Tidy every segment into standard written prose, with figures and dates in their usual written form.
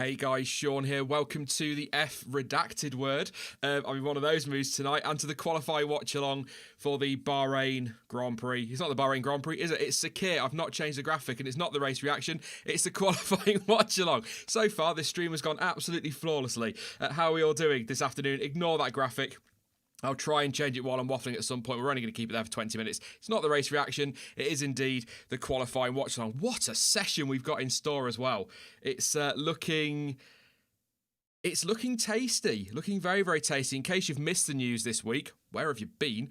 Hey guys, Sean here. Welcome to the F redacted word. I'm in one of those moods tonight, and to the qualifying watch-along for the Bahrain Grand Prix. It's not the Bahrain Grand Prix, is it? It's Sakhir. I've not changed the graphic, and it's not the race reaction. It's the qualifying watch-along. So far, this stream has gone absolutely flawlessly. How are we all doing this afternoon? Ignore that graphic. I'll try and change it while I'm waffling at some point. We're only going to keep it there for 20 minutes. It's not the race reaction. It is indeed the qualifying watch-along. What a session we've got in store as well. It's looking tasty. Looking very, very tasty. In case you've missed the news this week, where have you been?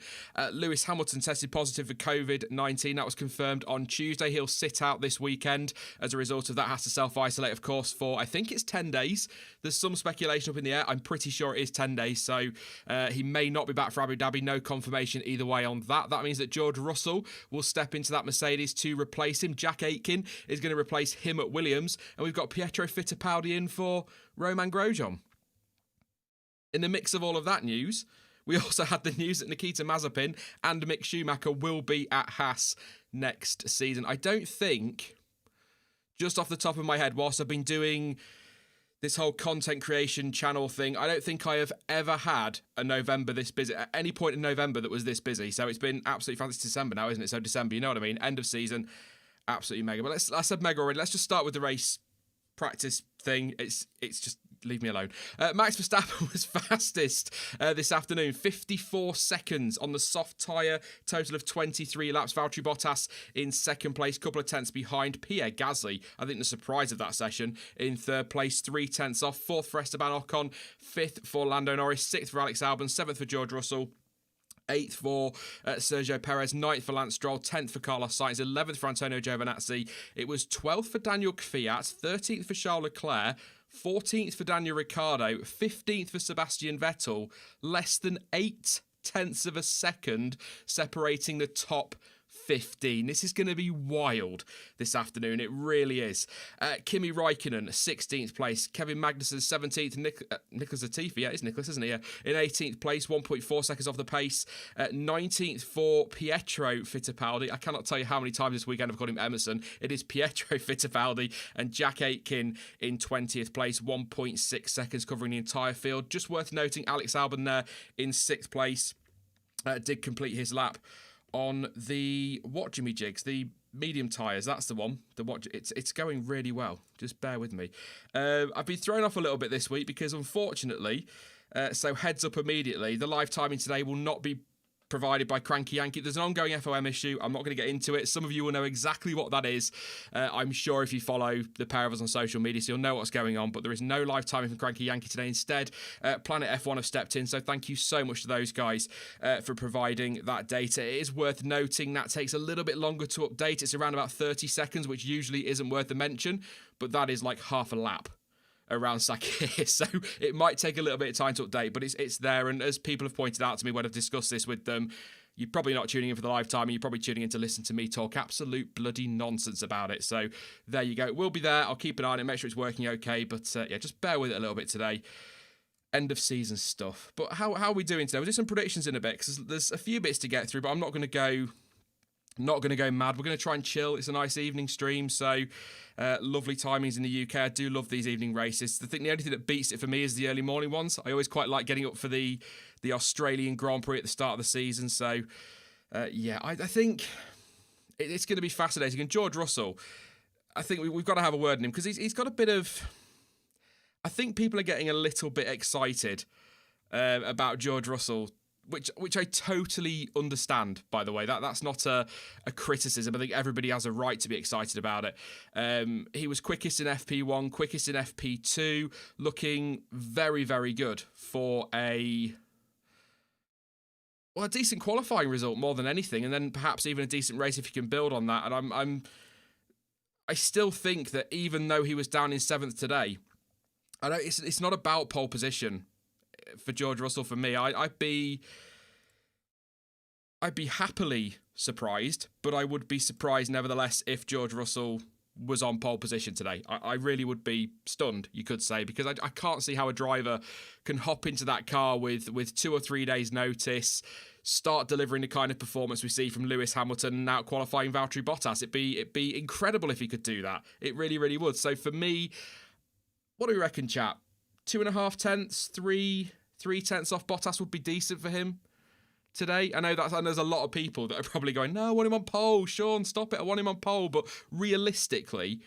Lewis Hamilton tested positive for COVID-19. That was confirmed on Tuesday. He'll sit out this weekend. As a result of that, has to self-isolate, of course, for, I think it's 10 days. There's some speculation up in the air. I'm pretty sure it is 10 days. So he may not be back for Abu Dhabi. No confirmation either way on that. That means that George Russell will step into that Mercedes to replace him. Jack Aitken is going to replace him at Williams. And we've got Pietro Fittipaldi in for Romain Grosjean. In the mix of all of that news, we also had the news that Nikita Mazepin and Mick Schumacher will be at Haas next season. I don't think, just off the top of my head, whilst I've been doing this whole content creation channel thing, I don't think I have ever had a November this busy, at any point in November that was this busy. So it's been absolutely fantastic. It's December now, isn't it? So December, you know what I mean? End of season, absolutely mega. But I said mega already. Let's just start with the race practice thing. It's just, leave me alone. Max Verstappen was fastest this afternoon, 54 seconds on the soft tyre, total of 23 laps. Valtteri Bottas in second place, couple of tenths behind Pierre Gasly. I think the surprise of that session in third place, 3 tenths off. Fourth for Esteban Ocon, fifth for Lando Norris, sixth for Alex Albon, seventh for George Russell, 8th for Sergio Perez, 9th for Lance Stroll, 10th for Carlos Sainz, 11th for Antonio Giovinazzi. It was 12th for Daniel Kvyat, 13th for Charles Leclerc, 14th for Daniel Ricciardo, 15th for Sebastian Vettel, less than 8 tenths of a second separating the top 15. This is going to be wild this afternoon. It really is. Kimi Räikkönen, 16th place. Kevin Magnussen, 17th. Nicholas Latifi, yeah, it's Nicholas, isn't he? In 18th place, 1.4 seconds off the pace. 19th for Pietro Fittipaldi. I cannot tell you how many times this weekend I've called him Emerson. It is Pietro Fittipaldi. And Jack Aitken in 20th place, 1.6 seconds covering the entire field. Just worth noting, Alex Albon there in 6th place. Did complete his lap on the Jimmy Jigs, the medium tyres. That's the one. It's going really well. Just bear with me. I've been thrown off a little bit this week because, unfortunately, so heads up immediately, the live timing today will not be provided by Cranky Yankee. There's an ongoing FOM issue. I'm not going to get into it. Some of you will know exactly what that is. I'm sure if you follow the pair of us on social media, so you'll know what's going on, but there is no live timing from Cranky Yankee today. Instead, Planet F1 have stepped in, so thank you so much to those guys for providing that data. It is worth noting that takes a little bit longer to update. It's around about 30 seconds, which usually isn't worth a mention, but that is like half a lap around Sakhir, so it might take a little bit of time to update, but it's there. And as people have pointed out to me when I've discussed this with them, you're probably not tuning in for the live time, you're probably tuning in to listen to me talk absolute bloody nonsense about it. So there you go. It will be there. I'll keep an eye on it, make sure it's working okay, but yeah, just bear with it a little bit today. End of season stuff. But how are we doing today? We'll do some predictions in a bit, because there's a few bits to get through, but I'm not going to go mad. We're going to try and chill. It's a nice evening stream, so lovely timings in the UK. I do love these evening races. The only thing that beats it for me is the early morning ones. I always quite like getting up for the Australian Grand Prix at the start of the season. So yeah, I think it's going to be fascinating. And George Russell, I think we've got to have a word on him, because he's got a bit of, I think people are getting a little bit excited about George Russell, which I totally understand, by the way. That's not a criticism. I think everybody has a right to be excited about it. He was quickest in FP1, quickest in FP2, looking very, very good for a decent qualifying result more than anything, and then perhaps even a decent race if you can build on that. And I still think that even though he was down in 7th today, it's not about pole position for George Russell. For me, I'd be happily surprised, but I would be surprised nevertheless if George Russell was on pole position today. I really would be stunned, you could say, because I can't see how a driver can hop into that car with 2 or 3 days notice, start delivering the kind of performance we see from Lewis Hamilton and out qualifying Valtteri Bottas. It'd be incredible if he could do that. It really, really would. So for me, What do we reckon, chap? 2.5 tenths, 3 tenths off Bottas would be decent for him today. I know there's a lot of people that are probably going, no, I want him on pole. Sean, stop it. I want him on pole. But realistically,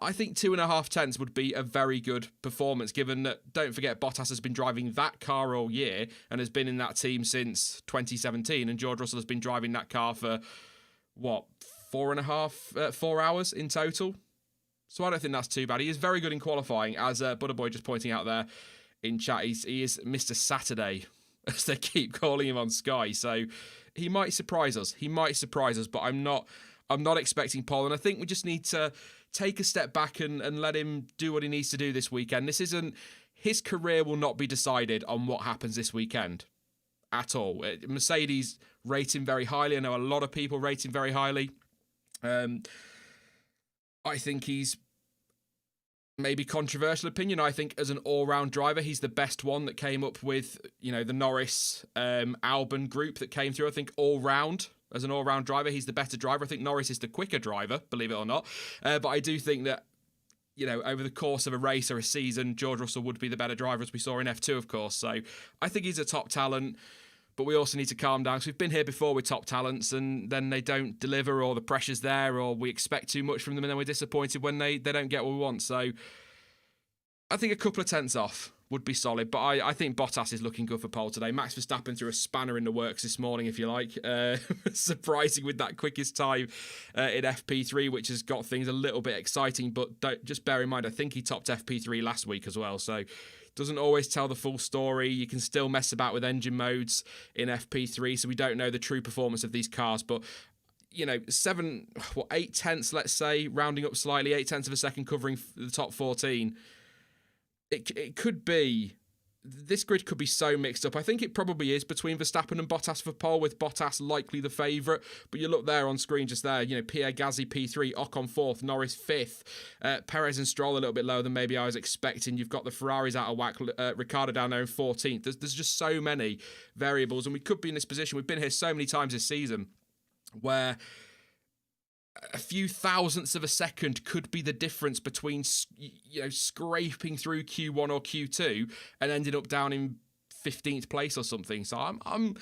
I think 2.5 tenths would be a very good performance, given that, don't forget, Bottas has been driving that car all year and has been in that team since 2017. And George Russell has been driving that car for, 4 hours in total. So I don't think that's too bad. He is very good in qualifying, as Butterboy just pointing out there in chat. He is Mr. Saturday, as they keep calling him on Sky. So he might surprise us. But I'm not expecting pole. And I think we just need to take a step back and let him do what he needs to do this weekend. His career will not be decided on what happens this weekend at all. Mercedes rate him very highly. I know a lot of people rate him very highly. I think he's maybe controversial opinion. I think as an all-round driver, he's the best one that came up with, the Norris Albon group that came through. I think all-round, as an all-round driver, he's the better driver. I think Norris is the quicker driver, believe it or not. But I do think that, over the course of a race or a season, George Russell would be the better driver, as we saw in F2, of course. So I think he's a top talent. But we also need to calm down, because we've been here before with top talents and then they don't deliver, or the pressure's there, or we expect too much from them and then we're disappointed when they don't get what we want. So I think a couple of tenths off would be solid. But I think Bottas is looking good for pole today. Max Verstappen threw a spanner in the works this morning, if you like. Surprising with that quickest time in FP3, which has got things a little bit exciting. But just bear in mind, I think he topped FP3 last week as well. So doesn't always tell the full story. You can still mess about with engine modes in FP3, so we don't know the true performance of these cars. But 8 tenths, let's say, rounding up slightly, 8 tenths of a second covering the top 14. It could be. This grid could be so mixed up. I think it probably is between Verstappen and Bottas for pole, with Bottas likely the favourite. But you look there on screen just there, Pierre Gasly P3, Ocon 4th, Norris 5th, Perez and Stroll a little bit lower than maybe I was expecting. You've got the Ferraris out of whack, Ricciardo down there in 14th. There's just so many variables, and we could be in this position. We've been here so many times this season where a few thousandths of a second could be the difference between, scraping through Q1 or Q2 and ending up down in 15th place or something. So I'm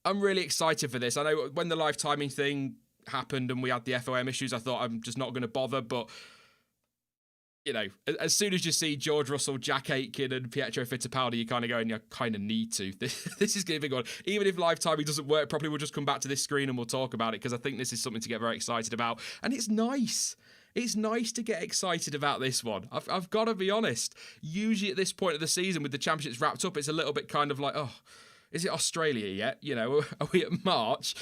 really excited for this. I know when the live timing thing happened and we had the FOM issues, I thought I'm just not going to bother. But as soon as you see George Russell, Jack Aitken and Pietro Fittipaldi, you kind of go, and you kind of need to. This is going to be good. Even if live timing doesn't work properly, we'll just come back to this screen and we'll talk about it, because I think this is something to get very excited about. And it's nice. It's nice to get excited about this one. I've got to be honest. Usually at this point of the season, with the championships wrapped up, it's a little bit kind of like, oh, is it Australia yet? Are we at March?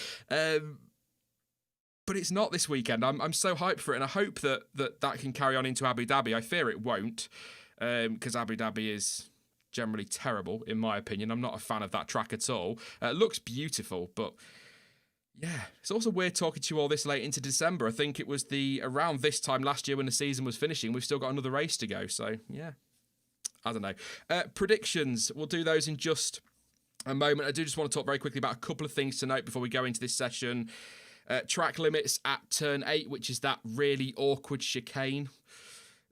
But it's not this weekend. I'm so hyped for it, and I hope that can carry on into Abu Dhabi. I fear it won't, because Abu Dhabi is generally terrible, in my opinion. I'm not a fan of that track at all. It looks beautiful, but yeah, it's also weird talking to you all this late into December. I think it was around this time last year when the season was finishing. We've still got another race to go, so yeah. I don't know. Predictions, we'll do those in just a moment. I do just want to talk very quickly about a couple of things to note before we go into this session. Track limits at turn 8, which is that really awkward chicane.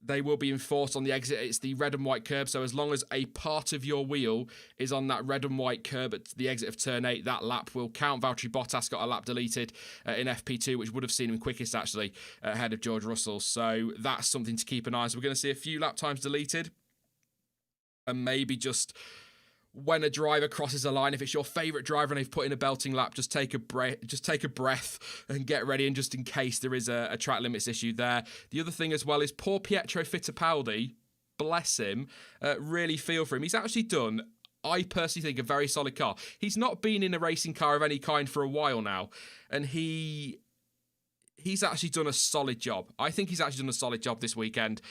They will be enforced on the exit. It's the red and white curb, so as long as a part of your wheel is on that red and white curb at the exit of turn 8, that lap will count. Valtteri Bottas got a lap deleted in FP2, which would have seen him quickest, actually, ahead of George Russell. So that's something to keep an eye on. So we're going to see a few lap times deleted, and maybe just when a driver crosses a line, if it's your favourite driver and they've put in a belting lap, just take a breath and get ready, and just in case there is a track limits issue there. The other thing as well is poor Pietro Fittipaldi, bless him, really feel for him. He's actually done, I personally think, a very solid car. He's not been in a racing car of any kind for a while now, and he's actually done a solid job. I think he's actually done a solid job this weekend.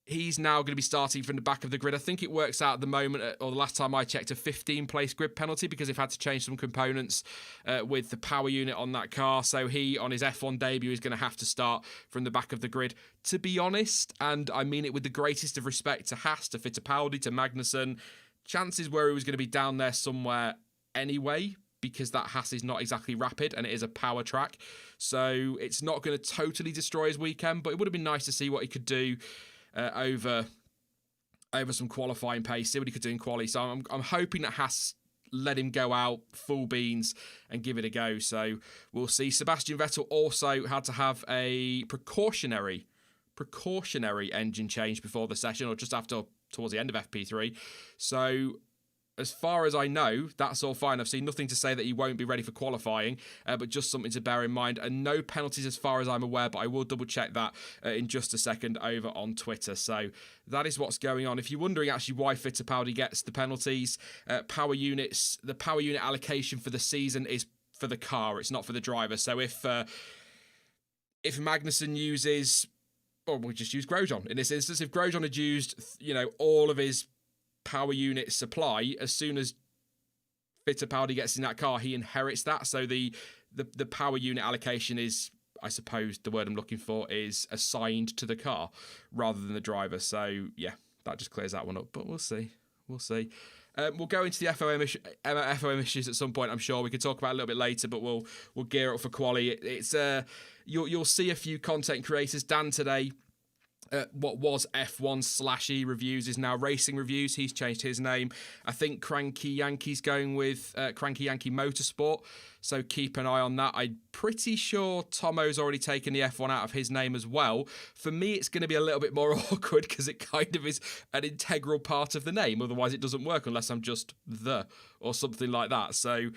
He's now going to be starting from the back of the grid. I think it works out at the moment, or the last time I checked, a 15-place grid penalty, because they've had to change some components with the power unit on that car. So he, on his F1 debut, is going to have to start from the back of the grid. To be honest, and I mean it with the greatest of respect to Haas, to Fittipaldi, to Magnussen, chances were he was going to be down there somewhere anyway, because that Haas is not exactly rapid and it is a power track. So it's not going to totally destroy his weekend, but it would have been nice to see what he could do over over some qualifying pace, see what he could do in quali. So I'm hoping that Haas let him go out full beans and give it a go. So we'll see. Sebastian Vettel also had to have a precautionary engine change before the session, or just after, towards the end of FP3. So as far as I know, that's all fine. I've seen nothing to say that he won't be ready for qualifying, but just something to bear in mind. And no penalties as far as I'm aware, but I will double check that in just a second over on Twitter. So that is what's going on. If you're wondering actually why Fittipaldi gets the penalties, power units, the power unit allocation for the season is for the car. It's not for the driver. So if Magnussen uses, or we'll just use Grosjean in this instance, if Grosjean had used, all of his power unit supply, as soon as Fittipaldi gets in that car, he inherits that. So the power unit allocation is, I suppose the word I'm looking for is, assigned to the car rather than the driver. So yeah, that just clears that one up. But we'll see. We'll go into the FOM issues at some point. I'm sure we could talk about it a little bit later, but we'll gear up for quali. It's you'll see a few content creators. Dan today, what was F1/E reviews is now Racing Reviews. He's changed his name. I think Cranky Yankee's going with Cranky Yankee Motorsport. So keep an eye on that. I'm pretty sure Tomo's already taken the F1 out of his name as well. For me, it's going to be a little bit more awkward because it kind of is an integral part of the name. Otherwise, it doesn't work unless I'm just or something like that. So,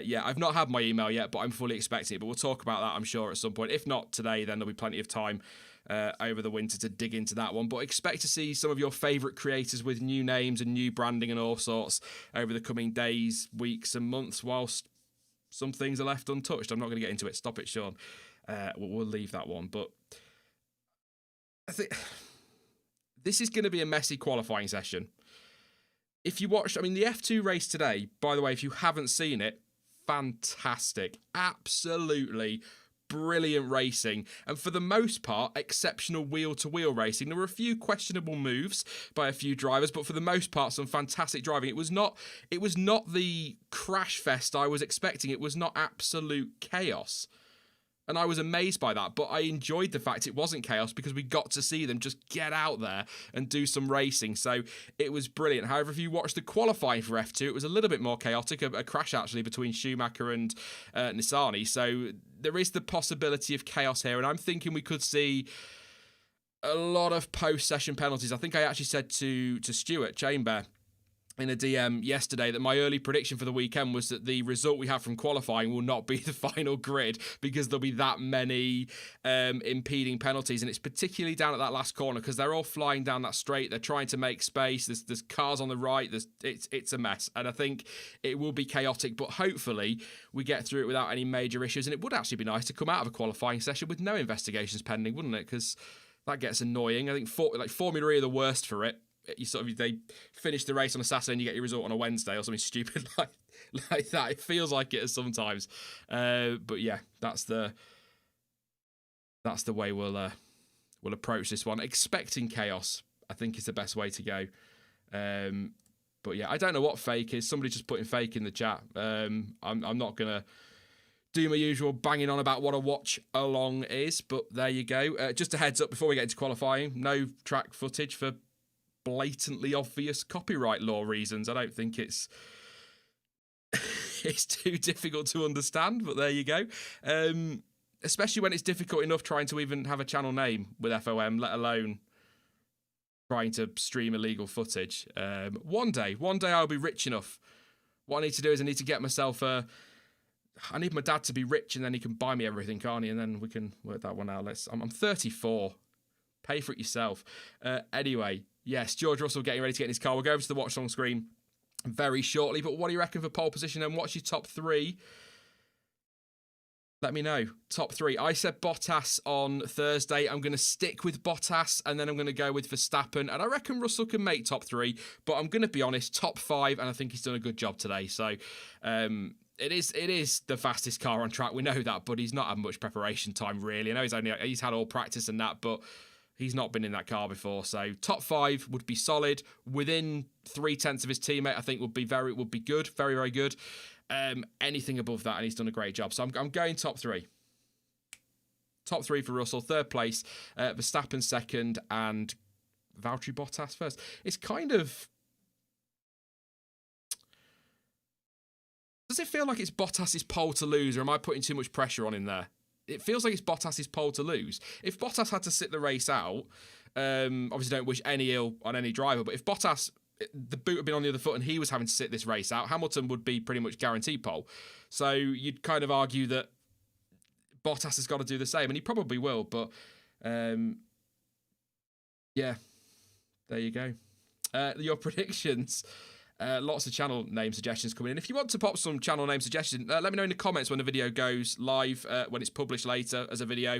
yeah, I've not had my email yet, but I'm fully expecting it. But we'll talk about that, I'm sure, at some point. If not today, then there'll be plenty of time over the winter to dig into that one. But expect to see some of your favourite creators with new names and new branding and all sorts over the coming days, weeks and months, whilst some things are left untouched. I'm not going to get into it. Stop it, Sean. We'll leave that one. But I think this is going to be a messy qualifying session. If you watched, the F2 race today, by the way, if you haven't seen it, fantastic. Absolutely brilliant racing, and for the most part, exceptional wheel-to-wheel racing. There were a few questionable moves by a few drivers, but for the most part, some fantastic driving. It was not the crash fest I was expecting. It was not absolute chaos. And I was amazed by that, but I enjoyed the fact it wasn't chaos because we got to see them just get out there and do some racing. So it was brilliant. However, if you watch the qualifying for F2, it was a little bit more chaotic, a crash actually between Schumacher and Nissany. So there is the possibility of chaos here, and I'm thinking we could see a lot of post-session penalties. I think I actually said to Stuart Chamber in a DM yesterday that my early prediction for the weekend was that the result we have from qualifying will not be the final grid because there'll be that many impeding penalties, and it's particularly down at that last corner because they're all flying down that straight. They're trying to make space. There's cars on the right. It's a mess, and I think it will be chaotic, but hopefully we get through it without any major issues. And it would actually be nice to come out of a qualifying session with no investigations pending, wouldn't it? Because that gets annoying. I think Formula E are the worst for it. They finish the race on a Saturday and you get your result on a Wednesday or something stupid like that. It feels like it sometimes, but yeah, that's the way we'll approach this one. Expecting chaos, I think, is the best way to go. But yeah, I don't know what fake is. Somebody just putting fake in the chat. I'm not gonna do my usual banging on about what a watch along is, but there you go. Just a heads up before we get into qualifying: no track footage for blatantly obvious copyright law reasons. I don't think it's too difficult to understand, but there you go. Especially when it's difficult enough trying to even have a channel name with FOM, let alone trying to stream illegal footage. One day I'll be rich enough. What I need to do is I need to get myself I need my dad to be rich, and then he can buy me everything, can't he? And then we can work that one out. I'm 34. Pay for it yourself. Anyway, yes, George Russell getting ready to get in his car. We'll go over to the Watchalong screen very shortly. But what do you reckon for pole position, and what's your top three? Let me know. Top three. I said Bottas on Thursday. I'm going to stick with Bottas, and then I'm going to go with Verstappen. And I reckon Russell can make top three, but I'm going to be honest, top five, and I think he's done a good job today. So it is the fastest car on track. We know that, but he's not had much preparation time, really. I know he's had all practice and that, but he's not been in that car before. So top five would be solid. Within 0.3 of his teammate, I think would be good. Very, very good. Anything above that, and he's done a great job. So I'm going top three. Top three for Russell. Third place, Verstappen second, and Valtteri Bottas first. It's kind of... Does it feel like it's Bottas's pole to lose, or am I putting too much pressure on him there? It feels like it's Bottas's pole to lose. If Bottas had to sit the race out, obviously don't wish any ill on any driver, but if Bottas, the boot had been on the other foot and he was having to sit this race out, Hamilton would be pretty much guaranteed pole. So you'd kind of argue that Bottas has got to do the same, and he probably will, but yeah, there you go. Your predictions. Lots of channel name suggestions coming in. If you want to pop some channel name suggestions, let me know in the comments when the video goes live, when it's published later as a video,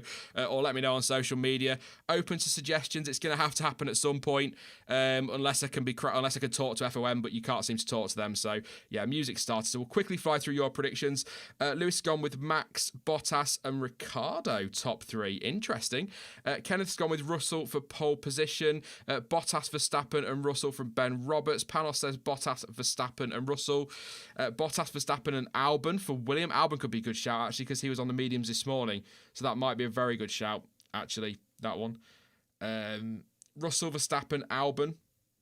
or let me know on social media. Open to suggestions. It's going to have to happen at some point, unless I can talk to FOM, but you can't seem to talk to them. So yeah, music started. So we'll quickly fly through your predictions. Lewis has gone with Max, Bottas, and Ricciardo top 3. Interesting. Kenneth's gone with Russell for pole position. Bottas, Verstappen, and Russell from Ben Roberts. Panos says Bottas, Verstappen, and Russell. Bottas, Verstappen, and Albon for William. Albon could be a good shout, actually, because he was on the mediums this morning. So that might be a very good shout, actually, that one. Russell, Verstappen, Albon,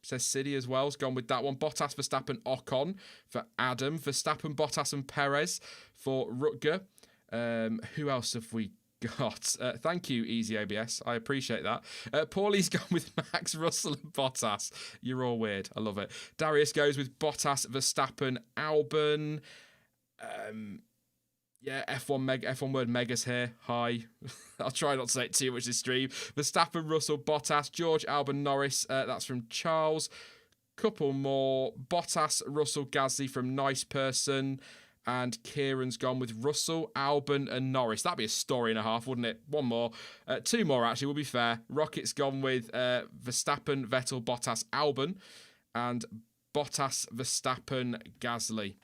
says City as well. Has gone with that one. Bottas, Verstappen, Ocon for Adam. Verstappen, Bottas, and Perez for Rutger. Who else have we got? Thank you, Easy OBS. I appreciate that. Paulie's gone with Max, Russell, and Bottas. You're all weird. I love it. Darius goes with Bottas, Verstappen, Albon. Yeah, F1 word megas here. Hi. I'll try not to say it too much this stream. Verstappen, Russell, Bottas, George, Albon, Norris. That's from Charles. Couple more. Bottas, Russell, Gasly from Nice Person. And Kieran's gone with Russell, Albon, and Norris. That'd be a story and a half, wouldn't it? One more. 2 more, actually, will be fair. Rocket's gone with Verstappen, Vettel, Bottas, Albon. And Bottas, Verstappen, Gasly.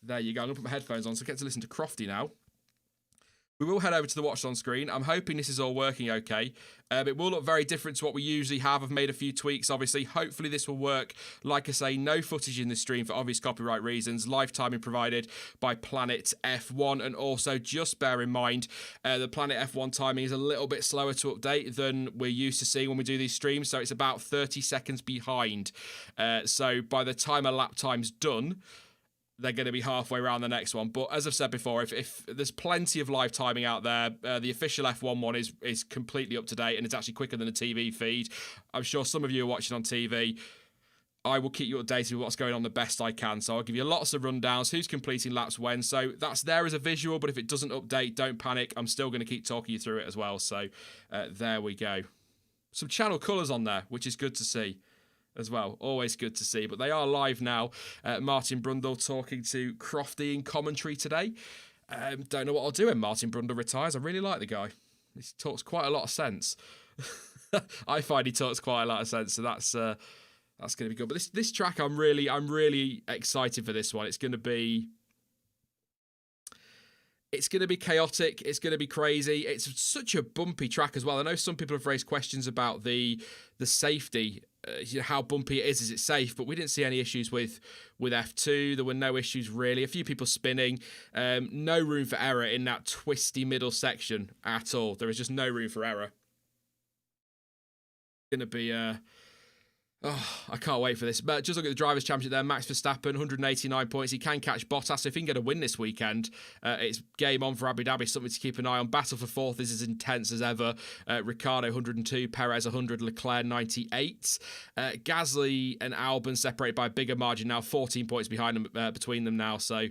There you go. I'm going to put my headphones on so I get to listen to Crofty now. We will head over to the Watchalong screen. I'm hoping this is all working okay. It will look very different to what we usually have. I've made a few tweaks, obviously. Hopefully this will work. Like I say, no footage in the stream for obvious copyright reasons. Live timing provided by Planet F1. And also, just bear in mind, the Planet F1 timing is a little bit slower to update than we're used to seeing when we do these streams. So it's about 30 seconds behind. So by the time a lap time's done, they're going to be halfway around the next one. But as I've said before, if there's plenty of live timing out there, the official F1 one is completely up to date, and it's actually quicker than the TV feed. I'm sure some of you are watching on TV. I will keep you updated with what's going on the best I can. So I'll give you lots of rundowns, who's completing laps when. So that's there as a visual, but if it doesn't update, don't panic. I'm still going to keep talking you through it as well. So there we go. Some channel colours on there, which is good to see as well. Always good to see. But they are live now. Martin Brundle talking to Crofty in commentary today. Don't know what I'll do when Martin Brundle retires. I really like the guy. He talks quite a lot of sense. I find he talks quite a lot of sense. So that's going to be good. But this track, I'm really excited for this one. It's going to be chaotic. It's going to be crazy. It's such a bumpy track as well. I know some people have raised questions about the safety. How bumpy it is. Is it safe? But we didn't see any issues with F2. There were no issues really. A few people spinning. No room for error in that twisty middle section at all. There is just no room for error. It's going to be I can't wait for this. But just look at the Drivers' Championship there. Max Verstappen, 189 points. He can catch Bottas. So if he can get a win this weekend, it's game on for Abu Dhabi. Something to keep an eye on. Battle for fourth is as intense as ever. Ricciardo, 102. Perez, 100. Leclerc, 98. Gasly and Albon separated by a bigger margin now. 14 points behind them, between them now. So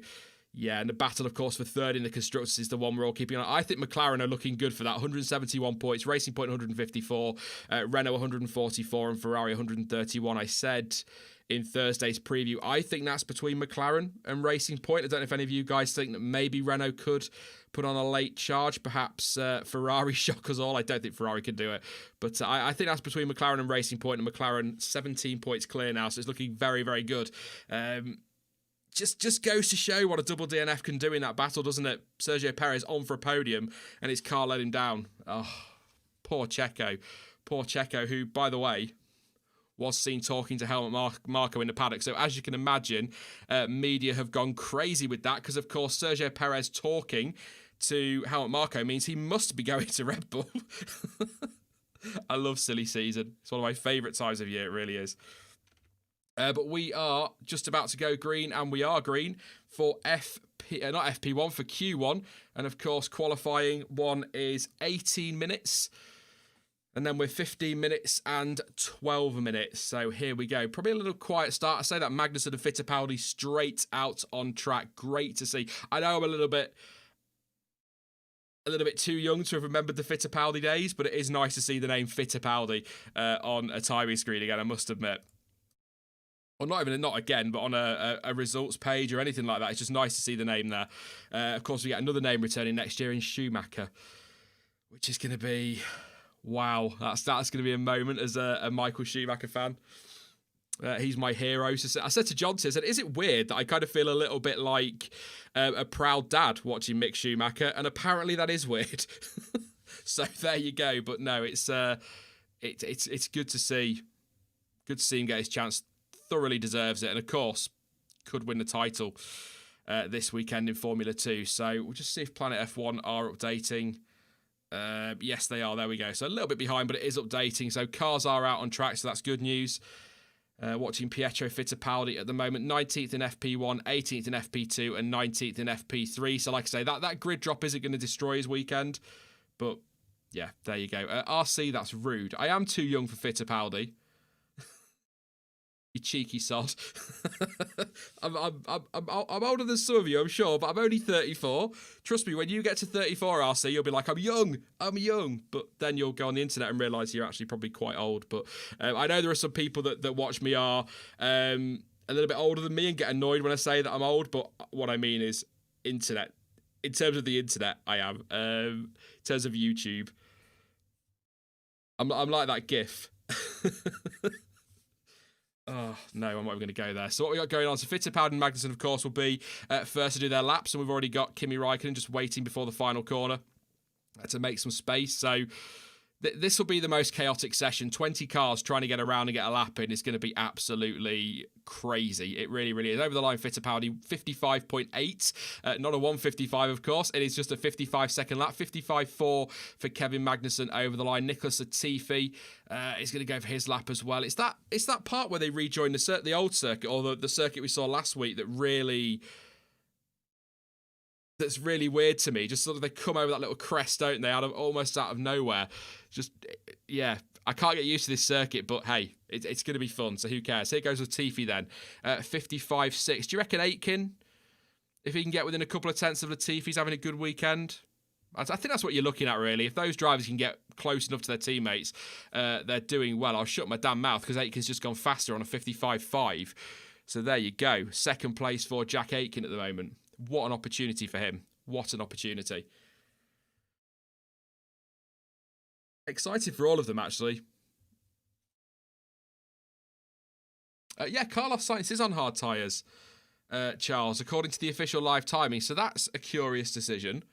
yeah, and the battle, of course, for third in the Constructors is the one we're all keeping an eye on. I think McLaren are looking good for that. 171 points, Racing Point 154, Renault 144, and Ferrari 131. I said in Thursday's preview, I think that's between McLaren and Racing Point. I don't know if any of you guys think that maybe Renault could put on a late charge. Perhaps Ferrari shock us all. I don't think Ferrari could do it. But I think that's between McLaren and Racing Point, and McLaren 17 points clear now, so it's looking very, very good. Just goes to show what a double DNF can do in that battle, doesn't it? Sergio Perez on for a podium, and his car let him down. Oh, poor Checo. Poor Checo, who, by the way, was seen talking to Helmut Marko in the paddock. So as you can imagine, media have gone crazy with that, because, of course, Sergio Perez talking to Helmut Marko means he must be going to Red Bull. I love silly season. It's one of my favourite times of year. It really is. But we are just about to go green, and we are green for not FP1, for Q1. And of course, qualifying one is 18 minutes. And then we're 15 minutes and 12 minutes. So here we go. Probably a little quiet start. I say that Magnussen and Fittipaldi straight out on track. Great to see. I know I'm a little bit too young to have remembered the Fittipaldi days, but it is nice to see the name Fittipaldi on a timing screen again, I must admit. Or not again, but on a results page or anything like that. It's just nice to see the name there. Of course, we get another name returning next year in Schumacher, which is going to be... Wow, that's going to be a moment as a Michael Schumacher fan. He's my hero. So I said to Jonty, I said, is it weird that I kind of feel a little bit like a proud dad watching Mick Schumacher? And apparently that is weird. So there you go. But no, it's good to see. Good to see him get his chance. Thoroughly deserves it. And of course, could win the title this weekend in Formula 2. So we'll just see if Planet F1 are updating. Yes, they are. There we go. So a little bit behind, but it is updating. So cars are out on track, so that's good news. Watching Pietro Fittipaldi at the moment, 19th in FP1, 18th in FP2, and 19th in FP3. So like I say, that grid drop isn't going to destroy his weekend. But yeah, there you go. RC, that's rude. I am too young for Fittipaldi. You cheeky sod. I'm older than some of you, I'm sure, but I'm only 34. Trust me, when you get to 34, RC, you'll be like, I'm young. But then you'll go on the internet and realise you're actually probably quite old. But I know there are some people that watch me are a little bit older than me and get annoyed when I say that I'm old. But what I mean is internet. In terms of the internet, I am. In terms of YouTube, I'm like that GIF. Oh, no, I'm not even going to go there. So what we got going on, so Fittipaldi and Magnussen, of course, will be first to do their laps, and we've already got Kimi Raikkonen just waiting before the final corner to make some space. So this will be the most chaotic session. 20 cars trying to get around and get a lap in is going to be absolutely crazy. It really, really is. Over the line, Fittipaldi, 55.8. Not a 155, of course. It is just a 55-second lap. 55.4 for Kevin Magnussen over the line. Nicholas Latifi is going to go for his lap as well. It's that part where they rejoin the old circuit, or the circuit we saw last week that's really weird to me. Just sort of they come over that little crest, don't they, almost out of nowhere. Just, yeah, I can't get used to this circuit, but hey, it's going to be fun, so who cares? Here goes Latifi then. 55.6. Do you reckon Aitken, if he can get within a couple of tenths of Latifi's having a good weekend? I think that's what you're looking at, really. If those drivers can get close enough to their teammates, they're doing well. I'll shut my damn mouth because Aitken's just gone faster on a 55.5. So there you go. Second place for Jack Aitken at the moment. What an opportunity for him. What an opportunity. Excited for all of them, actually. Yeah, Carlos Sainz is on hard tyres, Charles, according to the official live timing. So that's a curious decision.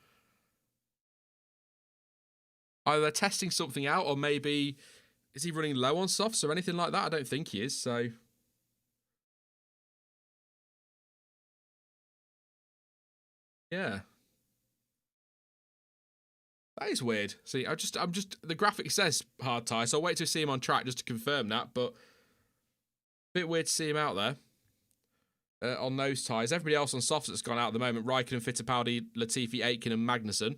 Either they're testing something out, or maybe... Is he running low on softs or anything like that? I don't think he is, so... Yeah. That is weird. See, the graphic says hard tyre, so I'll wait to see him on track just to confirm that, but a bit weird to see him out there on those tyres. Everybody else on softs that's gone out at the moment, Raikkonen, Fittipaldi, Latifi, Aitken and Magnussen.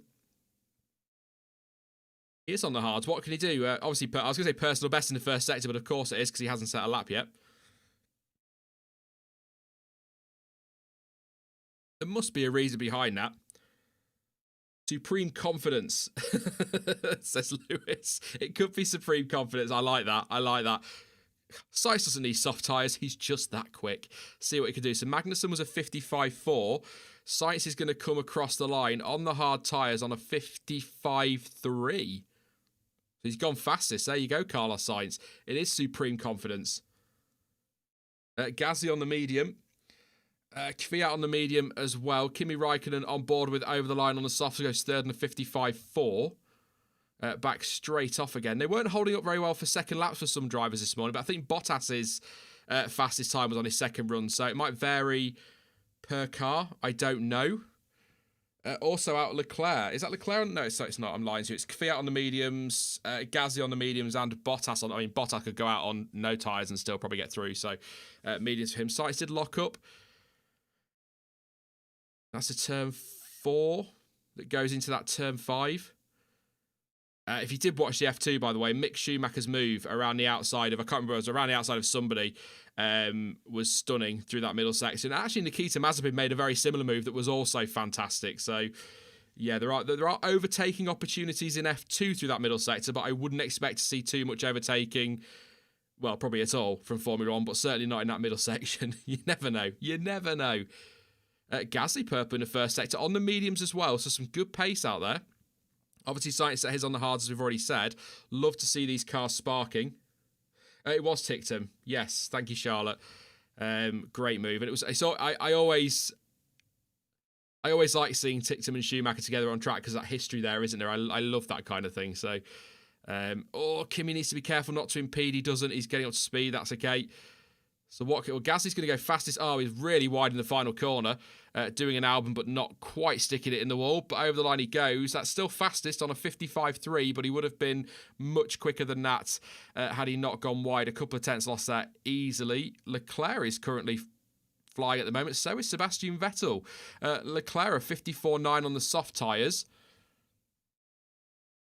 He is on the hards. What can he do? Obviously, I was going to say personal best in the first sector, but of course it is because he hasn't set a lap yet. There must be a reason behind that. Supreme confidence, says Lewis. It could be supreme confidence. I like that. Sainz doesn't need soft tyres. He's just that quick. See what he can do. So Magnussen was a 55.4. Sainz is going to come across the line on the hard tyres on a 55.3. So he's gone fastest. There you go, Carlos Sainz. It is supreme confidence. Gasly on the medium. Kvyat on the medium as well. Kimi Raikkonen on board with over the line on the soft, goes third on a 55.4. Back straight off again. They weren't holding up very well for second laps for some drivers this morning, but I think Bottas's fastest time was on his second run, so it might vary per car. I don't know. Also out Leclerc. Is that Leclerc? No, it's not. I'm lying to you. It's Kvyat on the mediums, Gasly on the mediums, and Bottas on. I mean, Bottas could go out on no tyres and still probably get through. So, mediums for him. Sainz did lock up. That's a turn 4 that goes into that turn 5. If you did watch the F2, by the way, Mick Schumacher's move around the outside of, I can't remember, it was around the outside of somebody, was stunning through that middle section. Actually, Nikita Mazepin made a very similar move that was also fantastic. So, yeah, there are overtaking opportunities in F2 through that middle sector, but I wouldn't expect to see too much overtaking, well, probably at all from Formula One, but certainly not in that middle section. You never know. You never know. Gasly purple in the first sector, on the mediums as well, so some good pace out there. Obviously, Sainz set his on the hards, as we've already said. Love to see these cars sparking. It was Tictum. Yes, thank you, Charlotte. Great move. And it was. So I always like seeing Tictum and Schumacher together on track because that history there, isn't there? I love that kind of thing. So, Kimi needs to be careful not to impede. He doesn't. He's getting up to speed. That's okay. So Gasly's going to go fastest. Oh, he's really wide in the final corner, doing an Albon, but not quite sticking it in the wall. But over the line he goes. That's still fastest on a 55.3, but he would have been much quicker than that had he not gone wide. A couple of tenths lost there easily. Leclerc is currently flying at the moment. So is Sebastian Vettel. Leclerc 54.9 on the soft tyres.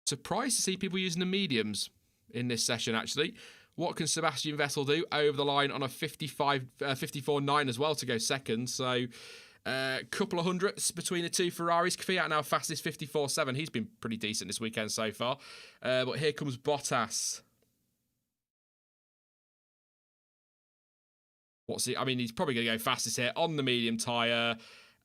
Surprised to see people using the mediums in this session, actually. What can Sebastian Vettel do? Over the line on a 54.9 as well to go second. So a couple of hundredths between the two Ferraris. Kvyat now fastest 54.7. He's been pretty decent this weekend so far. But here comes Bottas. I mean, he's probably going to go fastest here on the medium tyre.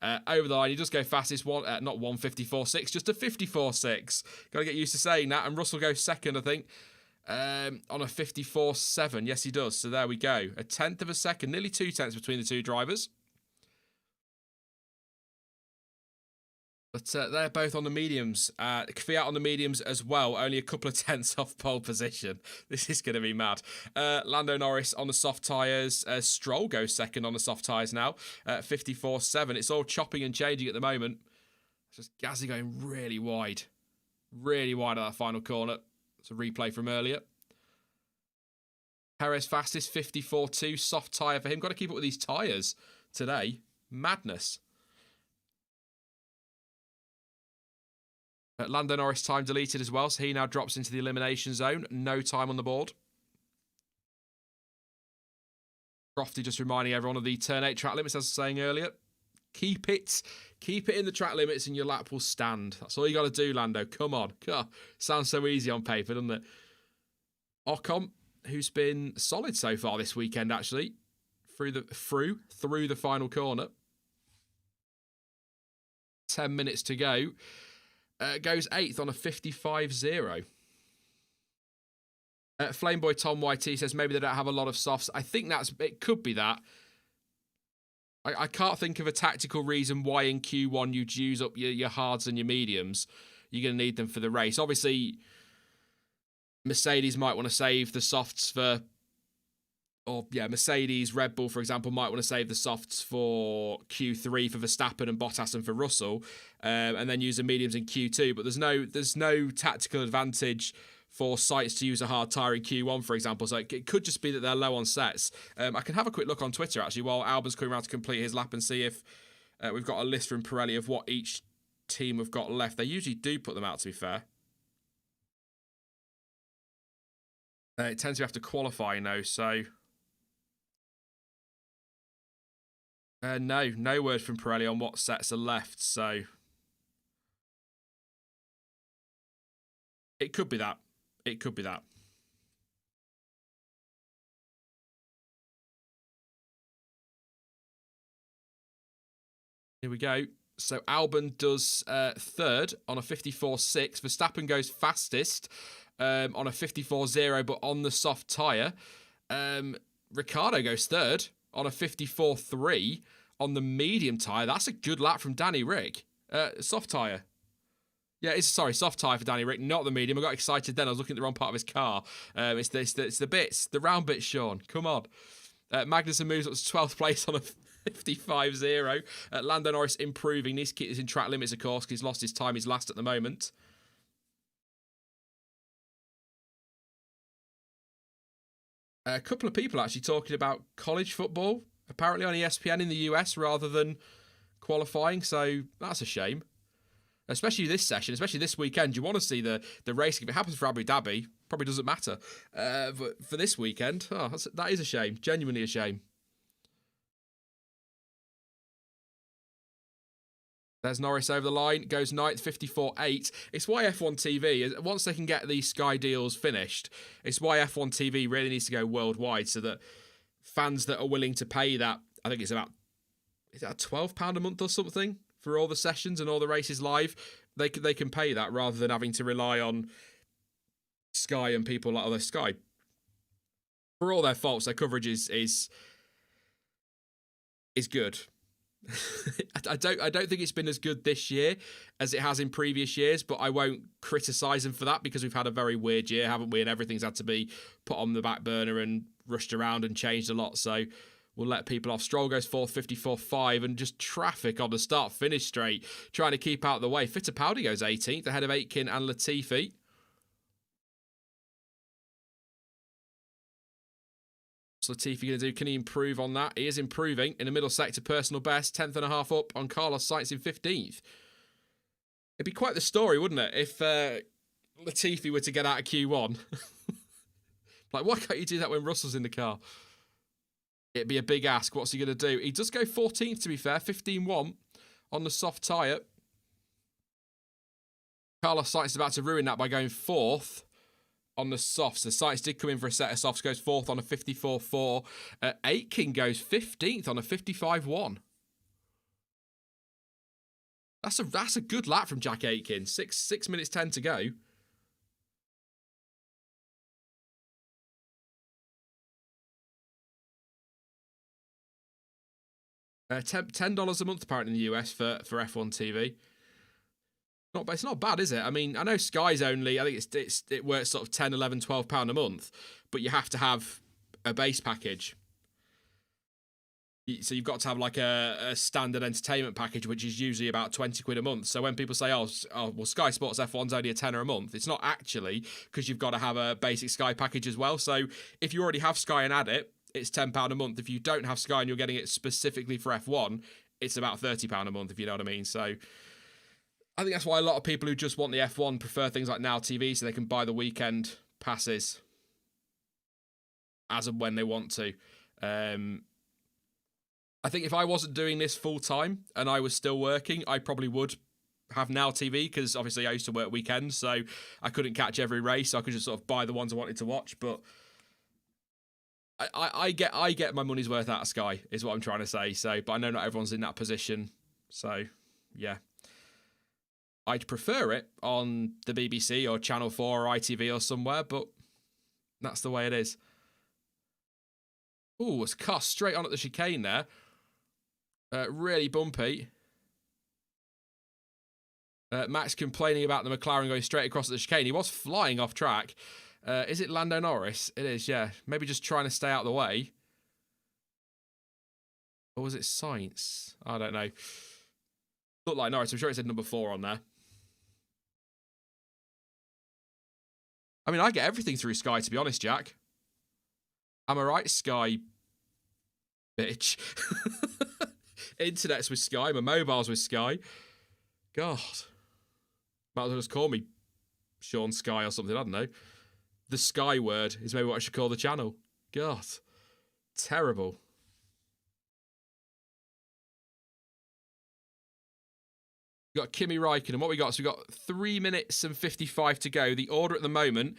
Over the line, he does go fastest, not 1:54.6, just a 54.6. Got to get used to saying that. And Russell goes second, I think. On a 54.7. Yes, he does. So there we go. A tenth of a second, nearly 2 tenths between the two drivers. But they're both on the mediums. Kvyat on the mediums as well. Only a couple of tenths off pole position. This is going to be mad. Lando Norris on the soft tyres. Stroll goes second on the soft tyres now. 54.7. It's all chopping and changing at the moment. It's just Gasly going really wide. Really wide at that final corner. It's a replay from earlier. Perez fastest, 54.2. Soft tyre for him. Got to keep up with these tyres today. Madness. Lando Norris time deleted as well, so he now drops into the elimination zone. No time on the board. Crofty just reminding everyone of the turn 8 track limits, as I was saying earlier. Keep it in the track limits and your lap will stand. That's all you got to do, Lando. Come on. God, sounds so easy on paper, doesn't it? Ocon, who's been solid so far this weekend, actually, through the final corner. 10 minutes to go. Goes 8th on a 55.0. Flameboy Tom YT says maybe they don't have a lot of softs. I think it could be that. I can't think of a tactical reason why in Q1 you'd use up your hards and your mediums. You're going to need them for the race. Obviously, Mercedes might want to save the softs for... Mercedes, Red Bull, for example, might want to save the softs for Q3 for Verstappen and Bottas and for Russell, and then use the mediums in Q2. But there's no tactical advantage for sites to use a hard tyre in Q1, for example. So it could just be that they're low on sets. I can have a quick look on Twitter, actually, while Albon's coming around to complete his lap and see if we've got a list from Pirelli of what each team have got left. They usually do put them out, to be fair. It tends to have to qualify now, so... no word from Pirelli on what sets are left, so... It could be that. It could be that. Here we go. So Albon does third on a 54.6. Verstappen goes fastest on a 54.0, but on the soft tyre. Ricciardo goes third on a 54.3 on the medium tyre. That's a good lap from Danny Rick. Soft tyre. Yeah, soft tyre for Danny Rick, not the medium. I got excited then. I was looking at the wrong part of his car. It's the round bits, Sean. Come on. Magnussen moves up to 12th place on a 55-0. Lando Norris improving. Needs to keep this in track limits, of course, because he's lost his time. He's last at the moment. A couple of people actually talking about college football, apparently on ESPN in the US rather than qualifying, so that's a shame. Especially this session, especially this weekend. You want to see the racing. If it happens for Abu Dhabi, probably doesn't matter. But for this weekend, that is a shame. Genuinely a shame. There's Norris over the line, goes 9th, 54.8. It's why F1 TV, once they can get these Sky deals finished, it's why F1 TV really needs to go worldwide so that fans that are willing to pay that, I think it's about, is that £12 a month or something for all the sessions and all the races live, they can pay that rather than having to rely on Sky and people like other Sky. For all their faults, their coverage is good. I don't think it's been as good this year as it has in previous years, but I won't criticise them for that because we've had a very weird year, haven't we? And everything's had to be put on the back burner and rushed around and changed a lot. So we'll let people off. Stroll goes 4th, 54.5, and just traffic on the start-finish straight, trying to keep out of the way. Fittipaldi goes 18th, ahead of Aitken and Latifi. What's Latifi going to do? Can he improve on that? He is improving in the middle sector, personal best, 10th and a half up on Carlos Sainz in 15th. It'd be quite the story, wouldn't it, if Latifi were to get out of Q1? Like, why can't you do that when Russell's in the car? It'd be a big ask. What's he going to do? He does go 14th, to be fair, 15.1 on the soft tyre. Carlos Sainz is about to ruin that by going 4th on the softs. So Sainz did come in for a set of softs, goes 4th on a 54.4. Aitken goes 15th on a 55.1. That's a good lap from Jack Aitken. 6 minutes 10 to go. $10 a month apparently in the US for F1 TV. It's not bad, is it? I mean, I know Sky's only, I think it works sort of 10, 11, 12 pound a month, but you have to have a base package. So you've got to have like a standard entertainment package, which is usually about 20 quid a month. So when people say, oh well, Sky Sports F1's only a tenner a month, it's not actually, because you've got to have a basic Sky package as well. So if you already have Sky and add it, it's £10 a month. If you don't have Sky and you're getting it specifically for F1, it's about £30 a month, if you know what I mean. So I think that's why a lot of people who just want the F1 prefer things like Now TV, so they can buy the weekend passes as and when they want to. I think if I wasn't doing this full time and I was still working, I probably would have Now TV, because obviously I used to work weekends, so I couldn't catch every race. So I could just sort of buy the ones I wanted to watch. But I get my money's worth out of Sky, is what I'm trying to say. So, but I know not everyone's in that position. So, yeah. I'd prefer it on the BBC or Channel 4 or ITV or somewhere, but that's the way it is. Ooh, it's a car straight on at the chicane there. Really bumpy. Max complaining about the McLaren going straight across at the chicane. He was flying off track. Is it Lando Norris? It is, yeah. Maybe just trying to stay out of the way. Or was it Sainz? I don't know. Looked like Norris. I'm sure it said number 4 on there. I mean, I get everything through Sky, to be honest, Jack. Am I right, Sky? Bitch. Internet's with Sky. My mobile's with Sky. God. Might as well just call me Sean Sky or something. I don't know. The Sky word is maybe what I should call the channel. God. Terrible. We've got Kimi Räikkönen. What we got? So we've got 3 minutes and 55 to go. The order at the moment,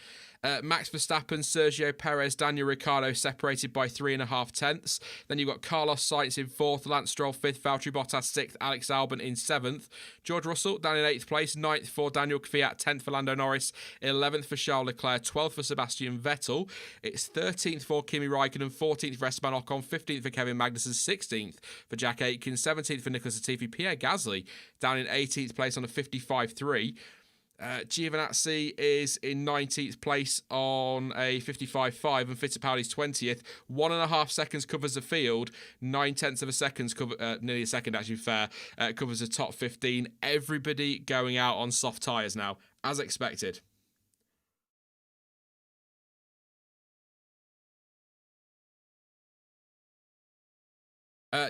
Max Verstappen, Sergio Perez, Daniel Ricciardo separated by 3.5 tenths. Then you've got Carlos Sainz in 4th, Lance Stroll 5th, Valtteri Bottas 6th, Alex Albon in 7th. George Russell down in 8th place, 9th for Daniel Kvyat, 10th for Lando Norris, 11th for Charles Leclerc, 12th for Sebastian Vettel. It's 13th for Kimi Räikkönen, 14th for Esteban Ocon, 15th for Kevin Magnussen, 16th for Jack Aitken, 17th for Nicholas Latifi. Pierre Gasly down in 18th place on a 55.3. Giovinazzi is in 19th place on a 55.5 and Fittipaldi's 20th. 1.5 seconds covers the field. 0.9 of a second, nearly a second actually, covers the top 15. Everybody going out on soft tyres now, as expected.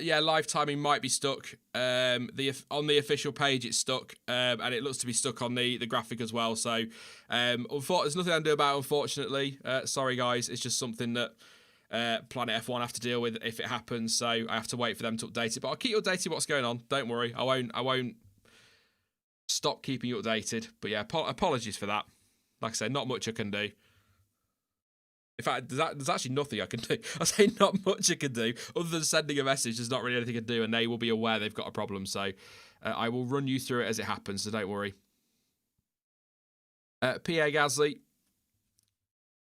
Yeah, live timing might be stuck. On the official page, it's stuck, and it looks to be stuck on the graphic as well. So, there's nothing I can do about it, unfortunately. Sorry, guys. It's just something that Planet F1 have to deal with if it happens. So I have to wait for them to update it. But I'll keep you updated what's going on. Don't worry. I won't stop keeping you updated. But yeah, apologies for that. Like I said, not much I can do. In fact, there's actually nothing I can do. I say not much I can do. Other than sending a message, there's not really anything I can do, and they will be aware they've got a problem. So I will run you through it as it happens, so don't worry. Pierre Gasly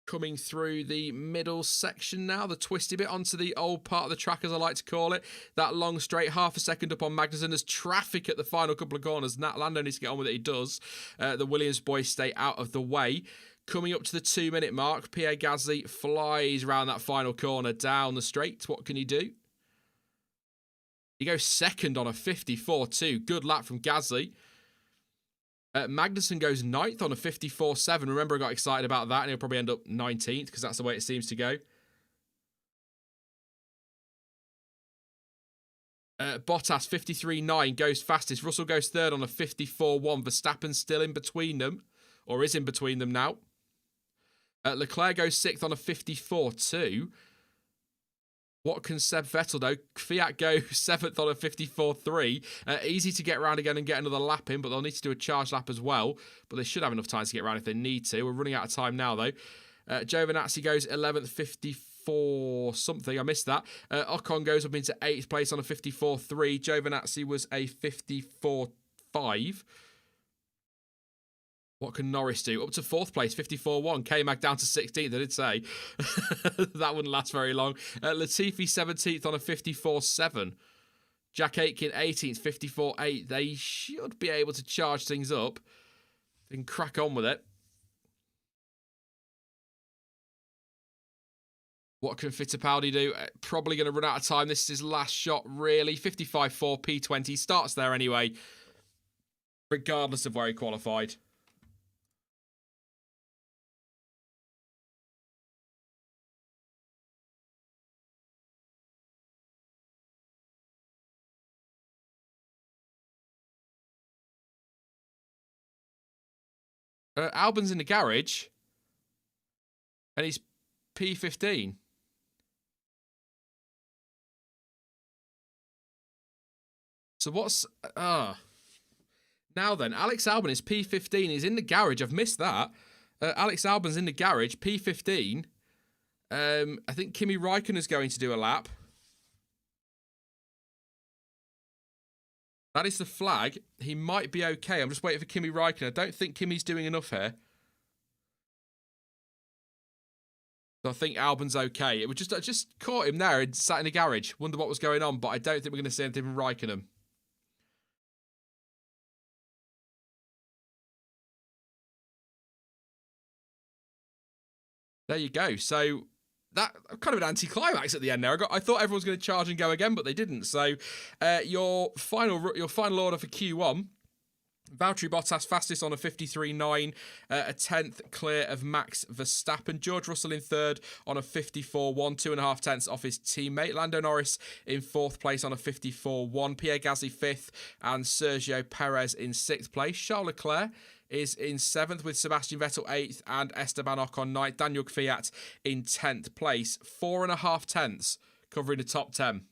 coming through the middle section now, the twisty bit onto the old part of the track, as I like to call it. That long straight, half a second up on Magnussen. There's traffic at the final couple of corners. Lando needs to get on with it. He does. The Williams boys stay out of the way. Coming up to the 2-minute mark, Pierre Gasly flies around that final corner down the straight. What can he do? He goes second on a 54.2. Good lap from Gasly. Magnussen goes 9th on a 54.7. Remember, I got excited about that, and he'll probably end up 19th because that's the way it seems to go. Bottas, 53.9, goes fastest. Russell goes third on a 54.1. Verstappen still in between them, or is in between them now. Leclerc goes 6th on a 54.2. What can Seb Vettel do? Fiat go 7th on a 54.3. Easy to get around again and get another lap in, but they'll need to do a charge lap as well. But they should have enough time to get around if they need to. We're running out of time now, though. Giovinazzi goes 11th, 54 something. I missed that. Ocon goes up into 8th place on a 54.3. Giovinazzi was a 54.5. What can Norris do? Up to 4th place, 54.1. K-Mag down to 16th, I did say. That wouldn't last very long. Latifi 17th on a 54.7. Jack Aitken 18th, 54.8. They should be able to charge things up. They can crack on with it. What can Fittipaldi do? Probably going to run out of time. This is his last shot, really. 55.4, P20. Starts there anyway, regardless of where he qualified. Albon's in the garage, and he's P15. So what's... now then, Alex Albon is P15. He's in the garage. I've missed that. Alex Albon's in the garage, P15. I think Kimi Räikkönen's going to do a lap. That is the flag. He might be okay. I'm just waiting for Kimi Räikkönen. I don't think Kimi's doing enough here. So I think Albon's okay. It was I just caught him there and sat in the garage. Wonder what was going on, but I don't think we're going to see anything from Räikkönen. There you go. So that kind of an anticlimax at the end there. I thought everyone was going to charge and go again, but they didn't. So your final order for Q1. Valtteri Bottas fastest on a 53.9, a 10th clear of Max Verstappen. George Russell in 3rd on a 54.1, 2.5 tenths off his teammate. Lando Norris in 4th place on a 54.1, Pierre Gasly 5th, and Sergio Perez in 6th place. Charles Leclerc is in 7th with Sebastian Vettel 8th and Esteban Ocon 9th. Daniel Kvyat in 10th place. 4.5 tenths covering the top 10.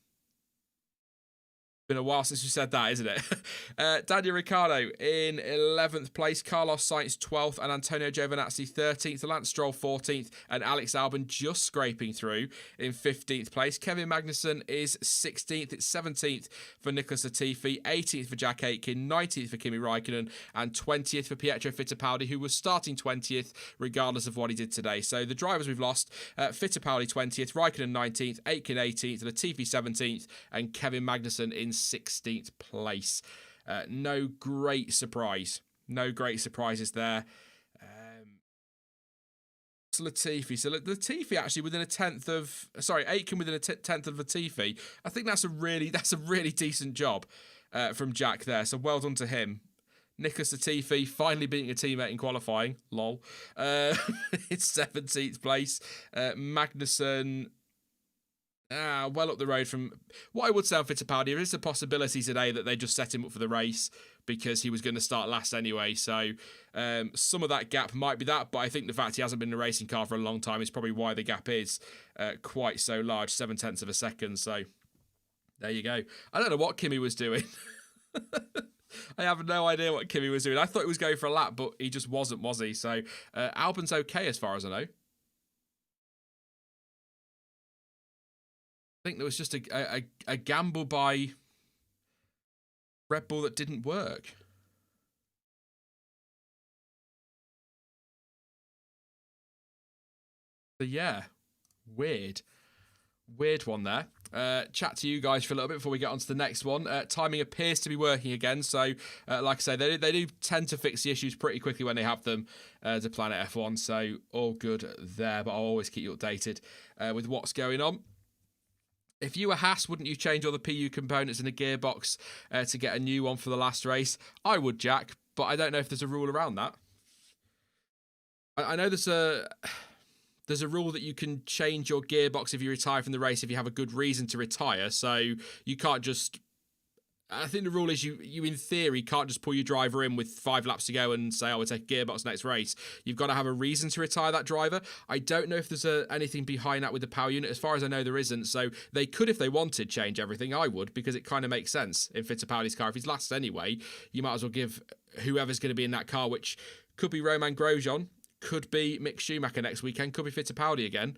Been a while since we said that, isn't it? Daniel Ricciardo in 11th place, Carlos Sainz 12th, and Antonio Giovinazzi 13th, Lance Stroll 14th, and Alex Albon just scraping through in 15th place. Kevin Magnussen is 16th, it's 17th for Nicholas Latifi, 18th for Jack Aitken, 19th for Kimi Räikkönen, and 20th for Pietro Fittipaldi, who was starting 20th regardless of what he did today. So the drivers we've lost, Fittipaldi 20th, Räikkönen 19th, Aitken 18th, Latifi 17th, and Kevin Magnussen in 16th place. No great surprise. No great surprises there. Latifi. So Latifi actually within a tenth of, sorry, Aitken within a tenth of Latifi. I think that's a really decent job from Jack there. So well done to him. Nicholas Latifi finally beating a teammate in qualifying. Lol. It's 17th place. Magnussen. Well up the road from what I would say on Fittipaldi. There is a possibility today that they just set him up for the race because he was going to start last anyway. So some of that gap might be that, but I think the fact he hasn't been in a racing car for a long time is probably why the gap is quite so large, 0.7 of a second. So there you go. I don't know what Kimi was doing. I have no idea what Kimi was doing. I thought he was going for a lap, but he just wasn't, was he? So Albon's okay as far as I know. I think there was just a gamble by Red Bull that didn't work. So yeah, weird one there. Chat to you guys for a little bit before we get on to the next one. Timing appears to be working again, so like I say, they do tend to fix the issues pretty quickly when they have them to Planet F1, so all good there, but I'll always keep you updated with what's going on. If you were Haas, wouldn't you change all the PU components in the gearbox to get a new one for the last race? I would, Jack, but I don't know if there's a rule around that. I know there's a rule that you can change your gearbox if you retire from the race if you have a good reason to retire. So you can't just... I think the rule is you in theory can't just pull your driver in with 5 laps to go and say, oh, we'll take gearbox next race. You've got to have a reason to retire that driver. I don't know if there's anything behind that with the power unit. As far as I know, there isn't. So they could, if they wanted, change everything. I would, because it kind of makes sense in Fittipaldi's car. If he's last anyway, you might as well give whoever's going to be in that car, which could be Romain Grosjean, could be Mick Schumacher next weekend, could be Fittipaldi again.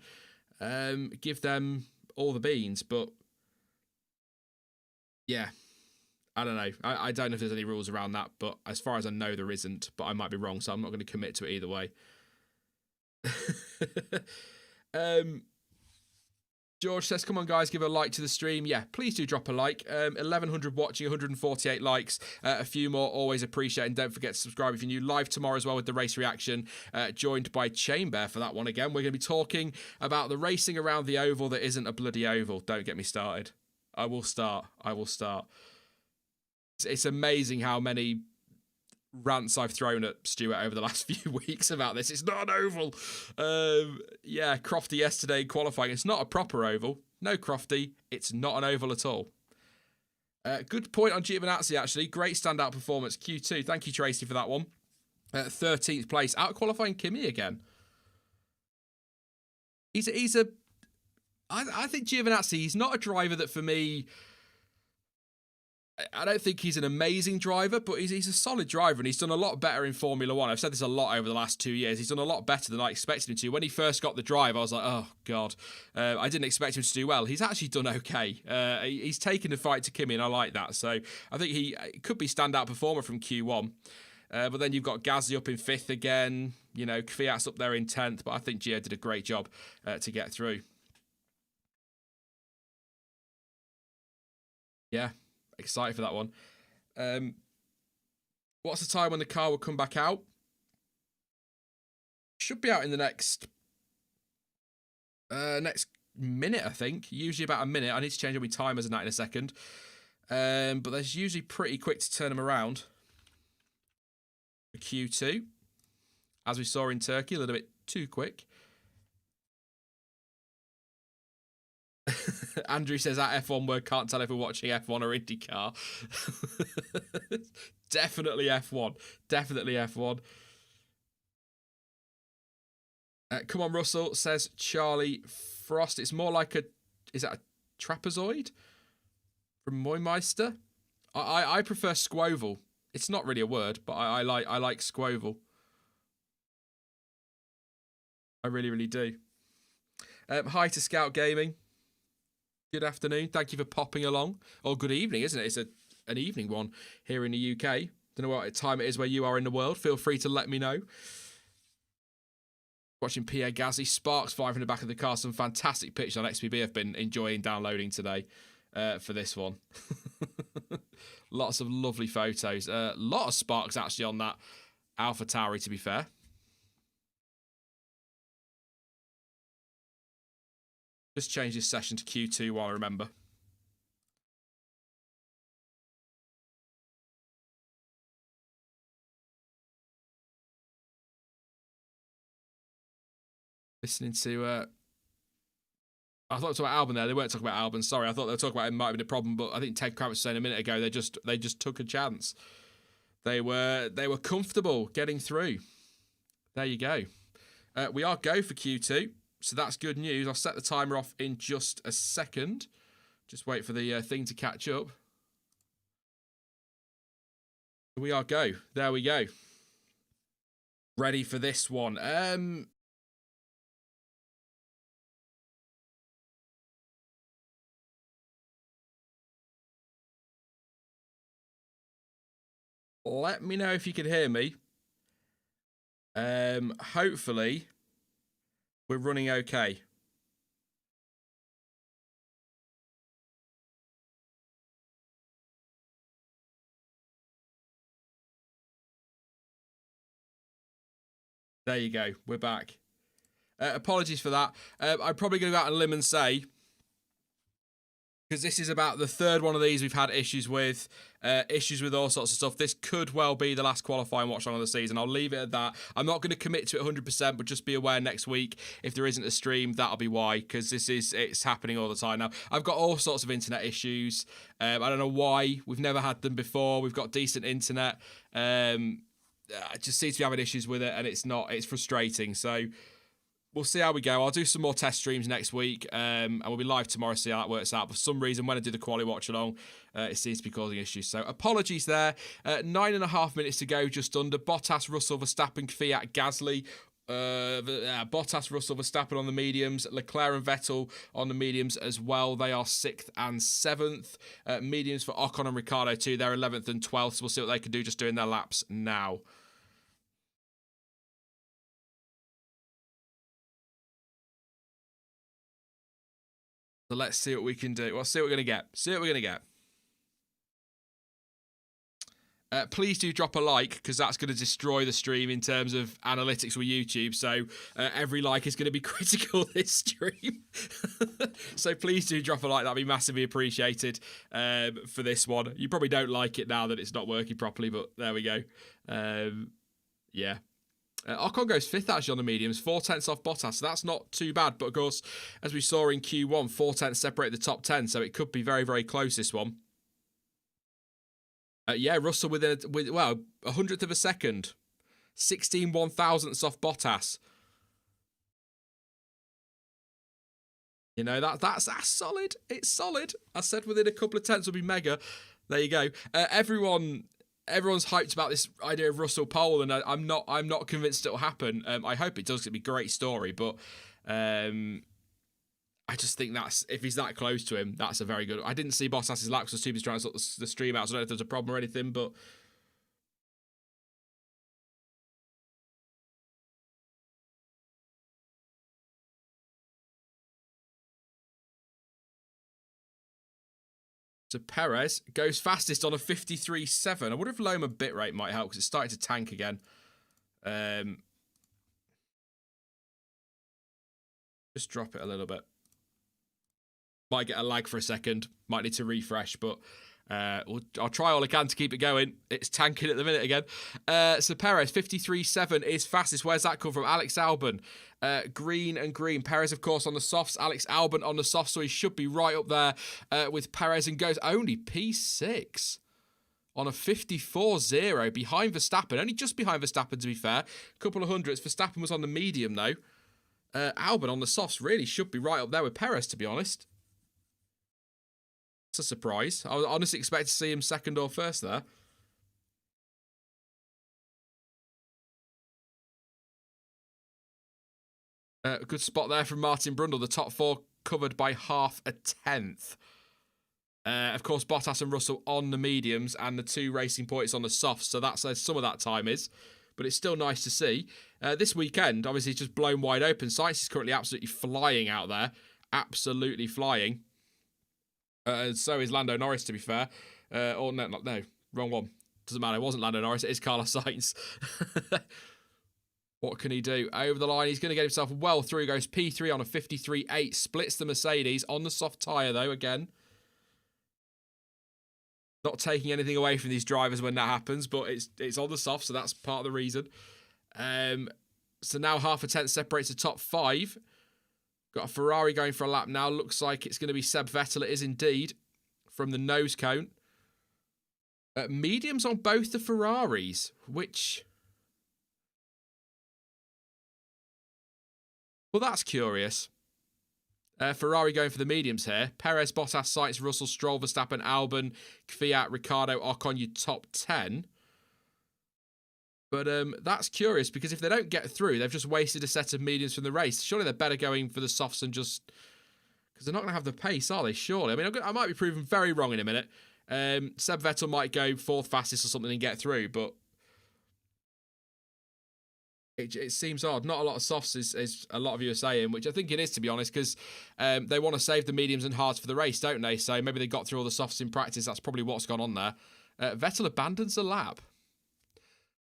Give them all the beans, but yeah. I don't know. I don't know if there's any rules around that, but as far as I know, there isn't. But I might be wrong, so I'm not going to commit to it either way. George says, come on, guys, give a like to the stream. Yeah, please do drop a like. 1,100 watching, 148 likes. A few more, always appreciate. And don't forget to subscribe if you're new. Live tomorrow as well with the race reaction, joined by Chamber for that one again. We're going to be talking about the racing around the oval that isn't a bloody oval. Don't get me started. I will start. It's amazing how many rants I've thrown at Stuart over the last few weeks about this. It's not an oval. Yeah, Crofty yesterday qualifying. It's not a proper oval. No, Crofty, it's not an oval at all. Good point on Giovinazzi, actually. Great standout performance. Q2. Thank you, Tracy, for that one. 13th place. Out qualifying Kimi again. I think Giovinazzi, he's not a driver that for me... I don't think he's an amazing driver, but he's a solid driver, and he's done a lot better in Formula One. I've said this a lot over the last 2 years. He's done a lot better than I expected him to. When he first got the drive, I was like, oh, God. I didn't expect him to do well. He's actually done okay. He's taken the fight to Kimi, and I like that. So I think he could be standout performer from Q1. But then you've got Gasly up in 5th again. You know, Kvyat's up there in 10th, but I think Gio did a great job to get through. Yeah. Excited for that one. What's the time when the car will come back out? Should be out in the next minute, I think. Usually about a minute. I need to change all my timers and that in a second. But they're usually pretty quick to turn them around. Q2. As we saw in Turkey, a little bit too quick. Andrew says that F1 word, can't tell if we're watching F1 or IndyCar. Definitely F1. Definitely F1. Come on, Russell, says Charlie Frost. It's more like is that a trapezoid? From Moymeister? I prefer squoval. It's not really a word, but I like squoval. I really, really do. Hi to Scout Gaming. Good afternoon. Thank you for popping along. Or good evening, isn't it? It's an evening one here in the UK. Don't know what time it is where you are in the world. Feel free to let me know. Watching Pierre Gasly. Sparks flying from the back of the car. Some fantastic pictures on XPB I've been enjoying downloading today for this one. Lots of lovely photos. A lot of sparks actually on that AlphaTauri, to be fair. Just change this session to Q2 while I remember. Listening to... I thought they were talking about Albon there. They weren't talking about Albon. Sorry, I thought they were talking about it might have been a problem, but I think Ted Kravitz was saying a minute ago they just took a chance. They were comfortable getting through. There you go. We are go for Q2, so that's good news. I'll set the timer off in just a second. Just wait for the thing to catch up. We are go. There we go. Ready for this one. Let me know if you can hear me. Hopefully, we're running okay. There you go. We're back. Apologies for that. I'm probably going to go out on a limb and say, because this is about the third one of these we've had issues with all sorts of stuff. This could well be the last qualifying watch along of the season. I'll leave it at that. I'm not going to commit to it 100%, but just be aware next week, if there isn't a stream, that'll be why, because it's happening all the time now. I've got all sorts of internet issues. I don't know why. We've never had them before. We've got decent internet. I just seem to be having issues with it, and it's frustrating. So we'll see how we go. I'll do some more test streams next week, and we'll be live tomorrow, see how that works out. For some reason, when I do the quality watch along, it seems to be causing issues. So apologies there. 9.5 minutes to go, just under. Bottas, Russell, Verstappen, Fiat, Gasly. Bottas, Russell, Verstappen on the mediums. Leclerc and Vettel on the mediums as well. They are 6th and 7th. Mediums for Ocon and Ricciardo too. They're 11th and 12th. So we'll see what they can do just doing their laps now. So let's see what we can do. We'll see what we're going to get. Please do drop a like, because that's going to destroy the stream in terms of analytics with YouTube. So every like is going to be critical this stream. So please do drop a like. That'd be massively appreciated for this one. You probably don't like it now that it's not working properly, but there we go. Yeah. Ocon goes 5th actually on the mediums, 4 tenths off Bottas, so that's not too bad. But of course, as we saw in Q1, 4 tenths separate the top 10, so it could be very, very close, this one. Yeah, Russell with a 100th of a second. 16 1,000ths off Bottas. You know, that's solid. It's solid. I said within a couple of tenths will be mega. There you go. Everyone's hyped about this idea of Russell pole, and I'm not convinced it'll happen. I hope it does. It'll be a great story, but I just think if he's that close to him, that's a very good. I didn't see Bottas's laps because Tubi's trying to sort the stream out, so I don't know if there's a problem or anything, but so Perez goes fastest on a 53.7. I wonder if Loma bit rate might help because it's starting to tank again. Just drop it a little bit. Might get a lag for a second. Might need to refresh, but I'll try all I can to keep it going. It's tanking at the minute again. So Perez, 53.7 is fastest. Where's that come from? Alex Albon. Green and green. Perez, of course, on the softs. Alex Albon on the softs, so he should be right up there with Perez, and goes only P6 on a 54.0 behind Verstappen. Only just behind Verstappen, to be fair. A couple of hundredths. Verstappen was on the medium, though. Albon on the softs really should be right up there with Perez, to be honest. It's a surprise. I was honestly expecting to see him second or first there. Good spot there from Martin Brundle. The top 4 covered by half a tenth. Of course, Bottas and Russell on the mediums, and the 2 racing points on the softs. So that's where some of that time is. But it's still nice to see. This weekend, obviously, it's just blown wide open. Sainz is currently absolutely flying out there. Absolutely flying. So is Lando Norris, to be fair. No, wrong one. Doesn't matter. It wasn't Lando Norris. It is Carlos Sainz. What can he do? Over the line, he's going to get himself well through. Goes P3 on a 53.8. Splits the Mercedes on the soft tyre, though, again. Not taking anything away from these drivers when that happens, but it's on the soft, so that's part of the reason. So now half a tenth separates the top 5. Got a Ferrari going for a lap now. Looks like it's going to be Seb Vettel. It is indeed, from the nose cone. Mediums on both the Ferraris, which... Well, that's curious. Ferrari going for the mediums here. Perez, Bottas, Sainz, Russell, Stroll, Verstappen, Albon, Kvyat, Ricciardo, Ocon, your top 10. But that's curious, because if they don't get through, they've just wasted a set of mediums from the race. Surely they're better going for the softs and just... Because they're not going to have the pace, are they? Surely. I mean, I might be proven very wrong in a minute. Seb Vettel might go 4th fastest or something and get through, but... It seems odd. Not a lot of softs, as a lot of you are saying, which I think it is, to be honest, because they want to save the mediums and hards for the race, don't they? So maybe they got through all the softs in practice. That's probably what's gone on there. Vettel abandons the lap.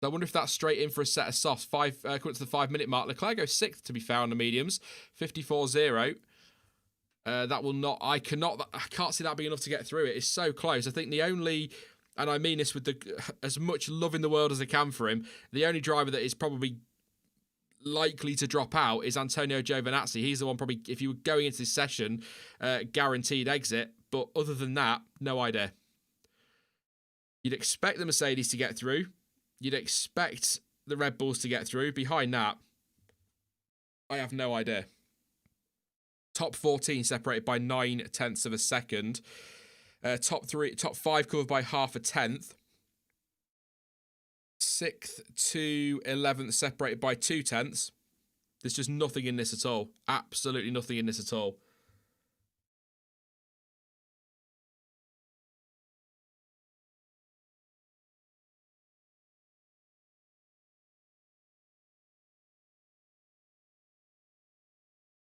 So I wonder if that's straight in for a set of softs. Coming to the 5-minute mark. Leclerc goes 6th, to be fair, on the mediums. 54.0. That will not... I can't see that being enough to get through it. It's so close. I think the only... And I mean this with as much love in the world as I can for him. The only driver that is probably likely to drop out is Antonio Giovinazzi. He's the one probably, if you were going into this session, guaranteed exit. But other than that, no idea. You'd expect the Mercedes to get through. You'd expect the Red Bulls to get through. Behind that, I have no idea. Top 14 separated by 9/10 of a second. Top 5 covered by half a tenth. 6th to 11th separated by 2/10. There's just nothing in this at all. Absolutely nothing in this at all.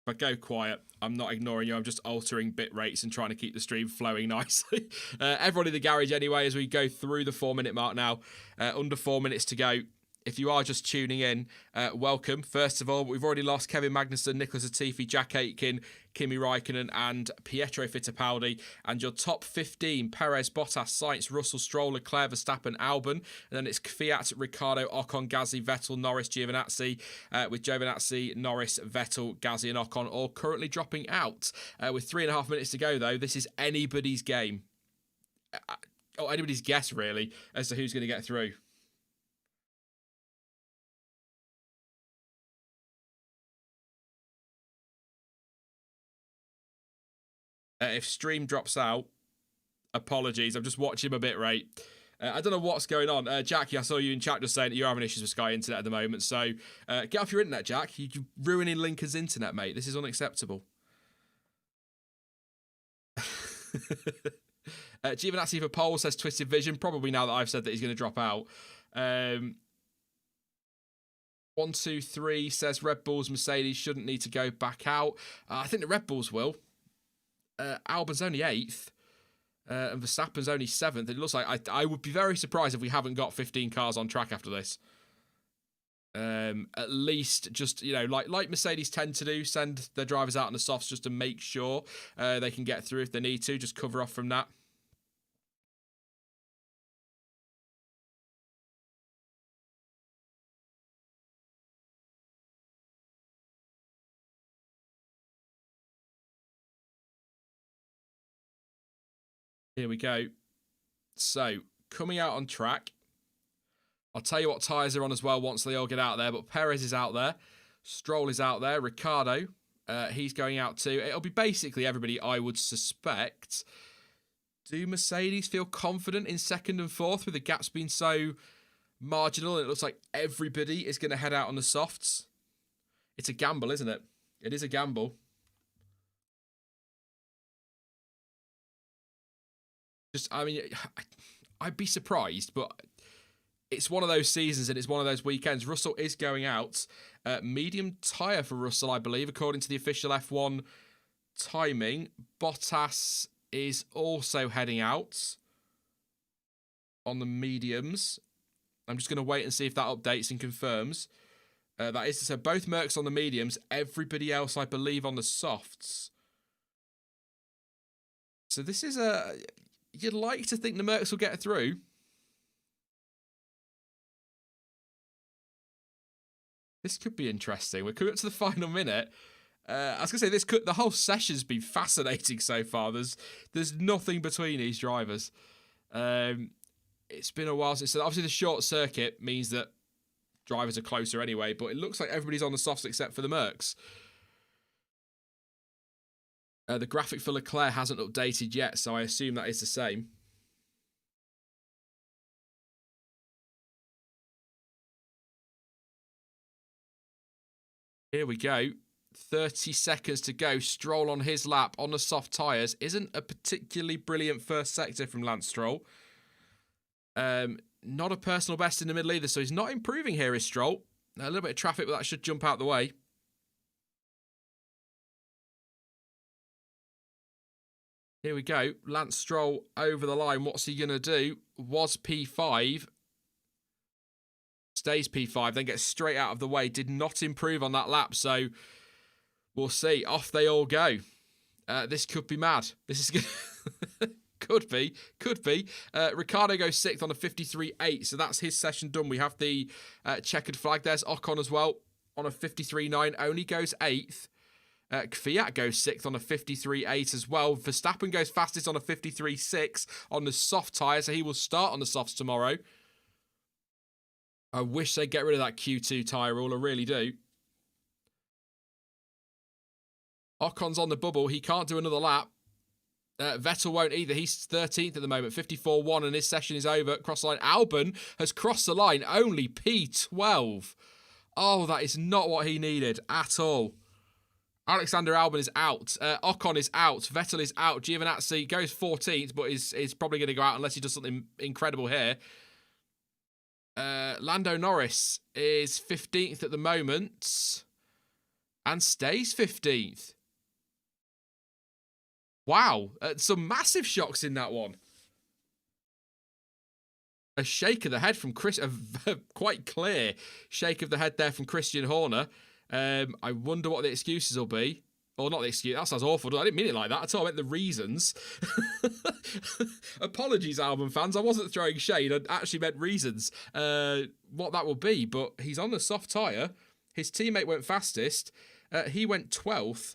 If I go quiet, I'm not ignoring you. I'm just altering bit rates and trying to keep the stream flowing nicely. Everyone in the garage anyway, as we go through the 4-minute mark now. Under 4 minutes to go. If you are just tuning in, welcome. First of all, we've already lost Kevin Magnussen, Nicholas Latifi, Jack Aitken, Kimi Raikkonen and Pietro Fittipaldi. And your top 15, Perez, Bottas, Sainz, Russell, Stroll, Leclerc, Verstappen, Albon. And then it's Kvyat, Ricciardo, Ocon, Gasly, Vettel, Norris, Giovinazzi. With Giovinazzi, Norris, Vettel, Gasly and Ocon all currently dropping out. With 3.5 minutes to go, though, this is anybody's game. Or anybody's guess, really, as to who's going to get through. If stream drops out, apologies. I'm just watching my bit rate. I don't know what's going on. Jackie, I saw you in chat just saying that you're having issues with Sky Internet at the moment. So get off your internet, Jack. You're ruining Lincoln's internet, mate. This is unacceptable. Giovinazzi for pole says Twisted Vision. Probably now that I've said that he's going to drop out. 123 says Red Bulls, Mercedes shouldn't need to go back out. I think the Red Bulls will. Albon's only 8th. And Verstappen's only 7th. It looks like I would be very surprised if we haven't got 15 cars on track after this. At least just, you know, like Mercedes tend to do, send their drivers out on the softs just to make sure they can get through if they need to, just cover off from that. Here we go. So, coming out on track. I'll tell you what tyres are on as well once they all get out there. But Perez is out there. Stroll is out there. Ricciardo, he's going out too. It'll be basically everybody I would suspect. Do Mercedes feel confident in 2nd and 4th with the gaps being so marginal? And it looks like everybody is going to head out on the softs. It's a gamble, isn't it? It is a gamble. I mean, I'd be surprised, but it's one of those seasons and it's one of those weekends. Russell is going out. Medium tyre for Russell, I believe, according to the official F1 timing. Bottas is also heading out. on the mediums. I'm just going to wait and see if that updates and confirms. That is to say, both Mercs on the mediums, everybody else, I believe, on the softs. So this is a... You'd like to think the Mercs will get through. This could be interesting. We're coming up to the final minute. I was going to say, the whole session's been fascinating so far. There's nothing between these drivers. It's been a while since... Obviously, the short circuit means that drivers are closer anyway, but it looks like everybody's on the softs except for the Mercs. The graphic for Leclerc hasn't updated yet, so I assume that is the same. Here we go. 30 seconds to go. Stroll on his lap on the soft tyres. Isn't a particularly brilliant first sector from Lance Stroll. Not a personal best in the middle either, so he's not improving here, is Stroll. A little bit of traffic, but that should jump out the way. Here we go. Lance Stroll over the line. What's he going to do? Was P5. Stays P5, then gets straight out of the way. Did not improve on that lap, so we'll see. Off they all go. This could be mad. This is good. Could be. Ricciardo goes 6th on a 53.8, so that's his session done. We have the checkered flag. There's Ocon as well on a 53.9, only goes 8th. Kvyat goes 6th on a 53.8 as well. Verstappen goes fastest on a 53.6 on the soft tyre, so he will start on the softs tomorrow. I wish they'd get rid of that Q2 tyre rule, I really do. Ocon's on the bubble, he can't do another lap. Vettel won't either, he's 13th at the moment, 54.1, and his session is over. Cross the line, Albon has crossed the line, only P12. Oh, that is not what he needed at all. Alexander Albon is out. Ocon is out. Vettel is out. Giovinazzi goes 14th, but is probably going to go out unless he does something incredible here. Lando Norris is 15th at the moment and stays 15th. Wow, some massive shocks in that one. A shake of the head from Chris, quite clear shake of the head there from Christian Horner. I wonder what the excuses will be. Or not the excuse, that sounds awful. I didn't mean it like that at all. I meant the reasons. Apologies, Albon fans. I wasn't throwing shade. I actually meant reasons. What that will be. But he's on the soft tyre. His teammate went fastest. He went 12th.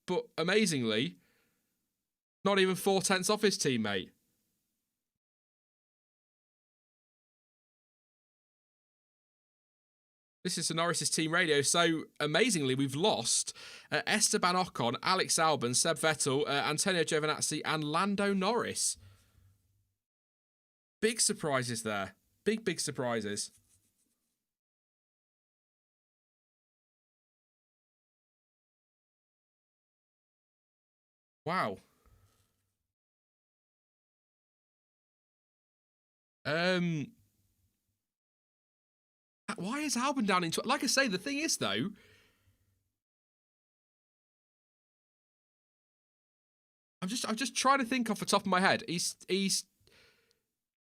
But amazingly, not even 4/10 off his teammate. This is Norris's team radio. So, amazingly, we've lost Esteban Ocon, Alex Albon, Seb Vettel, Antonio Giovinazzi, and Lando Norris. Big surprises there. Big surprises. Wow. Why is Albon down in... Like I say, the thing is, though... I'm just trying to think off the top of my head. He's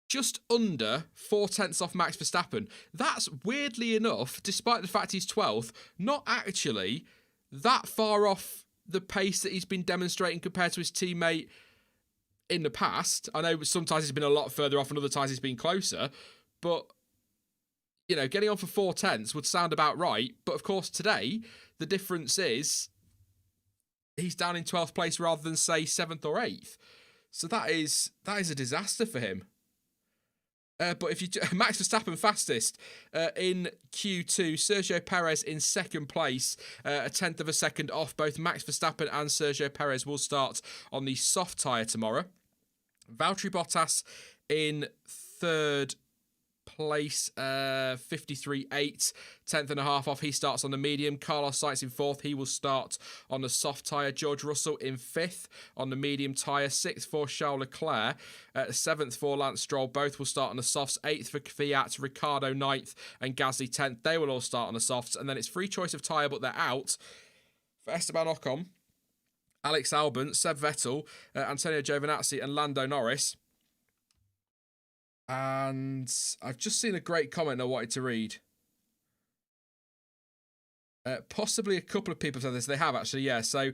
just under 4/10 off Max Verstappen. That's, weirdly enough, despite the fact he's 12th, not actually that far off the pace that he's been demonstrating compared to his teammate in the past. I know sometimes he's been a lot further off and other times he's been closer, but... You know, getting on for 4/10 would sound about right. But of course, today, the difference is he's down in 12th place rather than, say, 7th or 8th. So that is a disaster for him. But if you... Max Verstappen fastest in Q2. Sergio Perez in 2nd place. A 10th of a second off. Both Max Verstappen and Sergio Perez will start on the soft tyre tomorrow. Valtteri Bottas in 3rd place, 53.8, 10th and a half off. He starts on the medium. Carlos Sainz in 4th. He will start on the soft tyre. George Russell in 5th on the medium tyre. 6th for Charles Leclerc. 7th for Lance Stroll. Both will start on the softs. 8th for Kvyat, Ricciardo 9th, and Gasly 10th. They will all start on the softs. And then it's free choice of tyre, but they're out for Esteban Ocon, Alex Albon, Seb Vettel, Antonio Giovinazzi, and Lando Norris. And I've just seen a great comment I wanted to read. Possibly a couple of people said this. They have actually, yeah. So,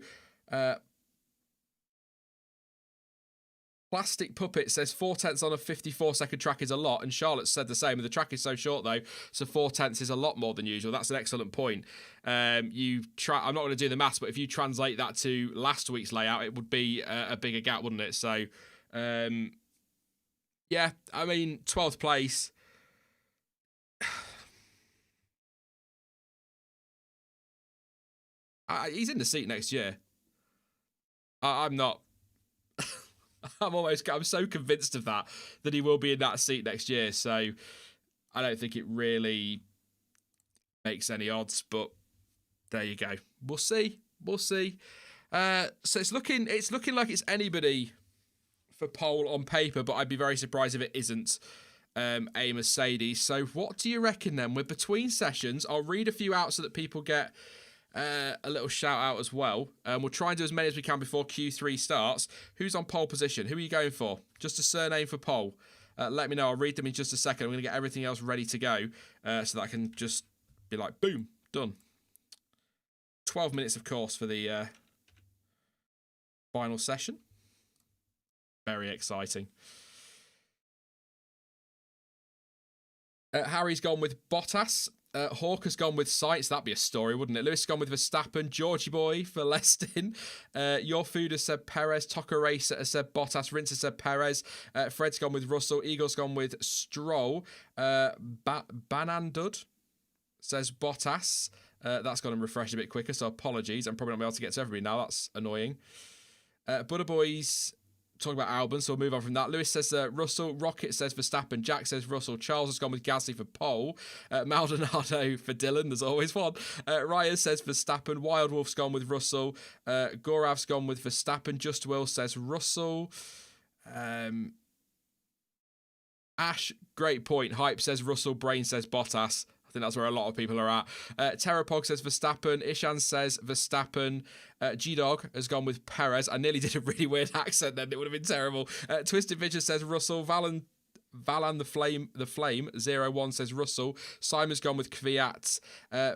Plastic Puppet says 4/10 on a 54-second track is a lot, and Charlotte said the same. The track is so short though, so 4/10 is a lot more than usual. That's an excellent point. I'm not going to do the maths, but if you translate that to last week's layout, it would be a bigger gap, wouldn't it? So, yeah, I mean, 12th place. He's in the seat next year. I'm not. I'm so convinced of that he will be in that seat next year. So I don't think it really makes any odds, but there you go. We'll see. So it's looking like it's anybody for pole on paper, but I'd be very surprised if it isn't a Mercedes. So what do you reckon then? We're between sessions. I'll read a few out so that people get a little shout out as well. We'll try and do as many as we can before Q3 starts. Who's on pole position? Who are you going for? Just a surname for pole. Let me know. I'll read them in just a second. I'm going to get everything else ready to go so that I can just be like, boom, done. 12 minutes, of course, for the final session. Very exciting. Harry's gone with Bottas. Hawk has gone with Sainz. That'd be a story, wouldn't it? Lewis has gone with Verstappen. Georgie Boy for Leston. Your Food has said Perez. Tocker Racer has said Bottas. Rince has said Perez. Fred's gone with Russell. Eagle's gone with Stroll. Banandud says Bottas. That's gone and refreshed a bit quicker, so apologies. I'm probably not able to get to everybody now. That's annoying. Butter Boys talking about Albon, so we'll move on from that. Lewis says Russell. Rocket says Verstappen. Jack says Russell. Charles has gone with Gasly for pole. Maldonado for Dylan. There's always one. Ryan says Verstappen. Wild Wolf's gone with Russell. Gorav's gone with Verstappen. Just Will says Russell. Ash, great point. Hype says Russell. Brain says Bottas. I think that's where a lot of people are at. Terrapog says Verstappen. Ishan says Verstappen. G-Dog has gone with Perez. I nearly did a really weird accent then. It would have been terrible. Twisted Vision says Russell. Valan the Flame 01 says Russell. Simon's gone with Kvyat.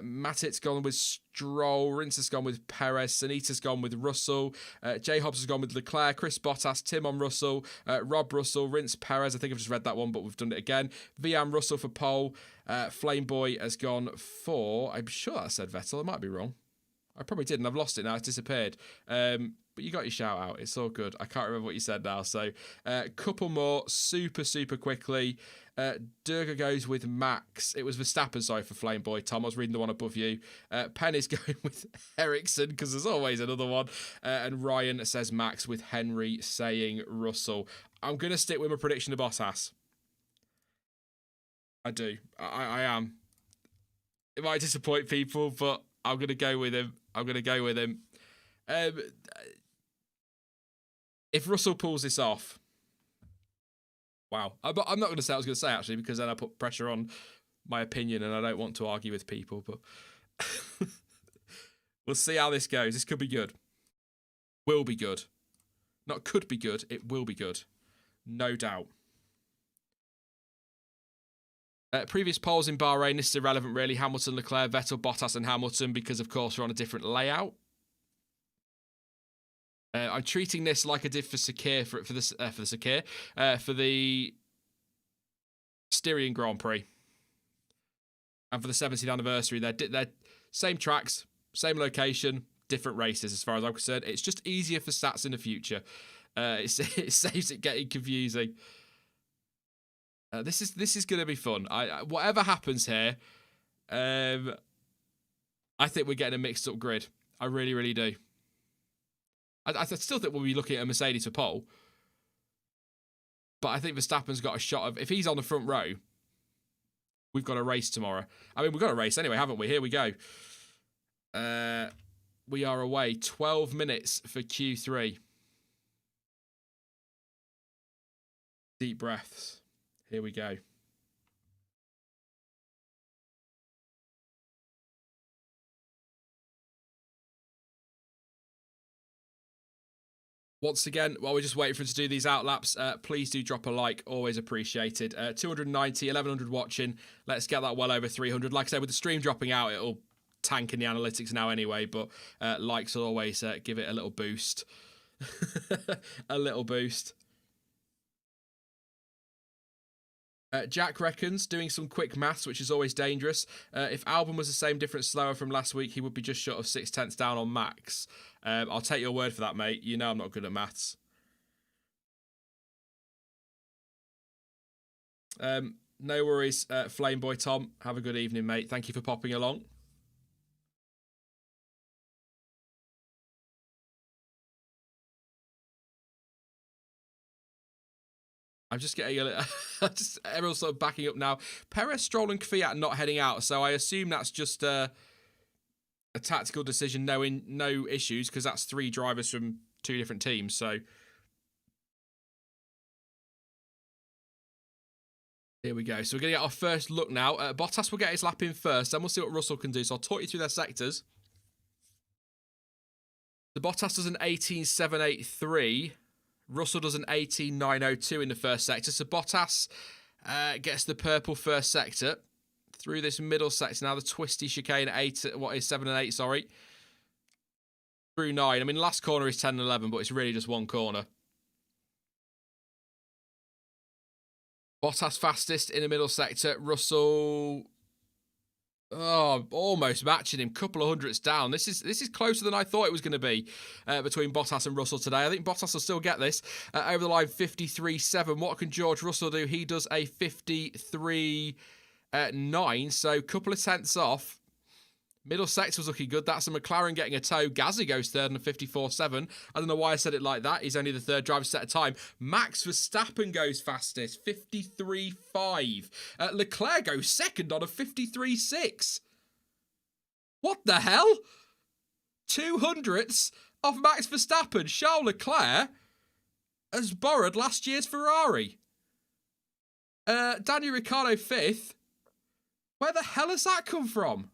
Matit's gone with Stroll. Rince has gone with Perez. Sanita's gone with Russell. J Hobbs has gone with Leclerc. Chris Bottas. Tim on Russell. Rob Russell. Rince Perez. I think I've just read that one, but we've done it again. VM Russell for pole. Flame Boy has gone for, I'm sure I said Vettel. I might be wrong. I probably did, and I've lost it now. It's disappeared. But you got your shout out. It's all good. I can't remember what you said now. So, couple more super quickly. Durga goes with Max. It was Verstappen, sorry, for Flame Boy. Tom, I was reading the one above you. Penn is going with Ericsson, because there's always another one. And Ryan says Max, with Henry saying Russell. I'm going to stick with my prediction of Bottas. I do. I am. It might disappoint people, but I'm going to go with him. If Russell pulls this off, wow. But I'm not going to say what I was going to say, actually, because then I put pressure on my opinion and I don't want to argue with people. But we'll see how this goes. This could be good. Will be good. Not could be good. It will be good. No doubt. Previous polls in Bahrain, this is irrelevant really. Hamilton, Leclerc, Vettel, Bottas and Hamilton, because of course we're on a different layout. I'm treating this like I did for Sakhir, for the Styrian Grand Prix. And for the 70th anniversary, they're same tracks, same location, different races as far as I'm concerned. It's just easier for stats in the future. It saves it getting confusing. This is going to be fun. Whatever happens here, I think we're getting a mixed up grid. I really do. I still think we'll be looking at a Mercedes for pole, but I think Verstappen's got a shot of, if he's on the front row, we've got a race tomorrow. I mean, we've got a race anyway, haven't we? Here we go. We are away 12 minutes for Q3. Deep breaths. Here we go. Once again, while we're just waiting for us to do these outlaps, please do drop a like. Always appreciated. 290, 1,100 watching. Let's get that well over 300. Like I said, with the stream dropping out, it'll tank in the analytics now anyway, but likes will always give it a little boost. A little boost. Jack reckons, doing some quick maths, which is always dangerous. If Albon was the same difference slower from last week, he would be just short of 6/10 down on Max. I'll take your word for that, mate. You know I'm not good at maths. No worries, Flame Boy Tom. Have a good evening, mate. Thank you for popping along. I'm just getting a little... everyone's sort of backing up now. Perez, Stroll and Kvyat not heading out, so I assume that's just a tactical decision, no issues, because that's 3 drivers from 2 different teams, so... Here we go. So we're going to get our first look now. Bottas will get his lap in first, then we'll see what Russell can do. So I'll talk you through their sectors. The Bottas does an 18.783. Russell does an 18.902 in the first sector. So Bottas gets the purple first sector. Through this middle sector now, the twisty chicane at 7 and 8, sorry. Through 9. I mean, last corner is 10 and 11, but it's really just one corner. Bottas fastest in the middle sector. Russell... Oh, almost matching him. Couple of hundredths down. This is closer than I thought it was going to be between Bottas and Russell today. I think Bottas will still get this. Over the line, 53.7. What can George Russell do? He does a 53.9. So a couple of tenths off. Middle sector was looking good. That's a McLaren getting a tow. Gasly goes third on a 54.7. I don't know why I said it like that. He's only the third driver set of time. Max Verstappen goes fastest, 53.5. Leclerc goes second on a 53.6. What the hell? 2 hundredths of Max Verstappen. Charles Leclerc has borrowed last year's Ferrari. Daniel Ricciardo 5th. Where the hell has that come from?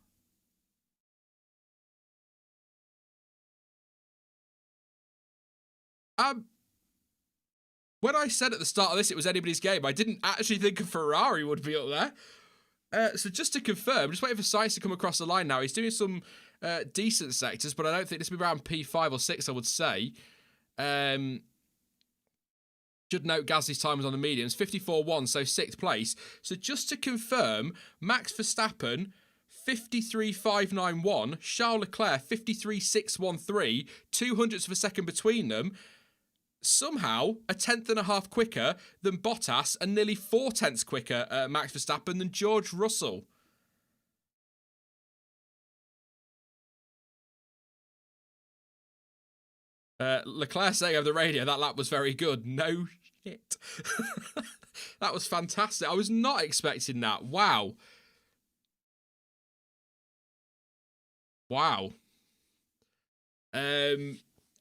When I said at the start of this it was anybody's game, I didn't actually think a Ferrari would be up there. So just to confirm, just waiting for Sainz to come across the line now. He's doing some decent sectors, but I don't think this will be around P5 or 6, I would say. Should note Gasly's time was on the mediums, 54.1, so 6th place. So just to confirm, Max Verstappen, 53.591, Charles Leclerc, 53.613, 2 hundredths of a second between them. Somehow, a 1/10.5 quicker than Bottas and nearly 4 tenths quicker Max Verstappen than George Russell. Leclerc saying over the radio that lap was very good. No shit. That was fantastic. I was not expecting that. Wow. Wow.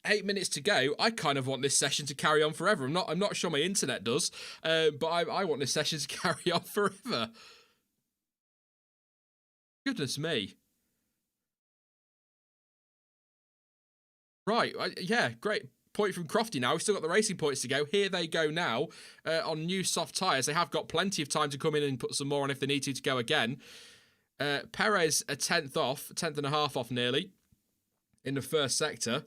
8 minutes to go. I kind of want this session to carry on forever. I'm not sure my internet does, but I want this session to carry on forever. Goodness me. Right, yeah, great point from Crofty now. We've still got the racing points to go. Here they go now on new soft tyres. They have got plenty of time to come in and put some more on if they need to go again. Perez a 10th off, 10.5 off nearly in the first sector.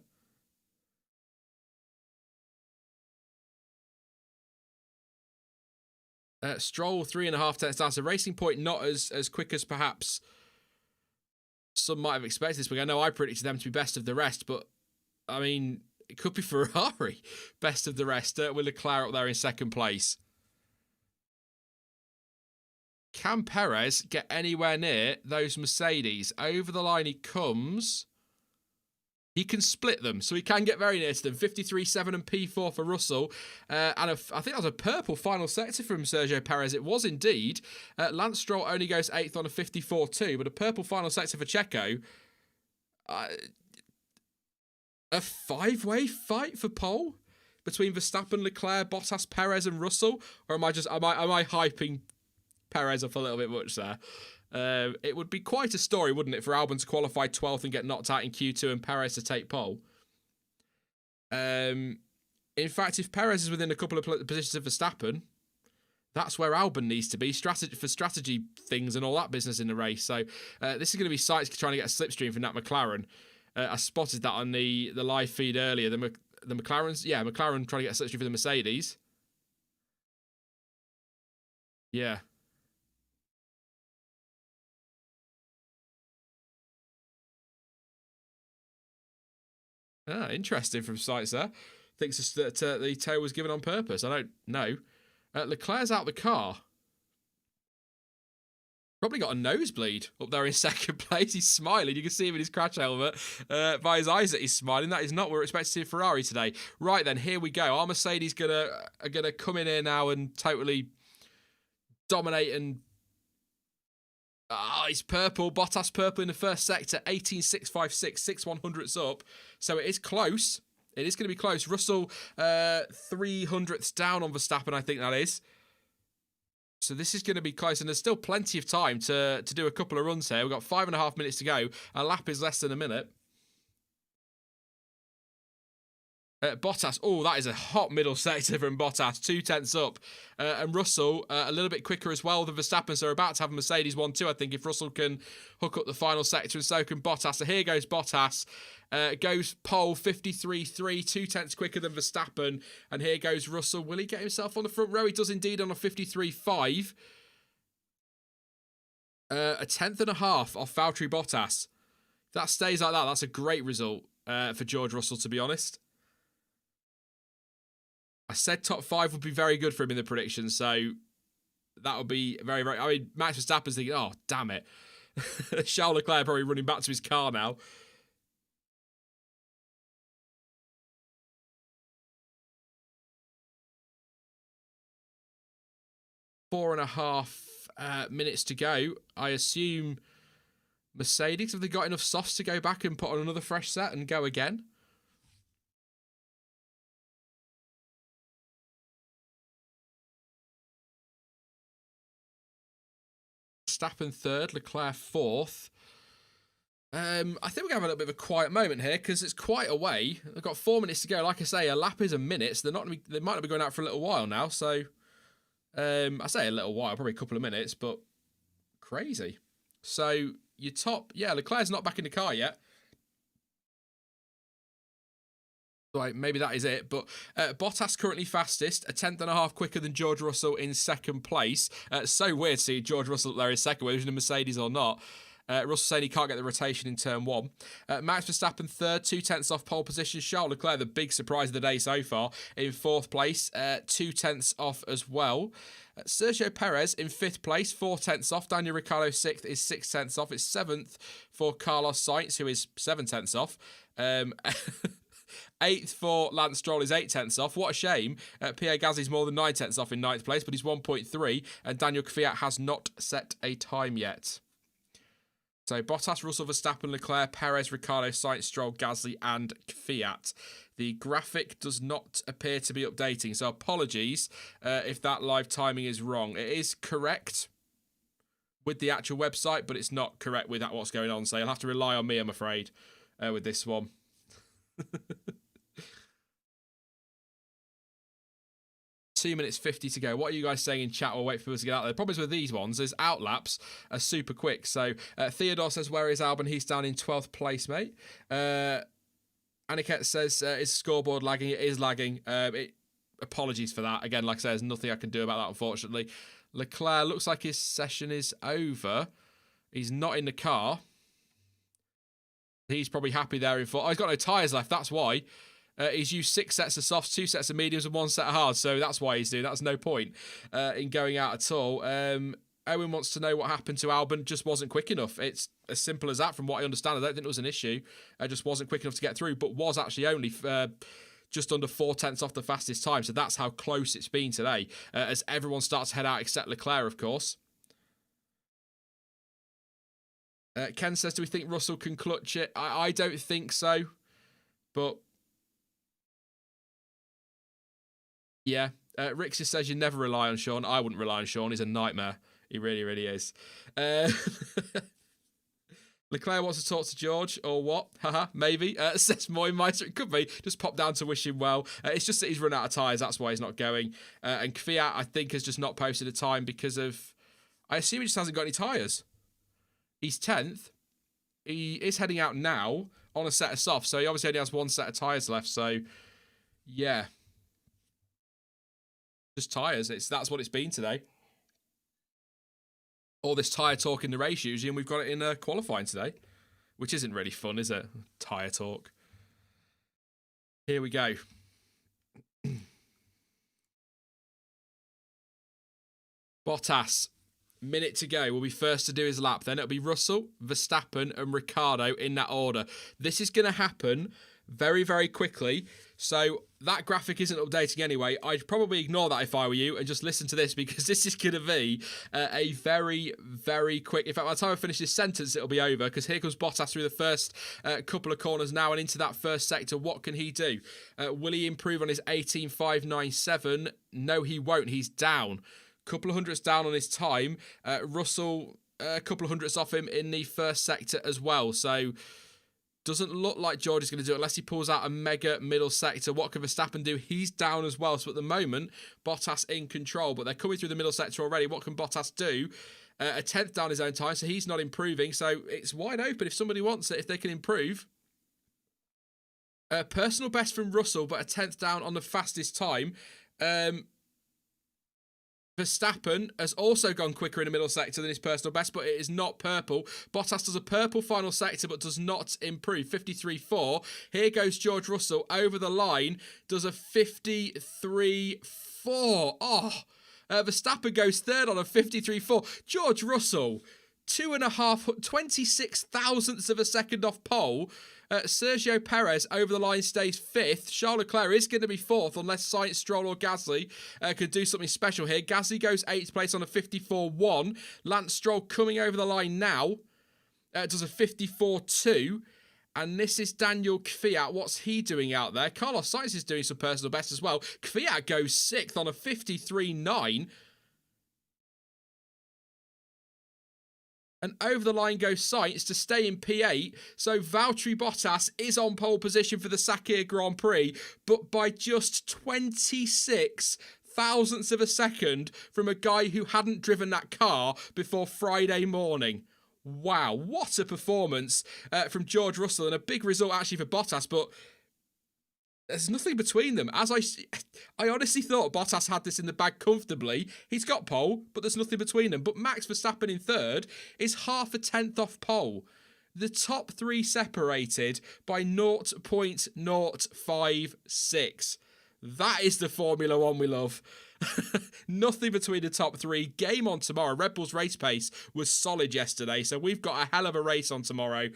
Stroll 3.5 tenths down. So Racing Point not as quick as perhaps some might have expected this week. I know I predicted them to be best of the rest, but I mean, it could be Ferrari best of the rest with Leclerc up there in second place. Can Perez get anywhere near those Mercedes? Over the line he comes. He can split them, so he can get very near to them. 53.7 and P4 for Russell. And I think that was a purple final sector from Sergio Perez. It was indeed. Lance Stroll only goes 8th on a 54.2, but a purple final sector for Checo. A 5-way fight for pole between Verstappen, Leclerc, Bottas, Perez and Russell? Or am I hyping Perez up a little bit much there? It would be quite a story, wouldn't it, for Albon to qualify 12th and get knocked out in Q2 and Perez to take pole. In fact, if Perez is within a couple of positions of Verstappen, that's where Albon needs to be for strategy things and all that business in the race. So this is going to be Sykes trying to get a slipstream from that McLaren. I spotted that on the live feed earlier. The McLarens, McLaren trying to get a slipstream for the Mercedes. Yeah. Interesting from Sykes there. Thinks that the tail was given on purpose. I don't know. Leclerc's out the car. Probably got a nosebleed up there in second place. He's smiling. You can see him in his crash helmet by his eyes that he's smiling. That is not what we're expecting to see a Ferrari today. Right then, here we go. Our Mercedes are gonna come in here now and totally dominate and. He's purple. Bottas purple in the first sector. 18.656, 6/100ths up. So it is close. It is going to be close. Russell 300ths down on Verstappen, I think that is. So this is going to be close, and there's still plenty of time to do a couple of runs here. We've got 5.5 minutes to go. A lap is less than a minute. Bottas, that is a hot middle sector from Bottas, 2/10 up. And Russell, a little bit quicker as well than Verstappen, so we're about to have a Mercedes 1-2, I think, if Russell can hook up the final sector, and so can Bottas. So here goes Bottas. Goes pole 53.3, 2/10 quicker than Verstappen. And here goes Russell. Will he get himself on the front row? He does indeed on a 53.5. A 10.5 off Valtteri Bottas. If that stays like that, that's a great result for George Russell, to be honest. I said top 5 would be very good for him in the prediction, so that would be very, very... I mean, Max Verstappen's thinking, oh, damn it. Charles Leclerc probably running back to his car now. Four and a half minutes to go. I assume Mercedes, have they got enough softs to go back and put on another fresh set and go again? Verstappen third, Leclerc fourth. I think we're going to have a little bit of a quiet moment here because it's quite a way. They've got 4 minutes to go. Like I say, a lap is a minute, so they might not be going out for a little while now. So I say a little while, probably a couple of minutes, but crazy. So your top, Leclerc's not back in the car yet. Right, maybe that is it. But Bottas currently fastest, a 10.5 quicker than George Russell in second place. So weird to see George Russell up there in second, whether he's in a Mercedes or not. Russell saying he can't get the rotation in turn 1. Max Verstappen third, 2/10 off pole position. Charles Leclerc, the big surprise of the day so far, in fourth place, 2/10 off as well. Sergio Perez in fifth place, 4/10 off. Daniel Ricciardo sixth is 6/10 off. It's seventh for Carlos Sainz, who is 7/10 off. Eighth for Lance Stroll is 8/10 off. What a shame. Pierre Gasly's more than 9/10 off in ninth place, but he's 1.3, and Daniel Kvyat has not set a time yet. So Bottas, Russell, Verstappen, Leclerc, Perez, Ricciardo, Sainz, Stroll, Gasly, and Kvyat. The graphic does not appear to be updating, so apologies if that live timing is wrong. It is correct with the actual website, but it's not correct with what's going on, so you'll have to rely on me, I'm afraid, with this one. 2 minutes 50 to go. What are you guys saying in chat? We'll wait for people to get out there. The problems with these ones is outlaps are super quick. So Theodore says, where is Albon? He's down in 12th place, mate. Aniket says, is scoreboard lagging? It is lagging. Apologies for that. Again, like I say, there's nothing I can do about that, unfortunately. Leclerc looks like his session is over. He's not in the car. He's probably happy there in fourth. Oh, he's got no tyres left. That's why. He's used 6 sets of softs, 2 sets of mediums, and 1 set of hards. So that's why he's doing. That's no point in going out at all. Owen wants to know what happened to Albon. Just wasn't quick enough. It's as simple as that from what I understand. I don't think it was an issue. Just wasn't quick enough to get through, but was actually only just under 4/10 off the fastest time. So that's how close it's been today. As everyone starts to head out, except Leclerc, of course. Ken says, do we think Russell can clutch it? I don't think so. But yeah, Rick says you never rely on Sean. I wouldn't rely on Sean. He's a nightmare. He really, really is. Leclerc wants to talk to George, or what? Haha, maybe. Says Moimeister. It could be. Just pop down to wish him well. It's just that he's run out of tyres. That's why he's not going. And Kvyat, I think, has just not posted a time because of... I assume he just hasn't got any tyres. He's 10th. He is heading out now on a set of softs, so he obviously only has one set of tyres left, so... Yeah. Just tyres. That's what it's been today. All this tyre talk in the race usually, and we've got it in qualifying today, which isn't really fun, is it? Tyre talk. Here we go. Bottas, minute to go, will be first to do his lap. Then it'll be Russell, Verstappen, and Ricciardo in that order. This is going to happen very, very quickly. So that graphic isn't updating anyway. I'd probably ignore that if I were you and just listen to this, because this is going to be a very, very quick... In fact, by the time I finish this sentence, it'll be over, because here comes Bottas through the first couple of corners now and into that first sector. What can he do? Will he improve on his 18.597? No, he won't. He's down. Couple of hundredths down on his time. Russell, a couple of hundredths off him in the first sector as well. So... doesn't look like George is going to do it unless he pulls out a mega middle sector. What can Verstappen do? He's down as well. So at the moment, Bottas in control. But they're coming through the middle sector already. What can Bottas do? A 10th down his own time, so he's not improving. So it's wide open if somebody wants it, if they can improve. Personal best from Russell, but a 10th down on the fastest time. Verstappen has also gone quicker in the middle sector than his personal best, but it is not purple. Bottas does a purple final sector, but does not improve. 53.4. Here goes George Russell over the line, does a 53.4. Verstappen goes third on a 53.4. George Russell, 26 thousandths of a second off pole. Sergio Perez over the line stays 5th. Charles Leclerc is going to be 4th unless Sainz, Stroll or Gasly could do something special here. Gasly goes 8th place on a 54.1. Lance Stroll coming over the line now. Does a 54.2. And this is Daniel Kvyat. What's he doing out there? Carlos Sainz is doing some personal best as well. Kvyat goes 6th on a 53.9. And over the line goes Sainz to stay in P8. So Valtteri Bottas is on pole position for the Sakhir Grand Prix, but by just 26 thousandths of a second from a guy who hadn't driven that car before Friday morning. Wow, what a performance from George Russell, and a big result actually for Bottas, but there's nothing between them. As I honestly thought Bottas had this in the bag comfortably. He's got pole, but there's nothing between them. But Max Verstappen in third is half a tenth off pole. The top three separated by 0.056. That is the Formula One we love. Nothing between the top three. Game on tomorrow. Red Bull's race pace was solid yesterday, so we've got a hell of a race on tomorrow.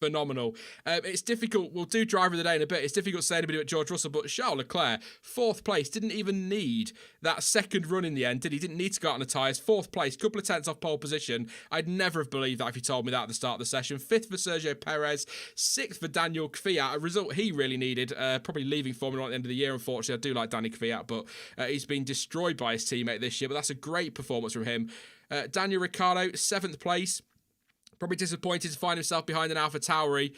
Phenomenal. It's difficult. We'll do driver of the day in a bit. It's difficult to say anybody but George Russell, but Charles Leclerc, 4th place, didn't even need that second run in the end, did he? Didn't need to go out on the tyres. 4th place, couple of tenths off pole position. I'd never have believed that if you told me that at the start of the session. 5th for Sergio Perez, 6th for Daniel Kvyat, a result he really needed. Probably leaving Formula One at the end of the year, unfortunately. I do like Danny Kvyat, but he's been destroyed by his teammate this year, but that's a great performance from him. Daniel Ricciardo, 7th place. Probably disappointed to find himself behind an AlphaTauri.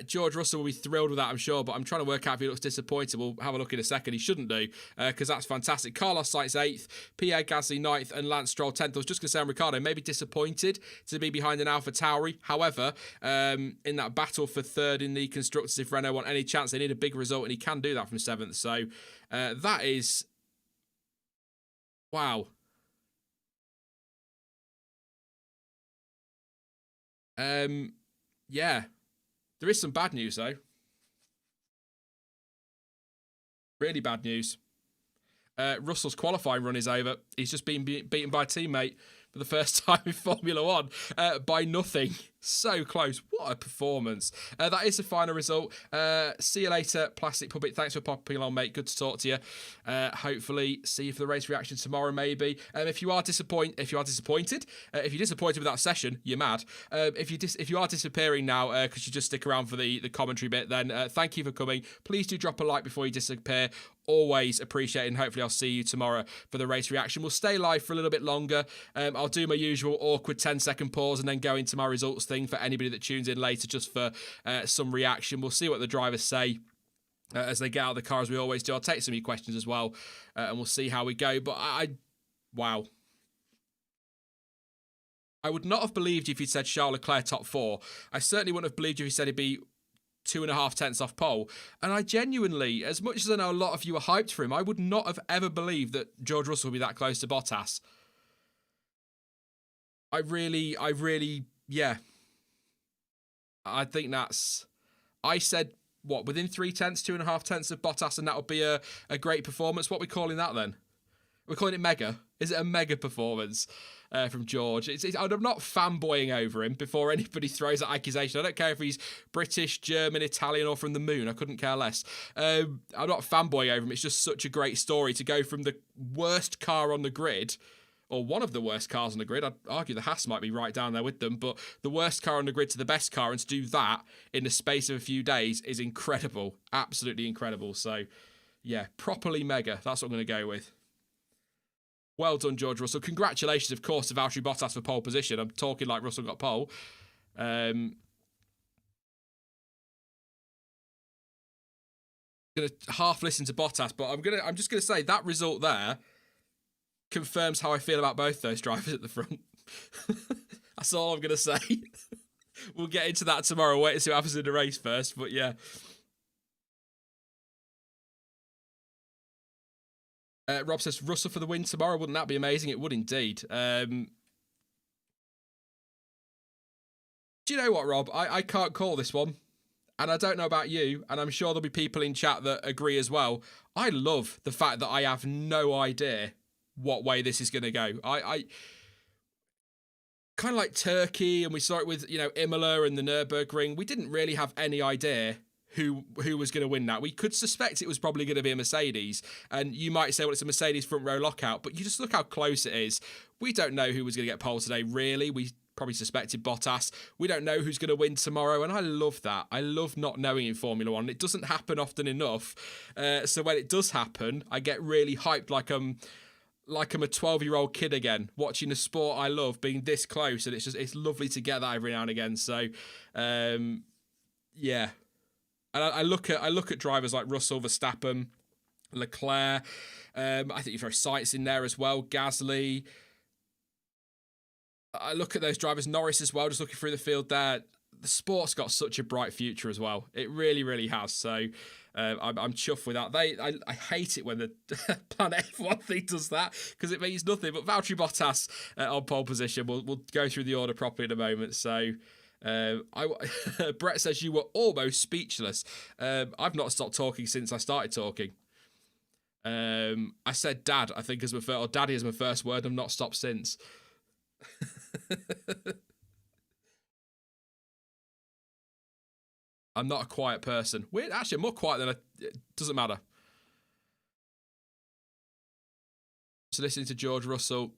George Russell will be thrilled with that, I'm sure, but I'm trying to work out if he looks disappointed. We'll have a look in a second. He shouldn't do, because that's fantastic. Carlos Sainz 8th, Pierre Gasly 9th, and Lance Stroll 10th. I was just going to say on Ricciardo, maybe disappointed to be behind an AlphaTauri. However, in that battle for third in the Constructors, if Renault want any chance, they need a big result, and he can do that from 7th. So that is... wow. Yeah. There is some bad news, though. Really bad news. Russell's qualifying run is over. He's just been beaten by a teammate for the first time in Formula One by nothing. So close. What a performance. That is the final result. See you later, Plastic Puppet. Thanks for popping along, mate. Good to talk to you. Hopefully see you for the race reaction tomorrow, maybe. If you're disappointed with that session, you're mad. If you are disappearing now because you just stick around for the commentary bit, then thank you for coming. Please do drop a like before you disappear. Always appreciate it, and hopefully I'll see you tomorrow for the race reaction. We'll stay live for a little bit longer. I'll do my usual awkward 10-second pause and then go into my results thing for anybody that tunes in later just for some reaction. We'll see what the drivers say as they get out of the car, as we always do. I'll take some of your questions as well, and we'll see how we go. But wow. I would not have believed you if you'd said Charles Leclerc top 4. I certainly wouldn't have believed you if you said he'd be 2.5 tenths off pole. And I genuinely, as much as I know a lot of you are hyped for him, I would not have ever believed that George Russell would be that close to Bottas. I really, yeah. I think that's... I said, what, within 3 tenths, 2.5 tenths of Bottas, and that would be a great performance. What are we calling that then? We're calling it mega. Is it a mega performance from George? I'm not fanboying over him before anybody throws that accusation. I don't care if he's British, German, Italian, or from the moon. I couldn't care less. I'm not fanboying over him. It's just such a great story to go from the worst car on the grid, or one of the worst cars on the grid. I'd argue the Haas might be right down there with them, but the worst car on the grid to the best car, and to do that in the space of a few days is incredible. Absolutely incredible. So, yeah, properly mega. That's what I'm going to go with. Well done, George Russell. Congratulations, of course, to Valtteri Bottas for pole position. I'm talking like Russell got pole. I'm going to half listen to Bottas, but I'm just going to say that result there confirms how I feel about both those drivers at the front. That's all I'm going to say. We'll get into that tomorrow. Wait and see what happens in the race first, but yeah. Rob says, Russell for the win tomorrow. Wouldn't that be amazing? It would indeed. Do you know what, Rob? I can't call this one. And I don't know about you, and I'm sure there'll be people in chat that agree as well. I love the fact that I have no idea what way this is going to go. I kind of like Turkey, and we saw it with, Imola and the Nürburgring. We didn't really have any idea who was going to win that. We could suspect it was probably going to be a Mercedes, and you might say, well, it's a Mercedes front row lockout, but you just look how close it is. We don't know who was going to get pole today, really. We probably suspected Bottas. We don't know who's going to win tomorrow, and I love that. I love not knowing in Formula One. It doesn't happen often enough, so when it does happen, I get really hyped like I'm a 12-year-old kid again, watching a sport I love being this close, and it's lovely to get that every now and again. So, yeah. And I look at drivers like Russell, Verstappen, Leclerc. I think you throw Sainz in there as well. Gasly. I look at those drivers, Norris as well. Just looking through the field there, the sport's got such a bright future as well. It really, really has. So I'm chuffed with that. I hate it when the Planet F1 thing does that because it means nothing. But Valtteri Bottas on pole position. We'll go through the order properly in a moment. So. Brett says you were almost speechless. I've not stopped talking since I started talking. I said dad, I think, as my first, or daddy as my first word. I've not stopped since. I'm not a quiet person. Weird, actually, I'm more quiet than it doesn't matter. So listening to George Russell.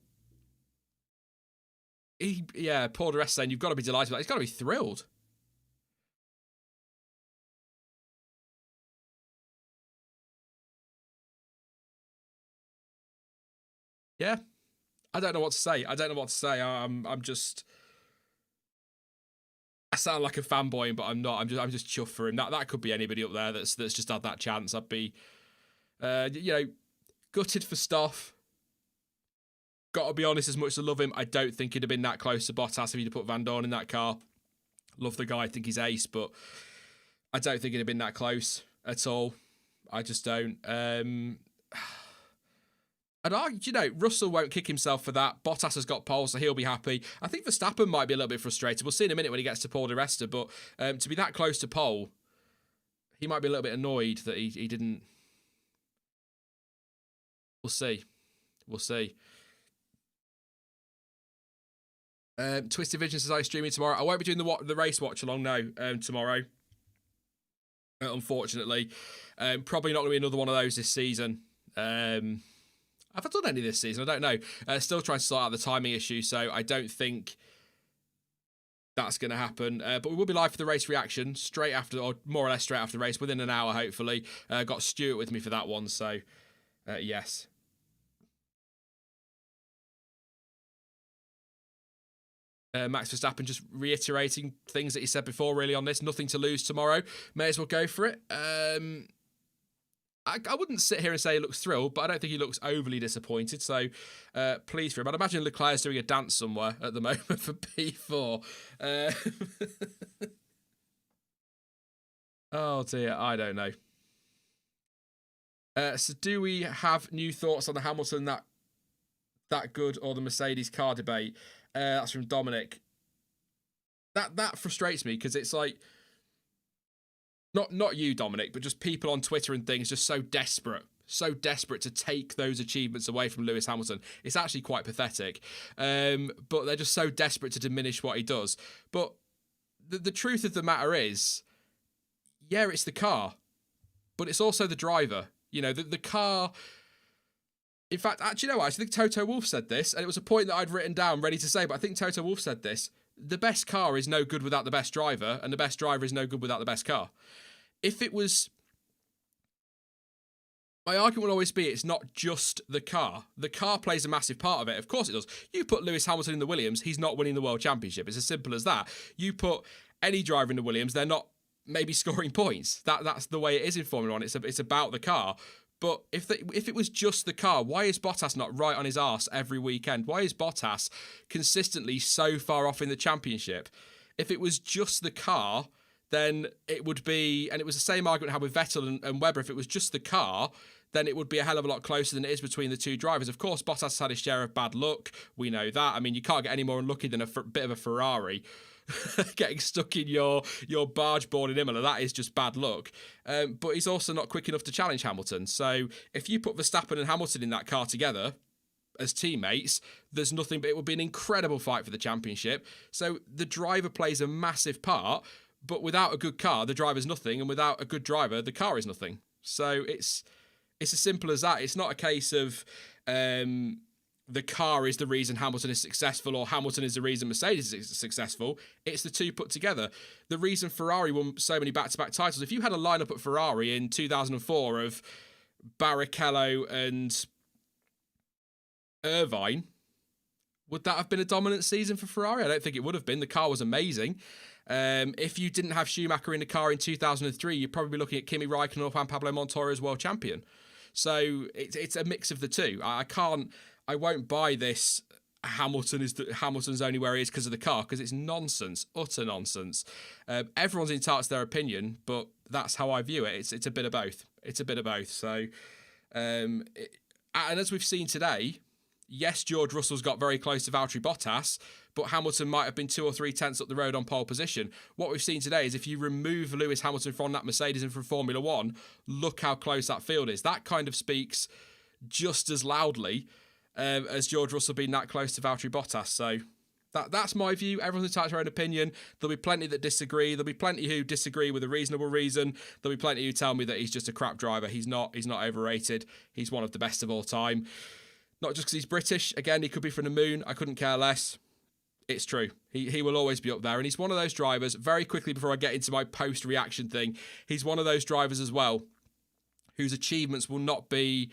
Paul DeRest saying you've got to be delighted with that. He's got to be thrilled. Yeah, I don't know what to say. I'm just. I sound like a fanboy, but I'm not. I'm just chuffed for him. That could be anybody up there that's just had that chance. I'd be, gutted for Stoff. Got to be honest, as much as I love him, I don't think he'd have been that close to Bottas if he'd have put Van Dorn in that car. Love the guy, I think he's ace, but I don't think he'd have been that close at all. I just don't. I'd argue, Russell won't kick himself for that. Bottas has got pole, so he'll be happy. I think Verstappen might be a little bit frustrated. We'll see in a minute when he gets to Paul di Resta, but to be that close to pole, he might be a little bit annoyed that he didn't. We'll see. Twisted Vision says I'm streaming tomorrow. I won't be doing the race watch along tomorrow. Unfortunately, probably not going to be another one of those this season. Have I done any this season? I don't know. Still trying to sort out the timing issue, so I don't think that's going to happen. But we will be live for the race reaction straight after, or more or less straight after the race, within an hour, hopefully. Got Stuart with me for that one, so yes. Max Verstappen just reiterating things that he said before, really, on this. Nothing to lose tomorrow. May as well go for it. I wouldn't sit here and say he looks thrilled, but I don't think he looks overly disappointed. So pleased for him. I'd imagine Leclerc's doing a dance somewhere at the moment for P4. Oh dear, I don't know. So do we have new thoughts on the Hamilton that good or the Mercedes car debate? That's from Dominic. That frustrates me because it's like not you, Dominic, but just people on Twitter and things just so desperate to take those achievements away from Lewis Hamilton. It's actually quite pathetic. But they're just so desperate to diminish what he does. But the truth of the matter is, yeah, it's the car, but it's also the driver. You know, the car. In fact, actually, no, I think Toto Wolff said this, and it was a point that I'd written down ready to say, but I think Toto Wolff said this. The best car is no good without the best driver, and the best driver is no good without the best car. If it was... My argument will always be it's not just the car. The car plays a massive part of it. Of course it does. You put Lewis Hamilton in the Williams, he's not winning the World Championship. It's as simple as that. You put any driver in the Williams, they're not maybe scoring points. That's the way it is in Formula One. It's about the car. But if it was just the car, why is Bottas not right on his arse every weekend? Why is Bottas consistently so far off in the championship? If it was just the car, then it would be, and it was the same argument I had with Vettel and Webber, if it was just the car, then it would be a hell of a lot closer than it is between the two drivers. Of course, Bottas has had his share of bad luck. We know that. I mean, you can't get any more unlucky than a bit of a Ferrari. Getting stuck in your barge board in Imola, that is just bad luck. But he's also not quick enough to challenge Hamilton. So if you put Verstappen and Hamilton in that car together as teammates, there's nothing but it would be an incredible fight for the championship. So the driver plays a massive part, but without a good car, the driver's nothing, and without a good driver, the car is nothing. So it's as simple as that. It's not a case of the car is the reason Hamilton is successful or Hamilton is the reason Mercedes is successful. It's the two put together. The reason Ferrari won so many back-to-back titles, if you had a lineup at Ferrari in 2004 of Barrichello and Irvine, would that have been a dominant season for Ferrari? I don't think it would have been. The car was amazing. If you didn't have Schumacher in the car in 2003, you'd probably be looking at Kimi Raikkonen or Juan Pablo Montoya as world champion. So it's a mix of the two. I won't buy this Hamilton's only where he is because of the car, because it's nonsense, utter nonsense. Everyone's entitled to their opinion, but that's how I view it. It's a bit of both. It's a bit of both. So, and as we've seen today, yes, George Russell's got very close to Valtteri Bottas, but Hamilton might have been 2 or 3 tenths up the road on pole position. What we've seen today is if you remove Lewis Hamilton from that Mercedes and from Formula One, look how close that field is. That kind of speaks just as loudly as George Russell being that close to Valtteri Bottas. So that's my view. Everyone's entitled to their own opinion. There'll be plenty that disagree. There'll be plenty who disagree with a reasonable reason. There'll be plenty who tell me that he's just a crap driver. He's not overrated. He's one of the best of all time. Not just because he's British. Again, he could be from the moon. I couldn't care less. It's true. He will always be up there. And he's one of those drivers, very quickly before I get into my post-reaction thing, he's one of those drivers as well whose achievements will not be...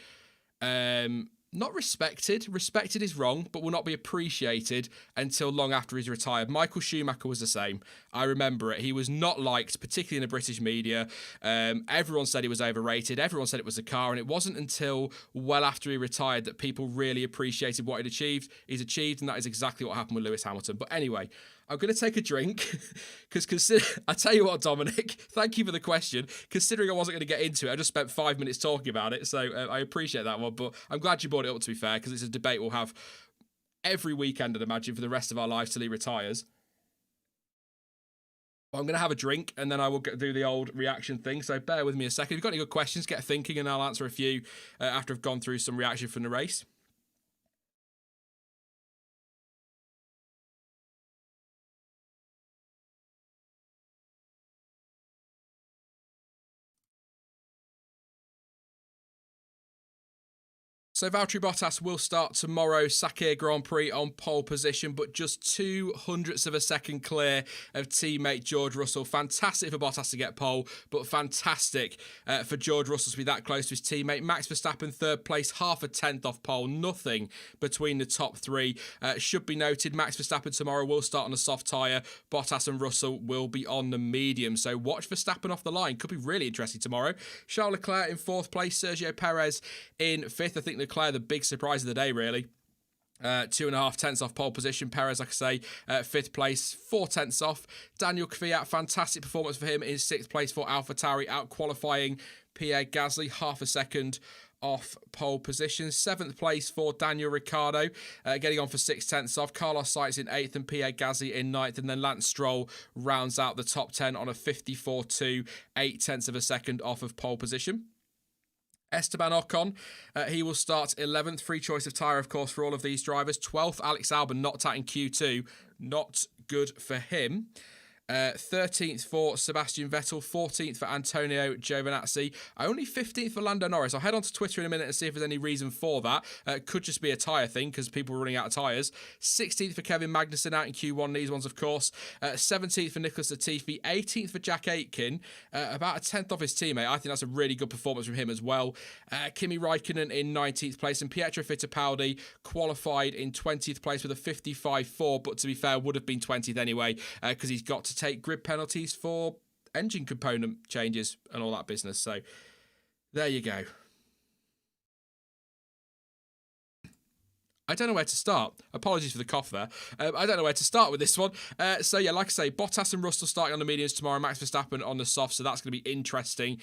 not respected. Respected is wrong, but will not be appreciated until long after he's retired. Michael Schumacher was the same. I remember it. He was not liked, particularly in the British media. Everyone said he was overrated. Everyone said it was a car, and it wasn't until well after he retired that people really appreciated what he'd achieved. He's achieved, and that is exactly what happened with Lewis Hamilton. But anyway, I'm going to take a drink because I tell you what, Dominic, thank you for the question. Considering I wasn't going to get into it, I just spent 5 minutes talking about it, so I appreciate that one. But I'm glad you brought it up, to be fair, because it's a debate we'll have every weekend, I'd imagine, for the rest of our lives till he retires. Well, I'm going to have a drink, and then I will do the old reaction thing, so bear with me a second. If you've got any good questions, get thinking, and I'll answer a few after I've gone through some reaction from the race. So Valtteri Bottas will start tomorrow, Sakhir Grand Prix on pole position, but just 0.02 of a second clear of teammate George Russell. Fantastic for Bottas to get pole, but fantastic for George Russell to be that close to his teammate. Max Verstappen third place, 0.5 off pole, nothing between the top three. Should be noted, Max Verstappen tomorrow will start on a soft tyre. Bottas and Russell will be on the medium, so watch Verstappen off the line. Could be really interesting tomorrow. Charles Leclerc in fourth place, Sergio Perez in fifth. I think Leclerc the big surprise of the day, really. 2.5 off pole position. Perez, like I say, fifth place, 4 off. Daniel Kvyat, fantastic performance for him in sixth place for AlphaTauri, out qualifying Pierre Gasly, 0.5 second off pole position. Seventh place for Daniel Ricciardo, getting on for 0.6 off. Carlos Sainz in eighth and Pierre Gasly in ninth, and then Lance Stroll rounds out the top 10 on a 54.2, 0.8 of a second off of pole position. Esteban Ocon, he will start 11th. Free choice of tyre, of course, for all of these drivers. 12th, Alex Albon knocked out in Q2. Not good for him. 13th for Sebastian Vettel, 14th for Antonio Giovinazzi, only 15th for Lando Norris. I'll head on to Twitter in a minute and see if there's any reason for that. Could just be a tyre thing because people are running out of tyres. 16th for Kevin Magnussen out in Q1, these ones of course. 17th for Nicholas Latifi, 18th for Jack Aitken, about 1/10 off his teammate. I think that's a really good performance from him as well. Kimi Raikkonen in 19th place, and Pietro Fittipaldi qualified in 20th place with a 55.4, but to be fair, would have been 20th anyway because he's got to take grid penalties for engine component changes and all that business. So there you go. I don't know where to start. Apologies for the cough there. I don't know where to start with this one. So yeah, like I say, Bottas and Russell starting on the mediums tomorrow, Max Verstappen on the soft, so that's going to be interesting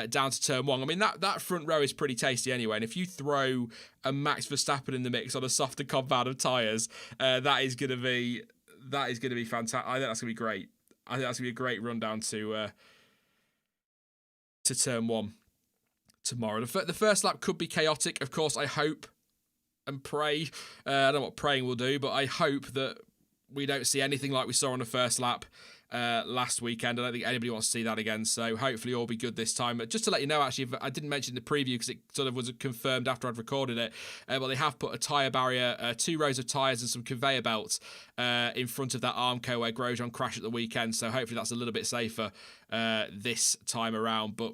down to turn one. I mean, that front row is pretty tasty anyway, and if you throw a Max Verstappen in the mix on a softer compound of tyres, that is going to be fantastic. I think that's going to be great. I think that's going to be a great run down to turn one tomorrow. The first lap could be chaotic, of course. I hope and pray. I don't know what praying will do, but I hope that we don't see anything like we saw on the first lap last weekend. I don't think anybody wants to see that again, so hopefully all be good this time. But just to let you know, actually, I didn't mention the preview because it sort of was confirmed after I'd recorded it, but they have put a tyre barrier, 2 rows of tyres and some conveyor belts in front of that Armco where Grosjean crashed at the weekend, so hopefully that's a little bit safer this time around. But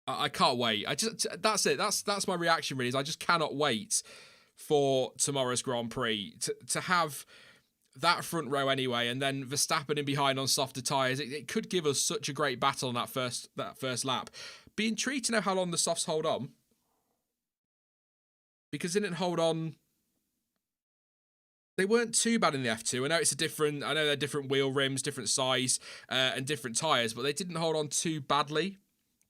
I can't wait. That's it. That's my reaction really. Is I just cannot wait for tomorrow's Grand Prix to have that front row anyway, and then Verstappen in behind on softer tyres. It could give us such a great battle on that first lap. Be intrigued to know how long the softs hold on, because they didn't hold on. They weren't too bad in the F2. I know they're different wheel rims, different size, and different tyres, but they didn't hold on too badly.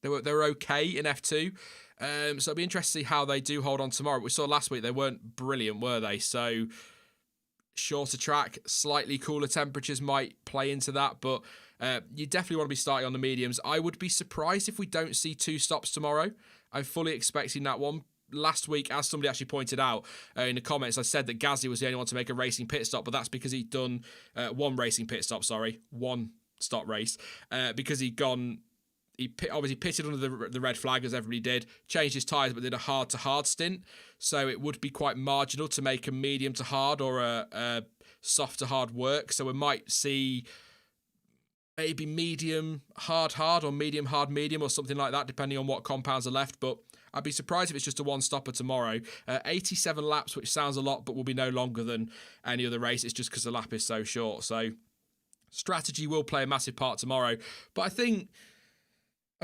They were okay in F2. So it'll be interesting to see how they do hold on tomorrow. We saw last week they weren't brilliant, were they? So shorter track, slightly cooler temperatures might play into that, but you definitely want to be starting on the mediums. I would be surprised if we don't see 2 stops tomorrow. I'm fully expecting that one. Last week, as somebody actually pointed out in the comments, I said that Gasly was the only one to make a racing pit stop, but that's because he'd done one stop race, because he'd gone. He obviously pitted under the red flag, as everybody did, changed his tyres, but did a hard-to-hard stint. So it would be quite marginal to make a medium-to-hard or a soft-to-hard work. So we might see maybe medium-hard or medium-hard-medium or something like that, depending on what compounds are left. But I'd be surprised if it's just a one-stopper tomorrow. 87 laps, which sounds a lot, but will be no longer than any other race. It's just because the lap is so short. So strategy will play a massive part tomorrow. But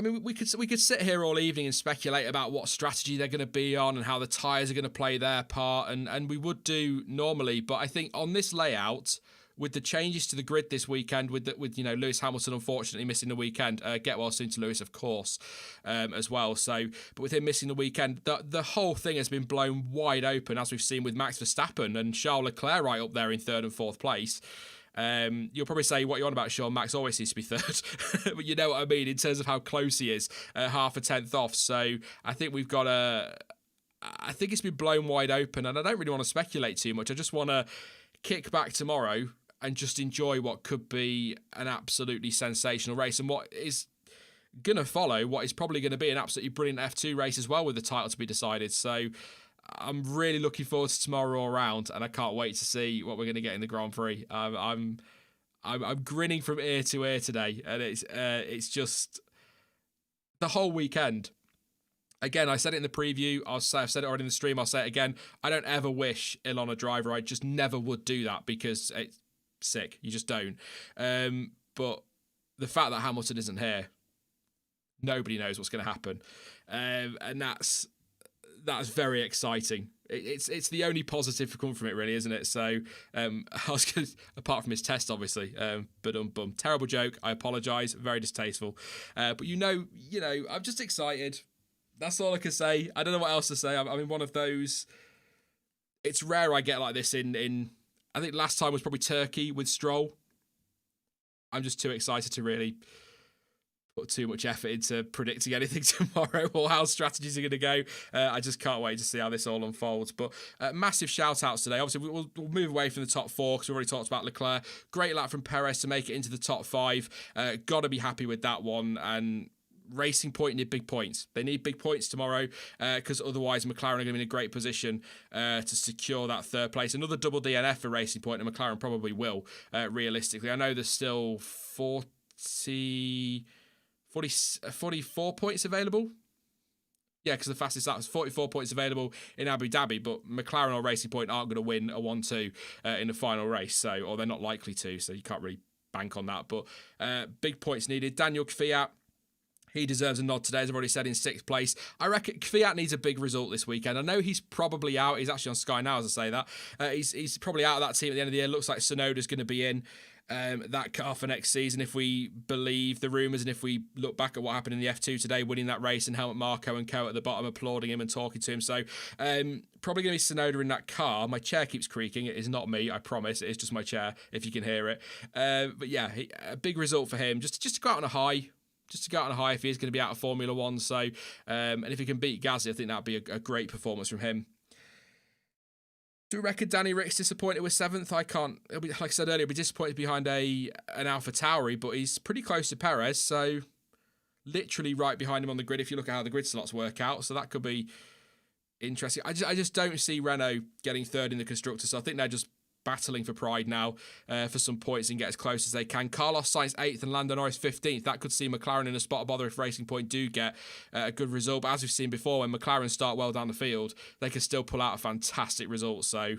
I mean, we could sit here all evening and speculate about what strategy they're going to be on and how the tyres are going to play their part, and we would do normally. But I think on this layout, with the changes to the grid this weekend, with Lewis Hamilton unfortunately missing the weekend, get well soon to Lewis, of course, as well. So, but with him missing the weekend, the whole thing has been blown wide open, as we've seen with Max Verstappen and Charles Leclerc right up there in 3rd and 4th place. You'll probably say, what you're on about, Sean, Max always seems to be 3rd. But you know what I mean in terms of how close he is, 0.5 off. So I think I think it's been blown wide open, and I don't really want to speculate too much. I just want to kick back tomorrow and just enjoy what could be an absolutely sensational race. And what is going to follow what is probably going to be an absolutely brilliant F2 race as well, with the title to be decided. So I'm really looking forward to tomorrow all around, and I can't wait to see what we're going to get in the Grand Prix. I'm grinning from ear to ear today, and it's just the whole weekend. Again, I said it in the preview. I've said it already in the stream. I'll say it again. I don't ever wish Ill on a driver. I just never would do that because it's sick. You just don't. But the fact that Hamilton isn't here, nobody knows what's going to happen, and that's very exciting. It's the only positive to come from it, really, isn't it? So I was gonna, apart from his test, obviously, but terrible joke. I apologise. Very distasteful. But you know, I'm just excited. That's all I can say. I don't know what else to say. I'm in one of those. It's rare I get like this in. I think last time was probably Turkey with Stroll. I'm just too excited to really put too much effort into predicting anything tomorrow or how strategies are going to go. I just can't wait to see how this all unfolds. But massive shout outs today. Obviously, we'll move away from the top four because we've already talked about Leclerc. Great lap from Perez to make it into the top five. Got to be happy with that one. And Racing Point need big points. They need big points tomorrow because otherwise McLaren are going to be in a great position to secure that third place. Another double DNF for Racing Point, and McLaren probably will, realistically. I know there's still 44 points available. Yeah, because the fastest lap was 44 points available in Abu Dhabi, but McLaren or Racing Point aren't going to win a 1-2 in the final race, or they're not likely to, so you can't really bank on that. But big points needed. Daniel Kvyat, he deserves a nod today, as I've already said, in 6th place. I reckon Kvyat needs a big result this weekend. I know he's probably out. He's actually on Sky now, as I say that. He's probably out of that team at the end of the year. Looks like Tsunoda's going to be in that car for next season, if we believe the rumours, and if we look back at what happened in the F2 today, winning that race, and Helmut Marko and co at the bottom applauding him and talking to him. So probably going to be Tsunoda in that car. My chair keeps creaking. It is not me, I promise. It is just my chair, if you can hear it. But yeah, a big result for him. Just to go out on a high. Just to go out on a high if he is going to be out of Formula One. So, and if he can beat Gasly, I think that'd be a great performance from him. Do we reckon Danny Rick's disappointed with 7th? I can't. It'll be, like I said earlier, he'll be disappointed behind an AlphaTauri, but he's pretty close to Perez, so literally right behind him on the grid if you look at how the grid slots work out. So that could be interesting. I just don't see Renault getting 3rd in the Constructors, so I think they're just battling for pride now for some points and get as close as they can. Carlos Sainz 8th and Lando Norris 15th. That could see McLaren in a spot of bother if Racing Point do get a good result. But as we've seen before, when McLaren start well down the field, they can still pull out a fantastic result. So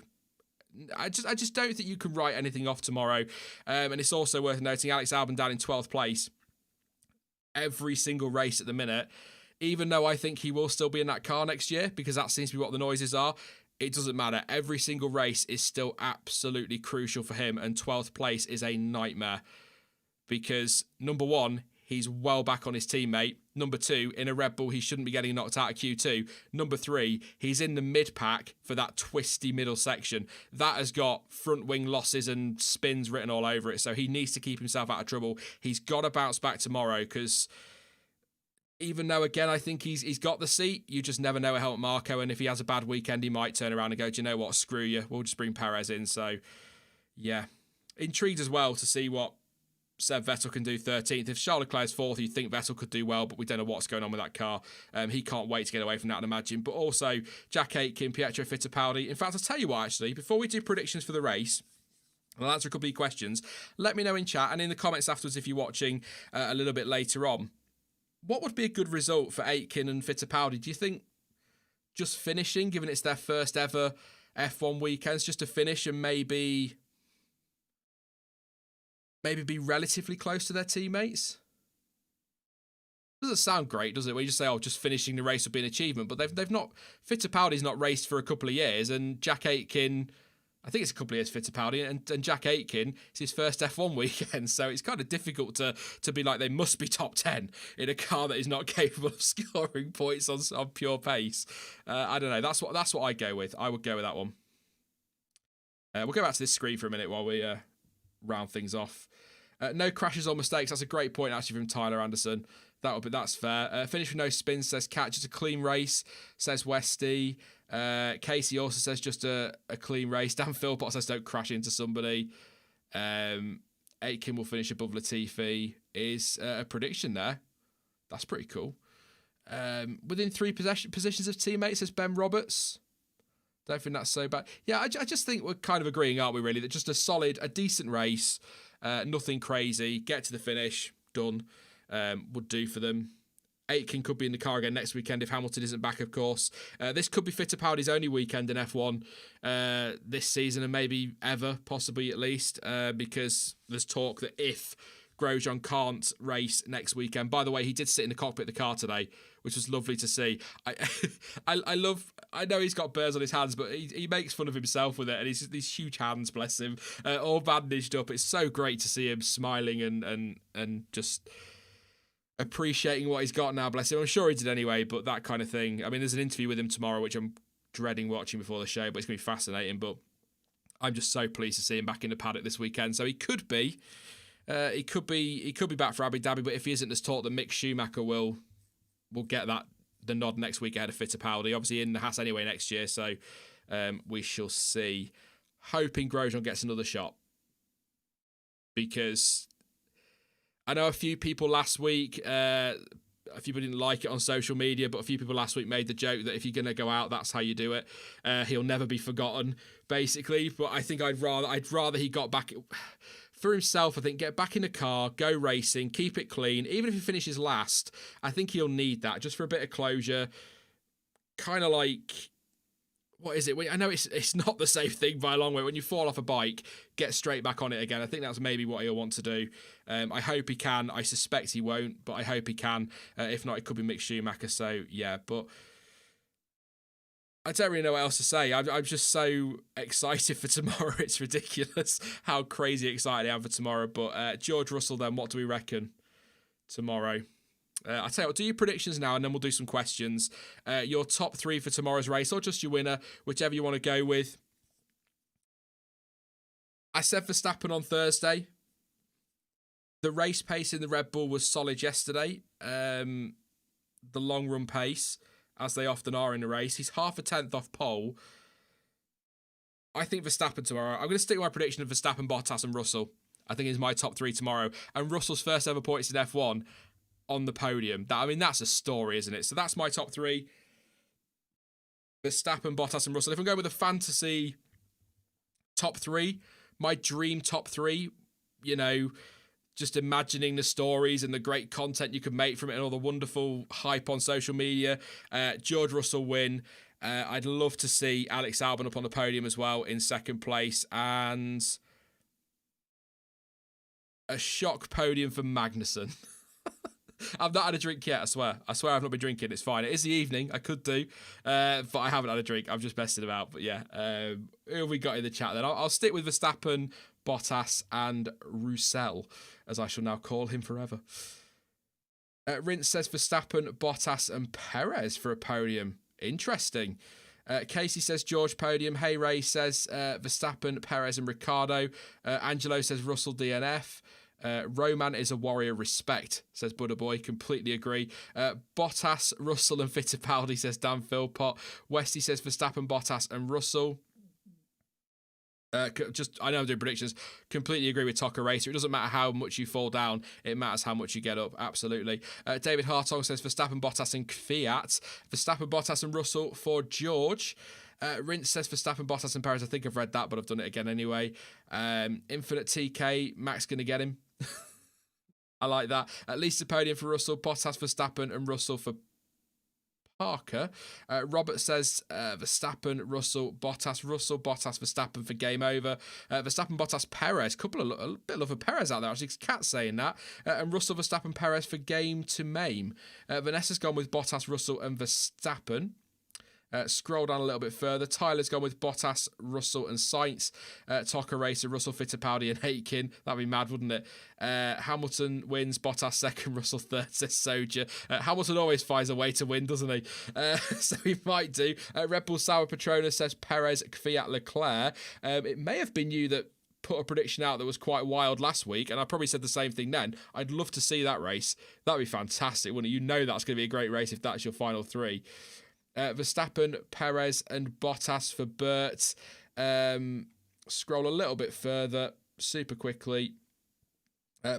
I just don't think you can write anything off tomorrow. And it's also worth noting Alex Albon down in 12th place. Every single race at the minute, even though I think he will still be in that car next year, because that seems to be what the noises are, it doesn't matter. Every single race is still absolutely crucial for him, and 12th place is a nightmare because, number one, he's well back on his teammate. Number two, in a Red Bull, he shouldn't be getting knocked out of Q2. Number three, he's in the mid-pack for that twisty middle section. That has got front wing losses and spins written all over it, so he needs to keep himself out of trouble. He's got to bounce back tomorrow because even though, again, I think he's got the seat, you just never know with Helmut Marko, and if he has a bad weekend, he might turn around and go, do you know what, screw you, we'll just bring Perez in. So, yeah. Intrigued as well to see what Seb Vettel can do 13th. If Charles Leclerc's 4th, you'd think Vettel could do well, but we don't know what's going on with that car. He can't wait to get away from that, I'd imagine. But also, Jack Aitken, Pietro Fittipaldi. In fact, I'll tell you what, actually, before we do predictions for the race, I'll answer a couple of questions. Let me know in chat and in the comments afterwards if you're watching a little bit later on. What would be a good result for Aitken and Fittipaldi? Do you think just finishing, given it's their first ever F1 weekends, just to finish and maybe be relatively close to their teammates? Doesn't sound great, does it? When you just say, oh, just finishing the race would be an achievement, but they've not. Fittipaldi's not raced for a couple of years, and Jack Aitken, I think it's a couple of years Fittipaldi, and Jack Aitken, it's his first F1 weekend, so it's kind of difficult to be like they must be top 10 in a car that is not capable of scoring points on pure pace. I don't know. That's what I go with. I would go with that one. We'll go back to this screen for a minute while we round things off. No crashes or mistakes. That's a great point actually from Tyler Anderson. That's fair. Finish with no spins, says Cat. Just a clean race, says Westy. Casey also says just a clean race. Dan Philpott says don't crash into somebody. Aitken will finish above Latifi is a prediction there. That's pretty cool. Within 3 positions of teammates, says Ben Roberts. Don't think that's so bad. Yeah, I just think we're kind of agreeing, aren't we, really? That just a decent race, nothing crazy, get to the finish, done, would do for them. Aitken could be in the car again next weekend if Hamilton isn't back, of course. This could be Fittipaldi's only weekend in F1 this season, and maybe ever, possibly at least, because there's talk that if Grosjean can't race next weekend. By the way, he did sit in the cockpit of the car today, which was lovely to see. I know he's got burrs on his hands, but he makes fun of himself with it, and he's these huge hands, bless him, all bandaged up. It's so great to see him smiling and just appreciating what he's got now, bless him. I'm sure he did anyway, but that kind of thing. I mean, there's an interview with him tomorrow, which I'm dreading watching before the show, but it's going to be fascinating. But I'm just so pleased to see him back in the paddock this weekend. So he could be back for Abu Dhabi, but if he isn't, there's talk that Mick Schumacher will get the nod next week ahead of Fittipaldi. Obviously in the Haas anyway next year, so we shall see. Hoping Grosjean gets another shot, because I know a few people last week, a few people didn't like it on social media, but a few people last week made the joke that if you're going to go out, that's how you do it. He'll never be forgotten, basically. But I think I'd rather he got back for himself. I think get back in the car, go racing, keep it clean. Even if he finishes last, I think he'll need that just for a bit of closure. Kind of like, what is it? I know it's not the same thing by a long way. When you fall off a bike, get straight back on it again. I think that's maybe what he'll want to do. I hope he can. I suspect he won't, but I hope he can. If not, it could be Mick Schumacher. So, yeah, but I don't really know what else to say. I'm just so excited for tomorrow. It's ridiculous how crazy excited I am for tomorrow. But George Russell, then, what do we reckon tomorrow? I'll tell you what, do your predictions now, and then we'll do some questions. Your top 3 for tomorrow's race, or just your winner, whichever you want to go with. I said Verstappen on Thursday. The race pace in the Red Bull was solid yesterday. The long run pace, as they often are in a race. He's half a tenth off pole. I think Verstappen tomorrow. I'm going to stick with my prediction of Verstappen, Bottas and Russell. I think is my top 3 tomorrow. And Russell's first ever points in F1 on the podium. That's a story, isn't it? So that's my top 3. Verstappen, Bottas and Russell. If I'm going with a fantasy top 3, my dream top 3, just imagining the stories and the great content you could make from it and all the wonderful hype on social media. George Russell win. I'd love to see Alex Albon up on the podium as well in second place. And a shock podium for Magnussen. I've not had a drink yet, I swear. I swear I've not been drinking. It's fine. It is the evening. I could do, but I haven't had a drink. I'm just messing about. But yeah, who have we got in the chat then? I'll stick with Verstappen, Bottas and Russell, as I shall now call him forever. Rince says Verstappen, Bottas and Perez for a podium. Interesting. Casey says George podium. Hey Ray says Verstappen, Perez and Ricciardo. Angelo says Russell DNF. Roman is a warrior, respect, says Buddha Boy. Completely agree. Bottas, Russell and Fittipaldi, says Dan Philpott. Westy says Verstappen, Bottas and Russell. I know I'm doing predictions. Completely agree with Tucker Racer. It doesn't matter how much you fall down, it matters how much you get up. Absolutely. David Hartong says Verstappen, Bottas and Fiat. Verstappen, Bottas and Russell for George. Rince says Verstappen, Bottas and Perez. I think I've read that, but I've done it again anyway. Infinite TK, Max gonna get him. I like that. At least a podium for Russell, Bottas, Verstappen and Russell for Parker. Robert says Verstappen, Russell, Bottas, Verstappen for game over. Verstappen, Bottas, Perez. A bit of love for Perez out there. Actually, Cat's saying that. And Russell, Verstappen, Perez for game to maim. Vanessa's gone with Bottas, Russell and Verstappen. Scroll down a little bit further. Tyler's gone with Bottas, Russell and Sainz. Tucker Racer, Russell, Fittipaldi and Aitken. That'd be mad, wouldn't it? Hamilton wins, Bottas second, Russell third, says Soja. Hamilton always finds a way to win, doesn't he? So he might do. Red Bull Sour Patronus says Perez, Fiat, Leclerc. It may have been you that put a prediction out that was quite wild last week, and I probably said the same thing then. I'd love to see that race. That'd be fantastic, wouldn't it? You know that's going to be a great race if that's your final 3. Verstappen, Perez and Bottas for Bert. Scroll a little bit further, super quickly.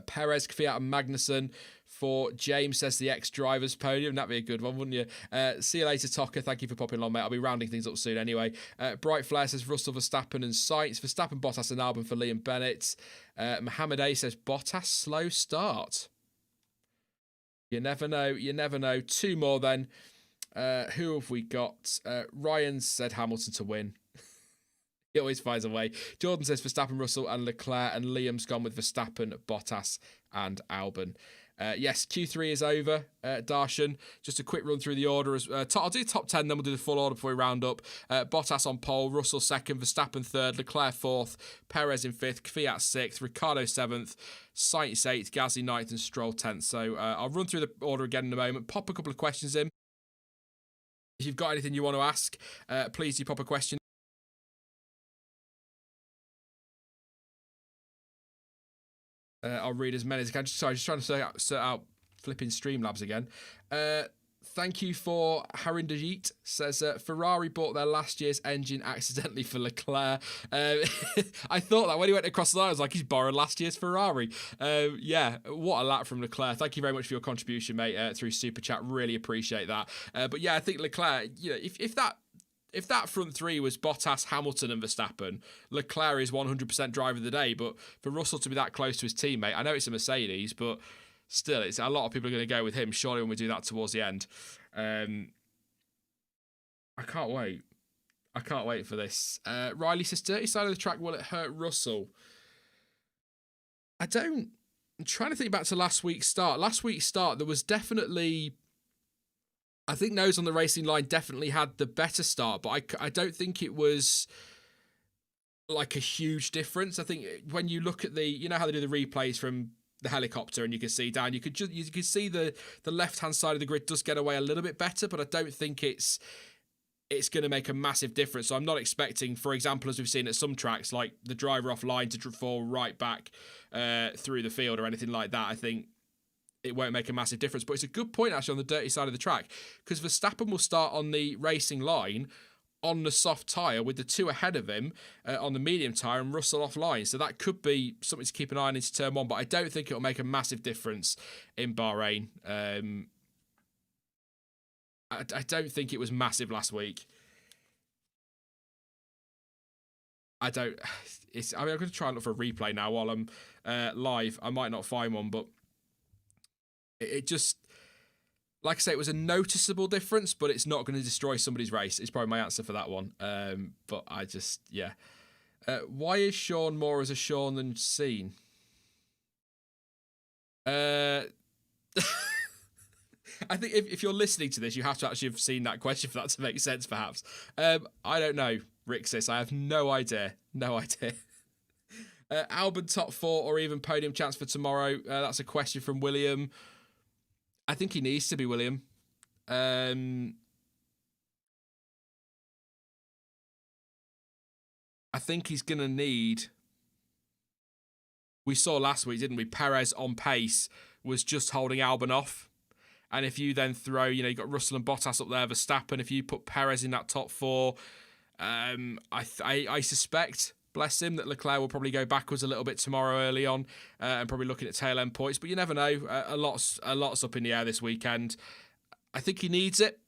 Perez, Kvyat and Magnussen for James, says the ex-drivers podium. That'd be a good one, wouldn't you? See you later, Tocker. Thank you for popping along, mate. I'll be rounding things up soon anyway. Bright Flare says Russell, Verstappen and Sainz. Verstappen, Bottas and Albon for Liam Bennett. Mohammed A says Bottas, slow start. You never know. You never know. Two more then. Who have we got? Ryan said Hamilton to win. He always finds a way. Jordan says Verstappen, Russell and Leclerc, and Liam's gone with Verstappen, Bottas and Albon. Yes, Q3 is over, Darshan. Just a quick run through the order. I'll do top 10, then we'll do the full order before we round up. Bottas on pole, Russell second, Verstappen third, Leclerc fourth, Perez in fifth, Kvyat sixth, Ricciardo seventh, Sainz eighth, Gasly ninth and Stroll 10th. So I'll run through the order again in a moment. Pop a couple of questions in. If you've got anything you want to ask, please do pop a question. I'll read as many as I can. Sorry, just trying to sort out flipping Streamlabs again. Thank you for Harinderjeet. Says Ferrari bought their last year's engine accidentally for Leclerc. I thought that when he went across the line, I was like, he's borrowed last year's Ferrari. Yeah, what a lap from Leclerc. Thank you very much for your contribution, mate, through Super Chat. Really appreciate that. But yeah, I think Leclerc, you know, if that front three was Bottas, Hamilton and Verstappen, Leclerc is 100% driver of the day. But for Russell to be that close to his teammate, I know it's a Mercedes, but still, it's a lot of people are going to go with him, surely, when we do that towards the end. I can't wait. I can't wait for this. Riley says, dirty side of the track, will it hurt Russell? I'm trying to think back to last week's start. Last week's start, there was definitely... I think Nose on the Racing Line definitely had the better start, but I don't think it was like a huge difference. I think when you look at you know how they do the replays from the helicopter and you can see down, you could see the left-hand side of the grid does get away a little bit better, but I don't think it's going to make a massive difference. So I'm not expecting, for example, as we've seen at some tracks, like the driver offline to fall right back through the field or anything like that. I think it won't make a massive difference. But it's a good point, actually, on the dirty side of the track, because Verstappen will start on the racing line on the soft tyre with the two ahead of him on the medium tyre and Russell offline. So that could be something to keep an eye on into turn one, but I don't think it'll make a massive difference in Bahrain. I don't think it was massive last week. I'm going to try and look for a replay now while I'm live. I might not find one, but it just, like I say, it was a noticeable difference, but it's not going to destroy somebody's race. It's probably my answer for that one. But I just, yeah. Why is Sean more as a Sean than Scene? I think if you're listening to this, you have to actually have seen that question for that to make sense, perhaps. I don't know, Rixis. I have no idea. No idea. Albon top four or even podium chance for tomorrow. That's a question from William. I think he needs to be, William. I think he's going to need... We saw last week, didn't we? Perez on pace was just holding Albon off. And if you then throw, you got Russell and Bottas up there, Verstappen, if you put Perez in that top four, I suspect, bless him, that Leclerc will probably go backwards a little bit tomorrow early on and probably looking at tail end points. But you never know. A lot's up in the air this weekend. I think he needs it,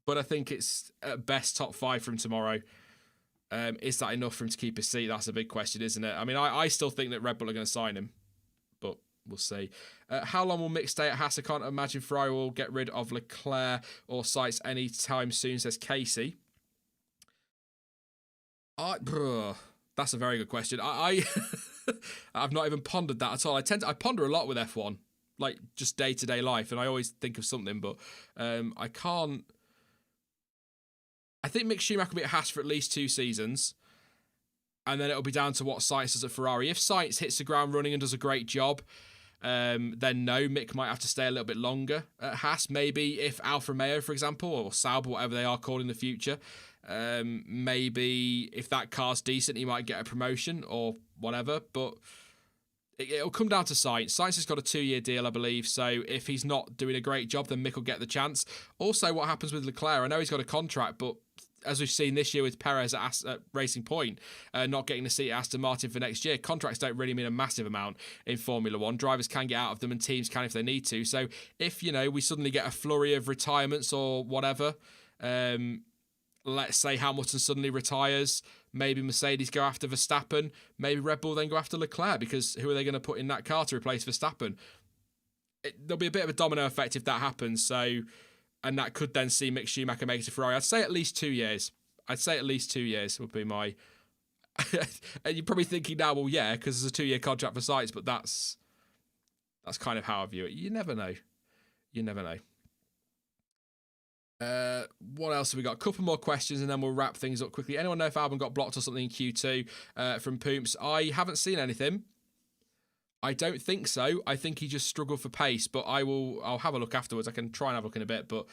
but I think it's at best top five from tomorrow. Is that enough for him to keep his seat? That's a big question, isn't it? I mean, I still think that Red Bull are going to sign him, but we'll see. How long will Mick stay at Haas? I can't imagine Ferrari will get rid of Leclerc or Sainz anytime soon, says Casey. That's a very good question. I've not even pondered that at all. I ponder a lot with F1, like just day-to-day life, and I always think of something, but I can't. I think Mick Schumacher will be at Haas for at least 2 seasons, and then it'll be down to what Sainz does at Ferrari. If Sainz hits the ground running and does a great job, then no, Mick might have to stay a little bit longer at Haas. Maybe if Alfa Romeo, for example, or Sauber, whatever they are called in the future, maybe if that car's decent, he might get a promotion or whatever. But it'll come down to Sainz. Sainz has got a 2-year deal, I believe. So if he's not doing a great job, then Mick will get the chance. Also, what happens with Leclerc? I know he's got a contract, but as we've seen this year with Perez at Racing Point, not getting the seat at Aston Martin for next year, contracts don't really mean a massive amount in Formula One. Drivers can get out of them and teams can if they need to. So if, we suddenly get a flurry of retirements or whatever, let's say Hamilton suddenly retires, maybe Mercedes go after Verstappen, maybe Red Bull then go after Leclerc, because who are they going to put in that car to replace Verstappen? There'll be a bit of a domino effect if that happens. So, and that could then see Mick Schumacher make it to Ferrari. I'd say at least 2 years. I'd say at least 2 years would be my... And you're probably thinking now, well, yeah, because there's a 2-year contract for Sainz, but that's kind of how I view it. You never know. You never know. What else have we got? A couple more questions and then we'll wrap things up quickly. Anyone know if Albon got blocked or something in Q2 from Poops? I haven't seen anything. I don't think so. I think he just struggled for pace, but I'll have a look afterwards. I can try and have a look in a bit, but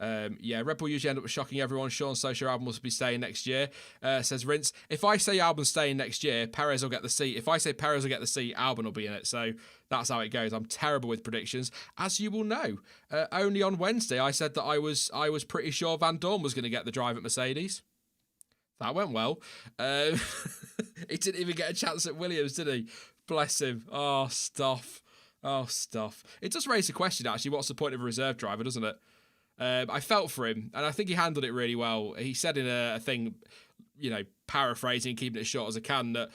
Red Bull usually end up shocking everyone. Sean so sure Albon must be staying next year, says Rince. If I say Albon's staying next year, Perez will get the seat. If I say Perez will get the seat, Albon will be in it. So that's how it goes. I'm terrible with predictions, as you will know. Only on Wednesday, I said that I was pretty sure Van Dorn was going to get the drive at Mercedes. That went well. He didn't even get a chance at Williams, did he? Bless him. Oh, stuff. It does raise a question, actually. What's the point of a reserve driver, doesn't it? I felt for him, and I think he handled it really well. He said in a thing, paraphrasing, keeping it short as I can, that,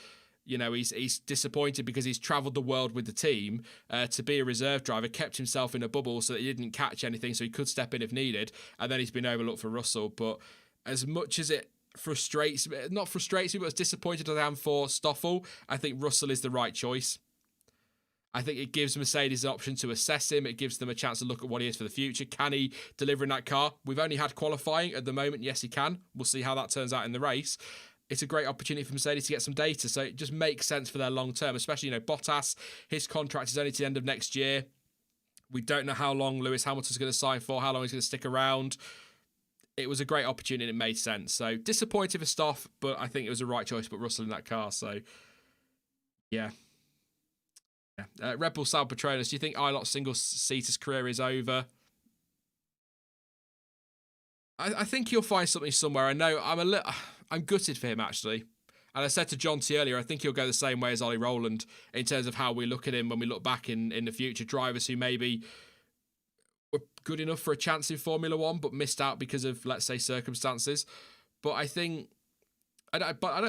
he's disappointed because he's travelled the world with the team to be a reserve driver, kept himself in a bubble so that he didn't catch anything, so he could step in if needed, and then he's been overlooked for Russell. But as much as it not frustrates me, but as disappointed as I am for Stoffel, I think Russell is the right choice. I think it gives Mercedes an option to assess him. It gives them a chance to look at what he is for the future. Can he deliver in that car? We've only had qualifying at the moment. Yes, he can. We'll see how that turns out in the race. It's a great opportunity for Mercedes to get some data. So it just makes sense for their long term, especially, Bottas. His contract is only to the end of next year. We don't know how long Lewis Hamilton's going to sign for, how long he's going to stick around. It was a great opportunity and it made sense. So disappointed for Stoff, but I think it was the right choice to put Russell in that car. So, yeah. Red Bull Sal Petronas, do you think Ilot's single-seater's career is over? I think he'll find something somewhere. I know I'm gutted for him, actually. And I said to John T earlier, I think he'll go the same way as Ollie Rowland in terms of how we look at him when we look back in the future. Drivers who maybe were good enough for a chance in Formula One, but missed out because of, let's say, circumstances. But I don't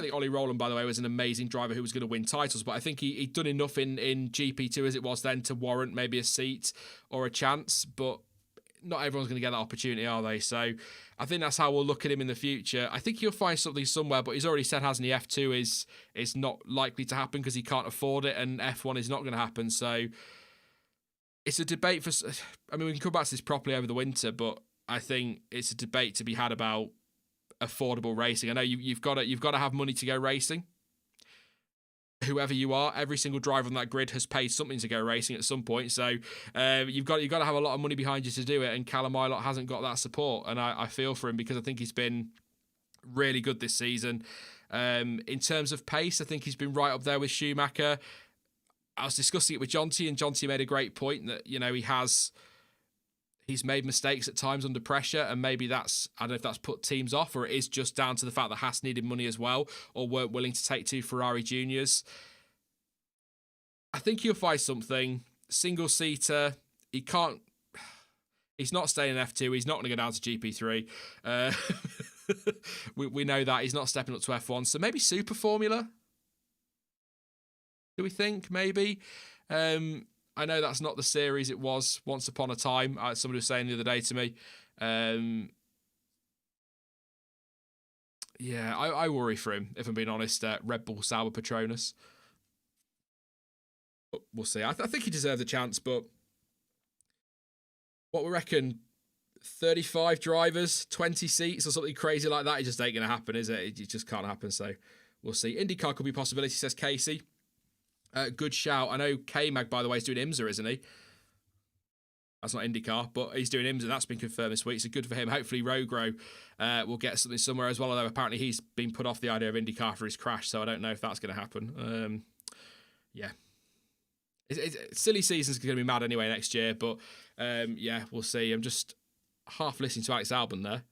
think Ollie Rowland, by the way, was an amazing driver who was going to win titles, but I think he'd done enough in GP2 as it was then to warrant maybe a seat or a chance, but not everyone's going to get that opportunity, are they? So I think that's how we'll look at him in the future. I think he'll find something somewhere, but he's already said, hasn't he, F2 is not likely to happen because he can't afford it, and F1 is not going to happen. So it's a debate we can come back to this properly over the winter, but I think it's a debate to be had about affordable racing. I know you've got to have money to go racing. Whoever you are, every single driver on that grid has paid something to go racing at some point. So you've got to have a lot of money behind you to do it. And Callum Ilott hasn't got that support, and I feel for him because I think he's been really good this season. In terms of pace, I think he's been right up there with Schumacher. I was discussing it with Jonty, and Jonty made a great point that he's made mistakes at times under pressure, and maybe I don't know if that's put teams off, or it is just down to the fact that Haas needed money as well, or weren't willing to take 2 Ferrari Juniors. I think he'll find something. Single-seater, he's not staying in F2, he's not going to go down to GP3. We know that. He's not stepping up to F1, so maybe Super Formula? Do we think, maybe? I know that's not the series it was once upon a time. Somebody was saying the other day to me. I worry for him, if I'm being honest. Red Bull Sauber Petronas. But we'll see. I think he deserves a chance, but what we reckon, 35 drivers, 20 seats or something crazy like that, it just ain't going to happen, is it? It just can't happen, so we'll see. IndyCar could be a possibility, says Casey. Good shout. I know K-Mag, by the way, is doing IMSA, isn't he? That's not IndyCar, but he's doing IMSA. That's been confirmed this week, so good for him. Hopefully Rogro will get something somewhere as well, although apparently he's been put off the idea of IndyCar for his crash, so I don't know if that's going to happen. Silly season's going to be mad anyway next year, but we'll see. I'm just half listening to Alex Albon there.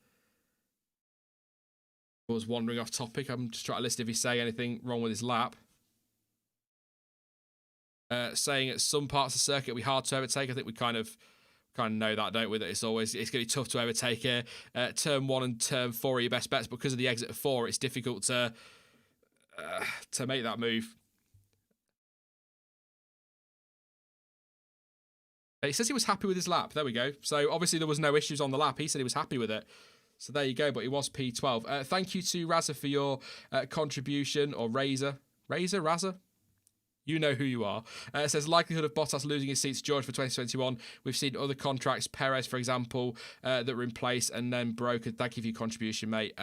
was wandering off topic. I'm just trying to listen if he's saying anything wrong with his lap. Saying at some parts of the circuit it'll be hard to overtake. I think we kind of know that, don't we? That it's going to be tough to overtake here. Turn 1 and turn 4 are your best bets, but because of the exit of 4, it's difficult to make that move. He says he was happy with his lap. There we go. So obviously there was no issues on the lap. He said he was happy with it. So there you go, but he was P12. Thank you to Razza for your contribution, or Razor, Razza? You know who you are. It says likelihood of Bottas losing his seat to George for 2021. We've seen other contracts, Perez, for example, that were in place and then broken. Thank you for your contribution, mate.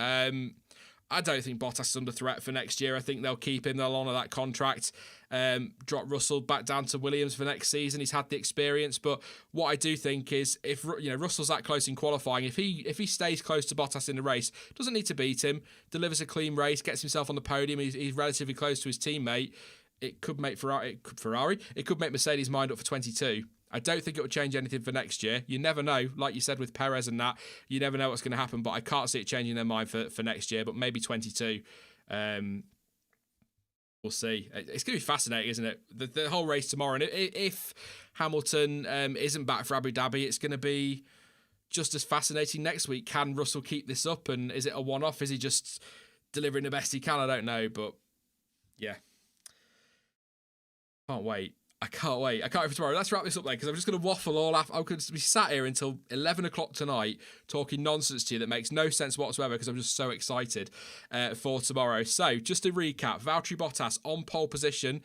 I don't think Bottas is under threat for next year. I think they'll keep him. They'll honour that contract. Drop Russell back down to Williams for next season. He's had the experience. But what I do think is, if Russell's that close in qualifying, if he stays close to Bottas in the race, doesn't need to beat him, delivers a clean race, gets himself on the podium, he's relatively close to his teammate, it could make it could make Mercedes mind up for 22. I don't think it will change anything for next year. You never know. Like you said with Perez and that, you never know what's going to happen, but I can't see it changing their mind for next year, but maybe 22. We'll see. It's going to be fascinating, isn't it? The whole race tomorrow. And if Hamilton isn't back for Abu Dhabi, it's going to be just as fascinating next week. Can Russell keep this up? And is it a one-off? Is he just delivering the best he can? I don't know, but yeah. Can't wait. I can't wait for tomorrow. Let's wrap this up then, because I'm just going to waffle all after. I'm going to be sat here until 11 o'clock tonight talking nonsense to you that makes no sense whatsoever, because I'm just so excited for tomorrow. So, just to recap, Valtteri Bottas on pole position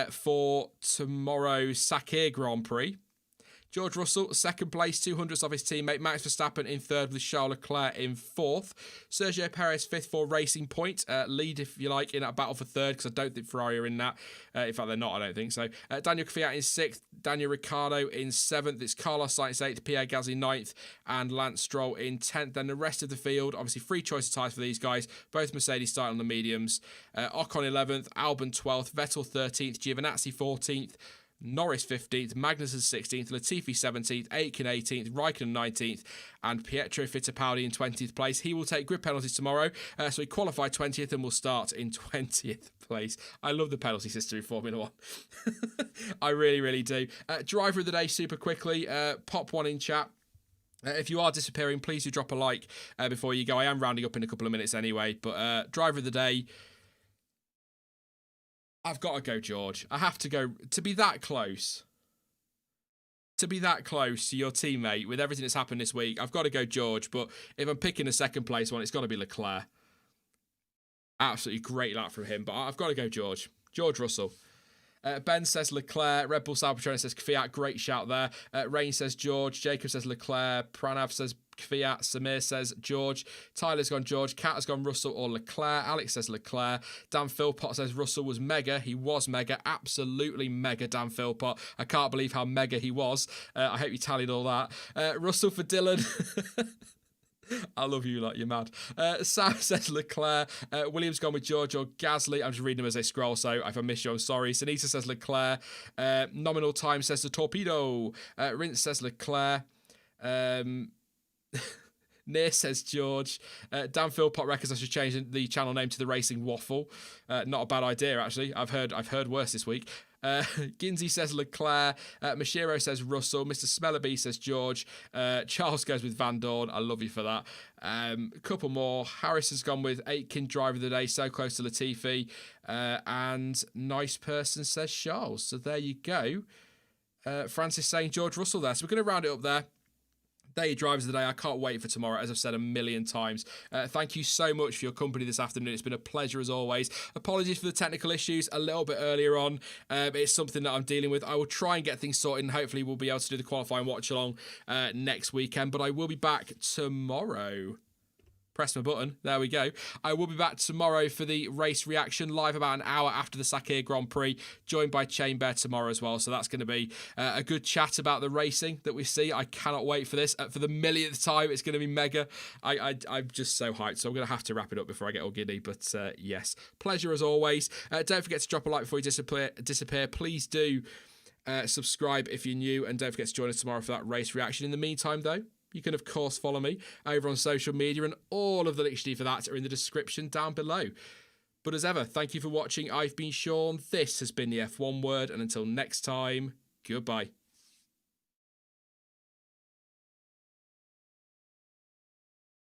for tomorrow's Sakhir Grand Prix. George Russell, second place, 200ths of his teammate. Max Verstappen in third with Charles Leclerc in fourth. Sergio Perez, fifth for Racing Point. Lead, if you like, in that battle for third, because I don't think Ferrari are in that. In fact, they're not, I don't think so. Daniel Kvyat in sixth. Daniel Ricciardo in seventh. It's Carlos Sainz eighth. Pierre Gasly ninth. And Lance Stroll in 10th. Then the rest of the field, obviously free choice of tyres for these guys. Both Mercedes starting on the mediums. Ocon 11th. Albon 12th. Vettel 13th. Giovinazzi 14th. Norris 15th, Magnussen 16th, Latifi 17th, Aitken 18th, Raikkonen 19th, and Pietro Fittipaldi in 20th place. He will take grid penalties tomorrow, so he qualified 20th and will start in 20th place. I love the penalty system in Formula One. I really, really do. Driver of the day, super quickly. Pop one in chat. If you are disappearing, please do drop a like before you go. I am rounding up in a couple of minutes anyway, but driver of the day, I've got to go George. I have to go. To be that close to your teammate with everything that's happened this week, I've got to go George. But if I'm picking a second place one, it's got to be Leclerc. Absolutely great lap from him. But I've got to go George. George Russell. Ben says Leclerc. Red Bull Salvatore says Kvyat. Great shout there. Rain says George. Jacob says Leclerc. Pranav says Kvyat. Samir says George. Tyler's gone George. Kat has gone Russell or Leclerc. Alex says Leclerc. Dan Philpott says Russell was mega. He was mega. Absolutely mega, Dan Philpott. I can't believe how mega he was. I hope you tallied all that. Russell for Dylan. I love you like you're mad. Sam says Leclerc. Williams gone with George or Gasly. I'm just reading them as they scroll, so if I miss you, I'm sorry. Sanita says Leclerc. Nominal time says the Torpedo. Rince says Leclerc. Near says George. Dan Philpott reckons I should change the channel name to the Racing Waffle. Not a bad idea, actually. I've heard worse this week. Ginsey says Leclerc. Mashiro says Russell. Mr. Smellerby says George. Charles goes with Van Dorn. I love you for that. A couple more. Harris has gone with Aitken, driver of the day, so close to Latifi. And Nice Person says Charles. So there you go. Francis saying George Russell there. So we're going to round it up there. There you drivers of the day. I can't wait for tomorrow, as I've said a million times. Thank you so much for your company this afternoon. It's been a pleasure as always. Apologies for the technical issues a little bit earlier on. It's something that I'm dealing with. I will try and get things sorted, and hopefully we'll be able to do the qualifying watch along next weekend. But I will be back tomorrow. Press my button. There we go. I will be back tomorrow for the race reaction, live about an hour after the Sakhir Grand Prix, joined by Chain Bear tomorrow as well. So that's going to be a good chat about the racing that we see. I cannot wait for this. For the millionth time, it's going to be mega. I'm just so hyped. So I'm going to have to wrap it up before I get all giddy. But yes, pleasure as always. Don't forget to drop a like before you disappear. Please do subscribe if you're new. And don't forget to join us tomorrow for that race reaction. In the meantime, though, you can of course follow me over on social media, and all of the links for that are in the description down below. But as ever, thank you for watching. I've been Sean, this has been the F1 Word, and until next time, goodbye.